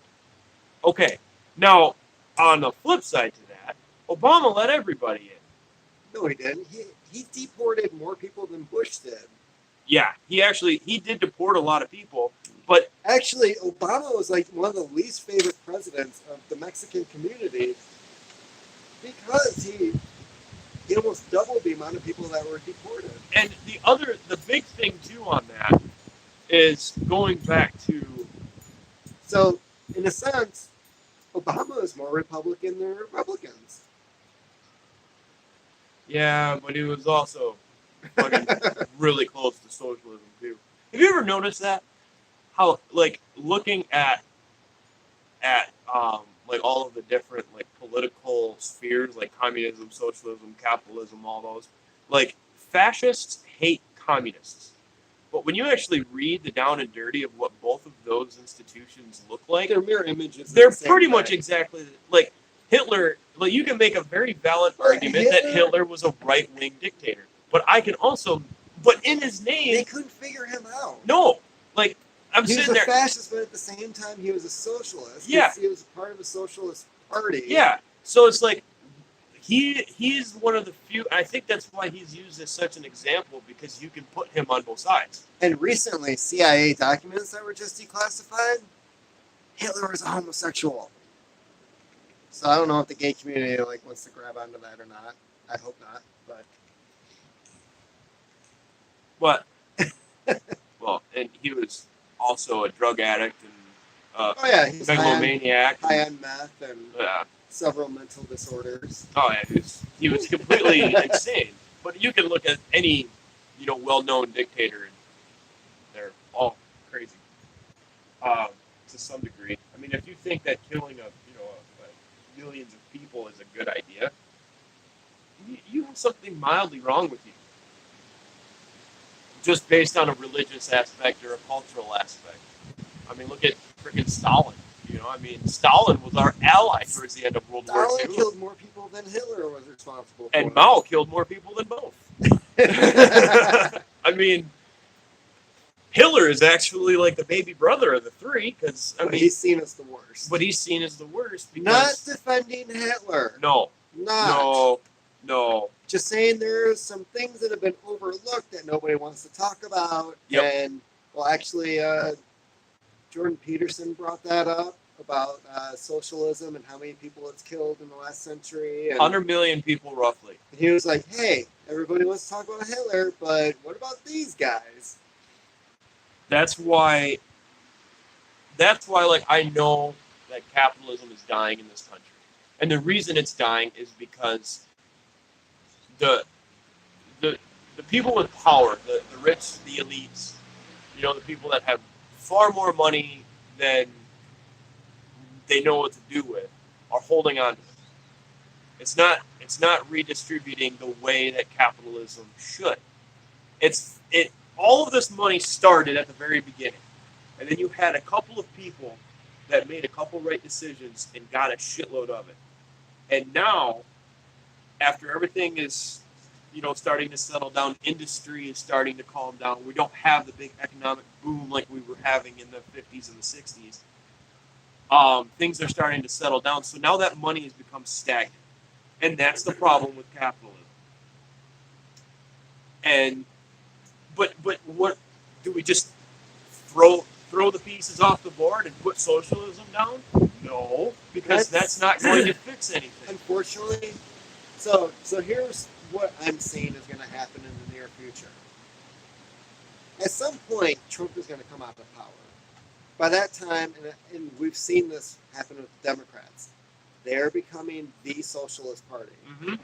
Okay, now on the flip side to that, Obama let everybody in. No, he didn't. He deported more people than Bush did. Yeah, he did deport a lot of people, but Actually, Obama was like one of the least favorite presidents of the Mexican community because he almost doubled the amount of people that were deported. and the big thing too on that is going back to So, in a sense, Obama is more Republican than Republicans. yeah, but he was also fucking really close to socialism too. Have you ever noticed that? How like looking at like all of the different like political spheres like communism, socialism, capitalism, all those like fascists hate communists. But when you actually read the down and dirty of what both of those institutions look like, They're mirror images. they're pretty much exactly like Hitler. Like you can make a very valid argument that Hitler was a right-wing dictator, but I can also, but in his name, They couldn't figure him out. no, like I'm He was sitting a there. fascist, but at the same time, he was a socialist. Yeah. He was part of a socialist party. Yeah, so it's like he's one of the few. I think that's why he's used as such an example because you can put him on both sides. And recently, CIA documents that were just declassified, Hitler was a homosexual. So I don't know if the gay community like wants to grab onto that or not. I hope not, but But well, and he was also a drug addict and oh yeah, he's megalomaniac. high on meth and Yeah. several mental disorders. Oh yeah, he was completely insane. But you can look at any, well-known dictator, and they're all crazy, to some degree. I mean, if you think that killing millions of people is a good idea, you have something mildly wrong with you, just based on a religious aspect or a cultural aspect. I mean, look at freaking Stalin. Stalin was our ally towards the end of World War Stalin II. killed more people than Hitler was responsible for. And Mao killed more people than both. I mean, Hitler is actually like the baby brother of the three, because he's seen as the worst. But he's seen as the worst because Not defending Hitler. no, Just saying there's some things that have been overlooked that nobody wants to talk about. Yep. And well, actually, Jordan Peterson brought that up about socialism and how many people it's killed in the last century. And 100 million people roughly. he was like, "Hey, everybody wants to talk about Hitler, but what about these guys?" That's why like I know that capitalism is dying in this country. And the reason it's dying is because the people with power, the rich, the elites, the people that have far more money than they know what to do with, are holding on to it. It's not redistributing the way that capitalism should. All of this money started at the very beginning. And then you had a couple of people that made a couple right decisions and got a shitload of it. And now, after everything is, starting to settle down, industry is starting to calm down. We don't have the big economic boom like we were having in the 50s and the 60s. Things are starting to settle down. So now that money has become stagnant. And that's the problem with capitalism. But what do we just throw the pieces off the board and put socialism down? No, because that's not going to fix anything. Unfortunately, so here's what I'm seeing is going to happen in the near future. At some point, Trump is going to come out of power. By that time, and we've seen this happen with Democrats, they're becoming the socialist party. Mm-hmm.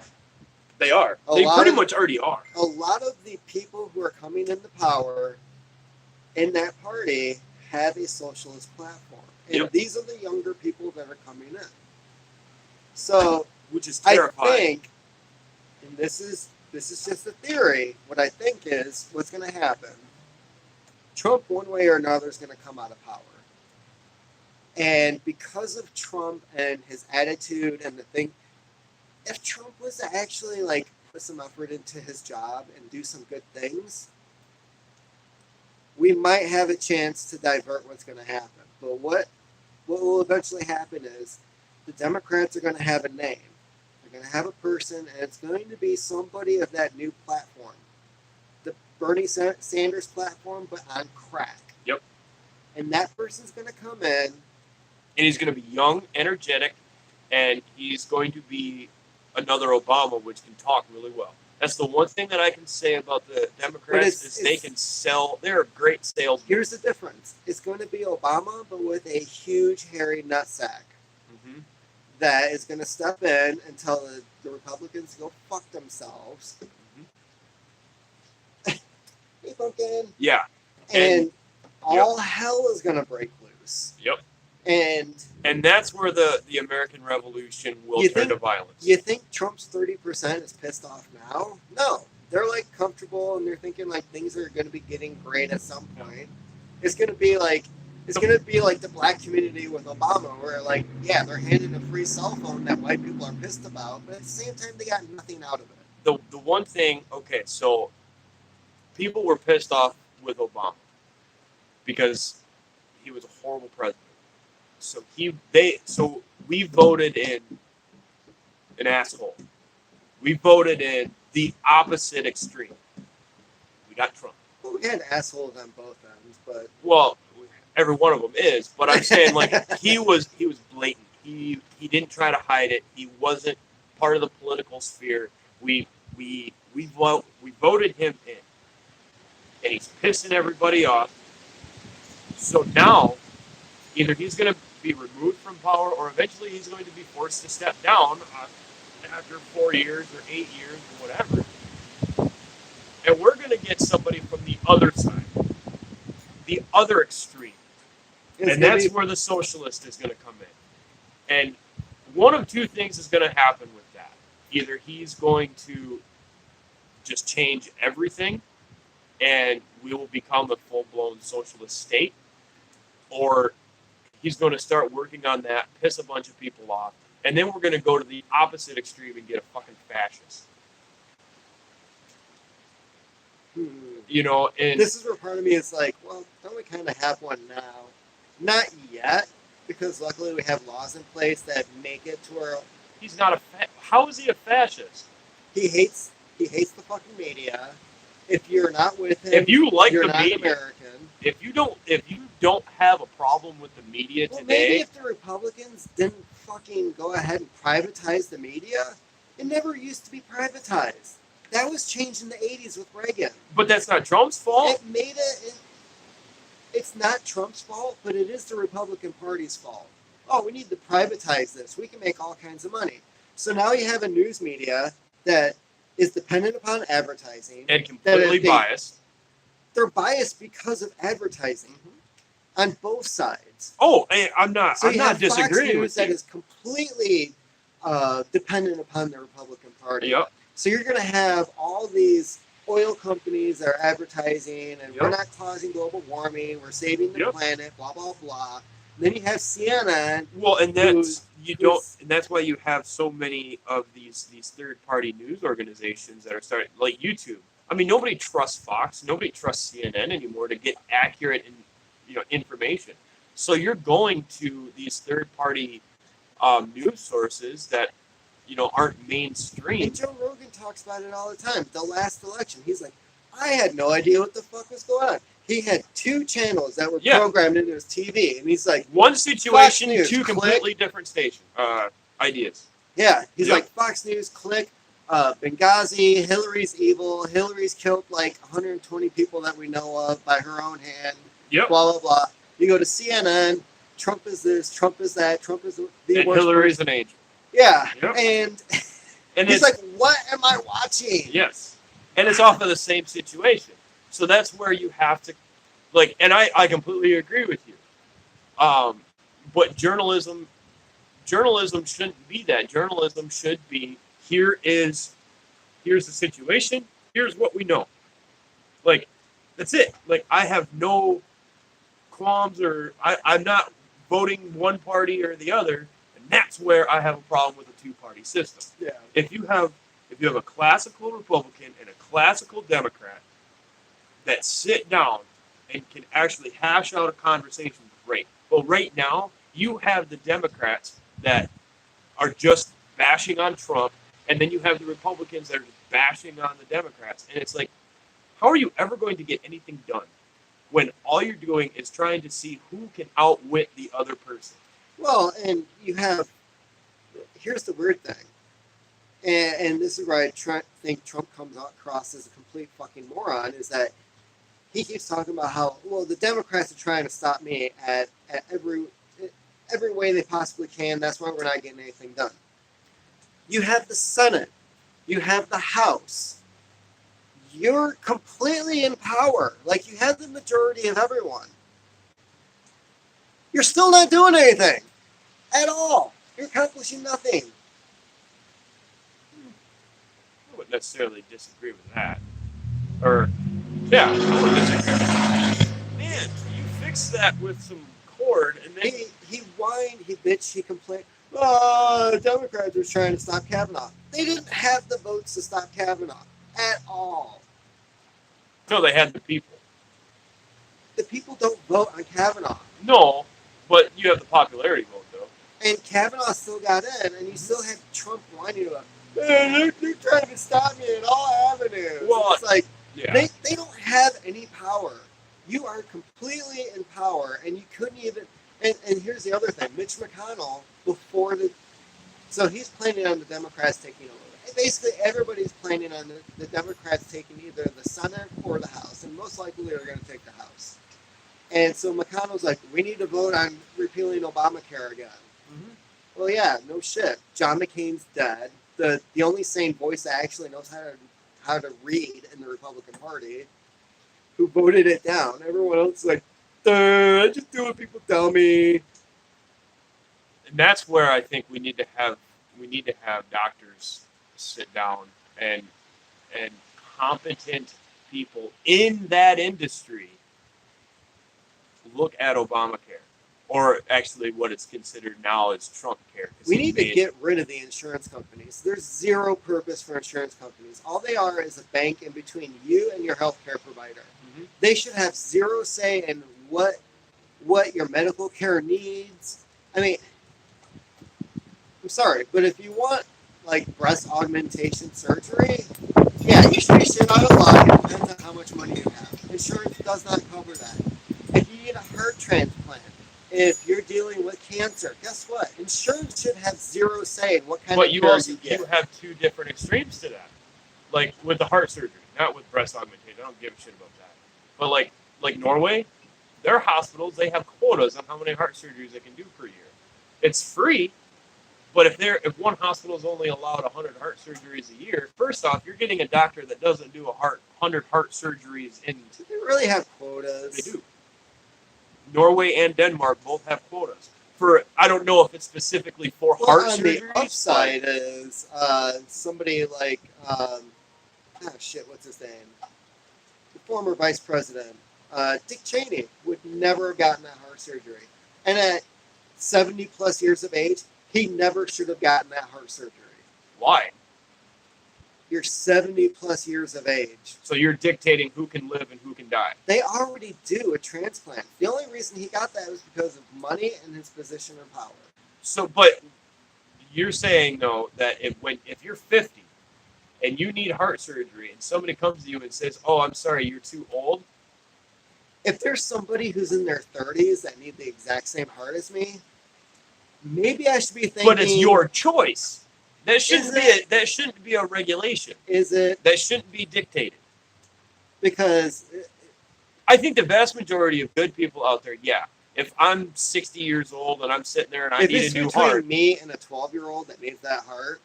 They are. A They lot pretty of- much already are. A lot of the people who are coming into power in that party have a socialist platform. And Yep. these are the younger people that are coming in. So Which is I terrifying. think, and this is just a theory, what I think is what's going to happen. Trump, one way or another, is going to come out of power. And because of Trump and his attitude and the thing, if Trump was to actually like put some effort into his job and do some good things, we might have a chance to divert what's going to happen. But what will eventually happen is the Democrats are going to have a name. They're going to have a person, and it's going to be somebody of that new platform. The Bernie Sanders platform, but on crack. Yep. And that person's going to come in. And he's going to be young, energetic, and he's going to be another Obama, which can talk really well. That's the one thing that I can say about the Democrats is they can sell. They're a great salesman. Here's the difference. It's going to be Obama, but with a huge, hairy nutsack Mm-hmm. that is going to step in and tell the Republicans to go fuck themselves. Hey, pumpkin. Yeah. And all hell is going to break loose. Yep. And that's where the American Revolution will turn to violence. You think Trump's 30% is pissed off now? No. They're like comfortable and they're thinking like things are going to be getting great at some point. It's going to be like the black community with Obama where like, yeah, they're handing a free cell phone that white people are pissed about, but at the same time they got nothing out of it. The one thing, okay, so people were pissed off with Obama because he was a horrible president. So we voted in an asshole. We voted in the opposite extreme. We got Trump. Well, we had assholes on both ends, but Well, every one of them is, but I'm saying like he was blatant. He didn't try to hide it. He wasn't part of the political sphere. We voted him in, and he's pissing everybody off. So now, either he's going to be removed from power, or eventually he's going to be forced to step down after 4 years or 8 years or whatever. And we're going to get somebody from the other side, the other extreme. And that's where the socialist is going to come in. And one of two things is going to happen with that. Either he's going to just change everything and we will become a full-blown socialist state, or he's going to start working on that, piss a bunch of people off, and then we're going to go to the opposite extreme and get a fucking fascist. You know, and this is where part of me is like, well, don't we kind of have one now? Not yet, because luckily we have laws in place that make it to where he's not how is he a fascist? He hates the fucking media. If you're not with him, if you like you're the not media, American. If you don't have a problem with the media Well, today, maybe if the Republicans didn't fucking go ahead and privatize the media, it never used to be privatized. That was changed in the 80s with Reagan. But that's not Trump's fault. It made it. It's not Trump's fault, but it is the Republican Party's fault. Oh, we need to privatize this. We can make all kinds of money. So now you have a news media that is dependent upon advertising. And completely biased. They're biased because of advertising on both sides. Oh, I'm not disagreeing Fox News with you. that is completely dependent upon the Republican Party. Yep. So you're going to have all these oil companies that are advertising, and we're not causing global warming, we're saving the planet, blah, blah, blah. And then you have CNN. Well, and that's why you have so many of these third-party news organizations that are starting, like YouTube. I mean, nobody trusts Fox, nobody trusts CNN anymore to get accurate information. So you're going to these third-party news sources that aren't mainstream. And Joe Rogan talks about it all the time. The last election, he's like, I had no idea what the fuck was going on. He had 2 channels that were programmed into his TV, and he's like, one situation, News, 2 completely different station ideas. Yeah, he's like, Fox News, click, Benghazi, Hillary's evil, Hillary's killed like 120 people that we know of by her own hand, Yep. blah, blah, blah. You go to CNN, Trump is this, Trump is that, Trump is the and worst Hillary's person. an angel. Yeah, Yep. and And he's it's like, "What am I watching?" yes, and it's off of the same situation. So that's where you have to like, and I completely agree with you. But journalism shouldn't be that. Journalism should be here's the situation. Here's what we know. Like that's it. Like I have no qualms or I'm not voting one party or the other, and that's where I have a problem with a two-party system. Yeah. If you have a classical Republican and a classical Democrat that sit down and can actually hash out a conversation, great. But right now, you have the Democrats that are just bashing on Trump, and then you have the Republicans that are just bashing on the Democrats, and it's like, how are you ever going to get anything done when all you're doing is trying to see who can outwit the other person? Well, and you have. Here's the weird thing, and this is where I think Trump comes across as a complete fucking moron. Is that he keeps talking about how the Democrats are trying to stop me at every way they possibly can. That's why we're not getting anything done. You have the Senate, you have the House. You're completely in power. Like you have the majority of everyone. You're still not doing anything at all. You're accomplishing nothing. I wouldn't necessarily disagree with that. Or, yeah, I wouldn't disagree with that. Man, you fix that with some cord, and then He whined, he bitched, he complained. The Democrats were trying to stop Kavanaugh. They didn't have the votes to stop Kavanaugh at all. no, they had the people. The people don't vote on Kavanaugh. No, but you have the popularity vote, though. And Kavanaugh still got in, and you still had Trump whining about, they're trying to stop me in all avenues. Well, it's like, yeah. they don't have any power. You are completely in power, and you couldn't even. And here's the other thing: Mitch McConnell, so he's planning on the Democrats taking over. And basically, everybody's planning on the Democrats taking either the Senate or the House, and most likely they're going to take the House. And so McConnell's like, we need to vote on repealing Obamacare again. Mm-hmm. Well, yeah, no shit. John McCain's dead. The only sane voice that actually knows how to read in the Republican Party, who voted it down. Everyone else is like, I just do what people tell me. And that's where I think we need to have doctors sit down and competent people in that industry look at Obamacare, or actually what it's considered now is Trump care. We need to get rid of the insurance companies. There's zero purpose for insurance companies. All they are is a bank in between you and your healthcare provider. Mm-hmm. They should have zero say in what your medical care needs. I mean, I'm sorry, but if you want like breast augmentation surgery, yeah, you should be shit out of luck. It depends on how much money you have. Insurance does not cover that. If you need a heart transplant, if you're dealing with cancer, guess what? Insurance should have zero say in what kind of care you get. You have two different extremes to that. Like with the heart surgery, not with breast augmentation. I don't give a shit about that. But like Norway, their hospitals, they have quotas on how many heart surgeries they can do per year. It's free, but if one hospital is only allowed 100 heart surgeries a year, first off, you're getting a doctor that doesn't do 100 heart surgeries in. Do they really have quotas? They do. Norway and Denmark both have quotas. I don't know if it's specifically for heart surgeries. The upside is somebody like what's his name? The former vice president, Dick Cheney, would never have gotten that heart surgery. And at 70 plus years of age, he never should have gotten that heart surgery. Why? You're 70 plus years of age. So you're dictating who can live and who can die. They already do a transplant. The only reason he got that was because of money and his position and power. So, but you're saying though that if you're 50 and you need heart surgery and somebody comes to you and says, "Oh, I'm sorry, you're too old." If there's somebody who's in their 30s that need the exact same heart as me, maybe I should be thinking. But it's your choice. That shouldn't be a regulation. Is it? That shouldn't be dictated. Because I think the vast majority of good people out there, yeah, If I'm 60 years old and I'm sitting there and I If need it's a new between heart, me and a 12-year-old that needs that heart,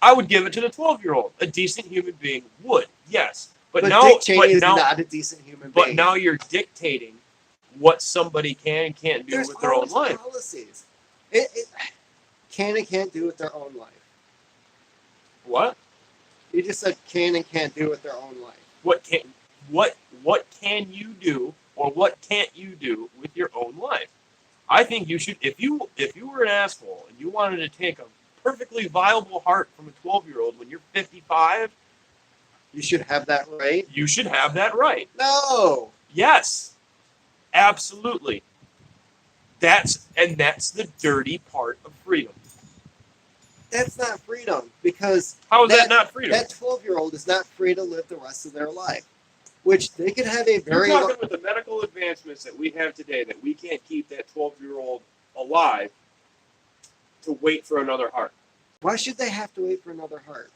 I would give it to the 12-year-old. A decent human being would, yes. but now, Dick Cheney but is now, not a decent human but being. now you're dictating what somebody can and can't do There's with their own always life. policies. It can and can't do with their own life. What? You just said can and can't do with their own life. What can you do or what can't you do with your own life? I think you should, if you were an asshole and you wanted to take a perfectly viable heart from a 12-year-old when you're 55, You should have that right. you should have that right. No. Yes, absolutely. That's the dirty part of freedom. That's not freedom, because How is that not freedom? that 12-year-old is not free to live the rest of their life, which they could have a You're very talking with the medical advancements that we have today that we can't keep that 12-year-old alive to wait for another heart. Why should they have to wait for another heart?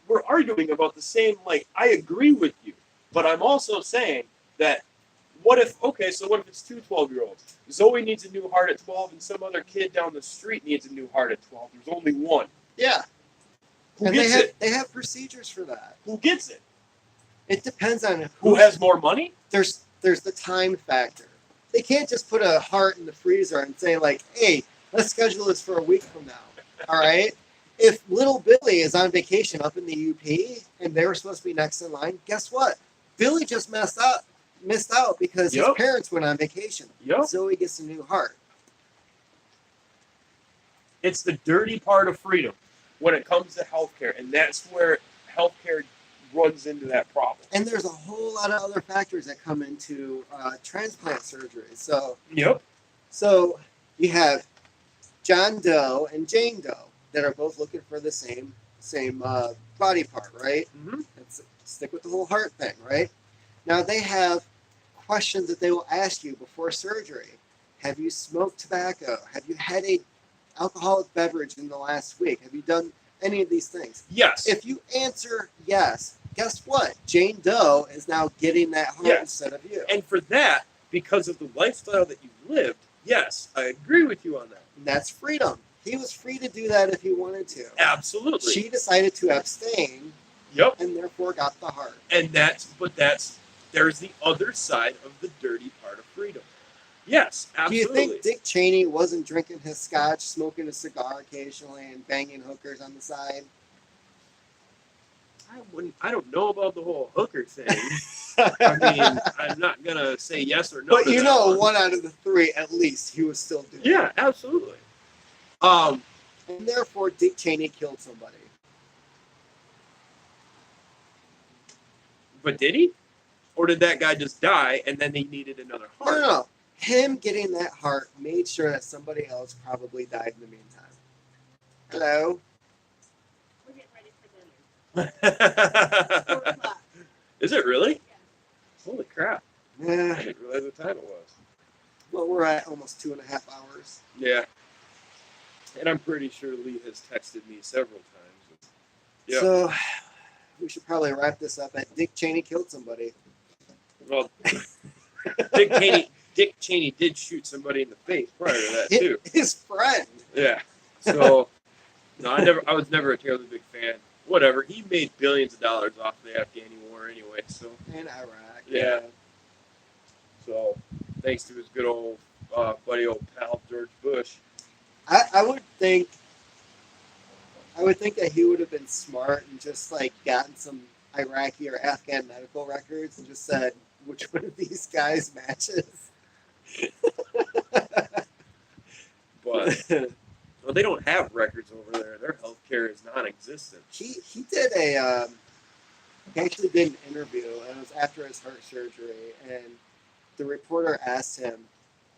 We're arguing about the same, like, I agree with you, but I'm also saying that what if it's two 12-year-olds? Zoe needs a new heart at 12 and some other kid down the street needs a new heart at 12. There's only one. Yeah. Who And gets it? they have procedures for that. Who gets it? It depends on Who has more money? There's the time factor. They can't just put a heart in the freezer and say, like, hey, let's schedule this for a week from now. All right? If little Billy is on vacation up in the UP and they were supposed to be next in line, guess what? Billy just missed out because his Yep. parents went on vacation. Yep. Zoe gets a new heart. It's the dirty part of freedom when it comes to healthcare, and that's where healthcare runs into that problem. And there's a whole lot of other factors that come into transplant surgery. So you have John Doe and Jane Doe that are both looking for the same body part, right? Mm-hmm. Let's stick with the whole heart thing, right? Now they have questions that they will ask you before surgery. Have you smoked tobacco? Have you had a alcoholic beverage in the last week? Have you done any of these things? Yes. If you answer yes, guess what? Jane Doe is now getting that heart Yes. instead of you. And for that, because of the lifestyle that you've lived, yes, I agree with you on that. And that's freedom. He was free to do that if he wanted to. Absolutely. She decided to abstain Yep. and therefore got the heart. And there's the other side of the dirty part of freedom. Yes, absolutely. Do you think Dick Cheney wasn't drinking his scotch, smoking a cigar occasionally, and banging hookers on the side? I don't know about the whole hooker thing. I mean, I'm not gonna say yes or no. But to you that know, one. 1 out of the 3, at least, he was still doing. Yeah, absolutely. And therefore, Dick Cheney killed somebody. But did he? Or did that guy just die and then he needed another heart? No. Him getting that heart made sure that somebody else probably died in the meantime. Hello? We're getting ready for dinner. 4 o'clock. Is it really? Yeah. Holy crap. I Yeah. didn't realize what time it was. Well, we're at almost 2.5 hours. Yeah. And I'm pretty sure Lee has texted me several times. Yeah. So, we should probably wrap this up at Dick Cheney killed somebody. Well, Dick Cheney did shoot somebody in the face prior to that too. His friend. Yeah. So no, I was never a terribly big fan. Whatever. He made billions of dollars off the Afghani war anyway, so In Iraq. Yeah. so thanks to his good old buddy old pal George Bush. I would think that he would have been smart and just like gotten some Iraqi or Afghan medical records and just said which one of these guys matches. But well, they don't have records over there. Their healthcare is non-existent. he did a he actually did an interview and it was after his heart surgery and the reporter asked him,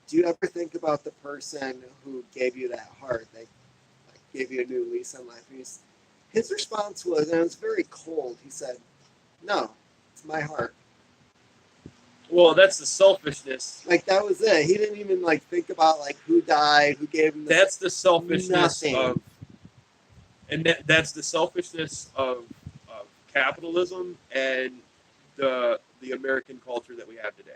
do you ever think about the person who gave you that heart, that like, gave you a new lease on life? And his response was, and it was very cold, he said, no, it's my heart. Well, that's the selfishness. Like that was it. He didn't even like think about like who died, who gave him the That's the selfishness Nothing. of, and that's the selfishness of capitalism and the American culture that we have today.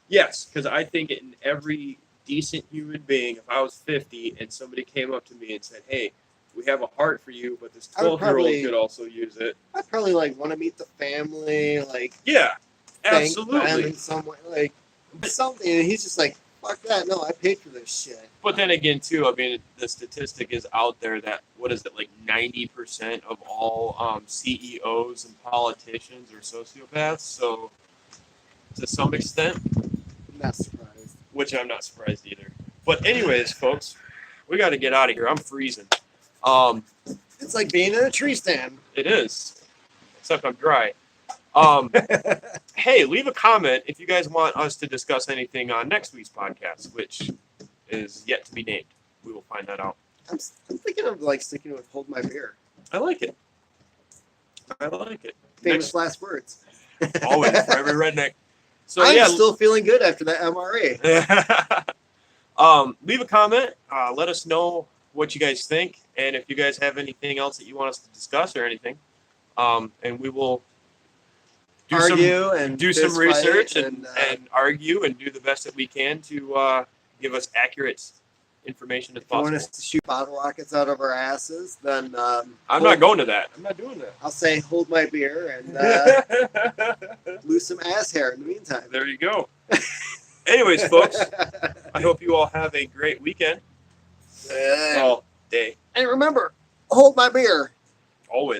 Yes, because I think in every decent human being, if I was 50 and somebody came up to me and said, "Hey, we have a heart for you, but this I would 12-year-old probably- could also use it." I'd probably like want to meet the family, like Yeah, thank them absolutely. in some way, like something. And he's just like, "Fuck that! No, I paid for this shit." But then again, too, I mean, the statistic is out there that what is it, like 90% of all CEOs and politicians are sociopaths. So to some extent, I'm not surprised. which I'm not surprised either. But anyways, folks, we got to get out of here. I'm freezing. It's like being in a tree stand. It is, except I'm dry. Hey, leave a comment if you guys want us to discuss anything on next week's podcast, which is yet to be named. We will find that out. I'm thinking of like sticking with "Hold My Beer." I like it. I like it. Famous last words. Always for every redneck. So I'm yeah, still feeling good after that MRE. leave a comment. Let us know what you guys think, and if you guys have anything else that you want us to discuss or anything, and we will do Argue and do some fist research fight and argue and do the best that we can to give us accurate information as if you want possible. us to shoot bottle rockets out of our asses, then I'm not going to that. I'm not doing I'll say "Hold my beer" and that. lose some ass hair in the meantime. There you go. Anyways, folks, I hope you all have a great weekend. Yeah. Well, day. And remember, hold my beer. Always.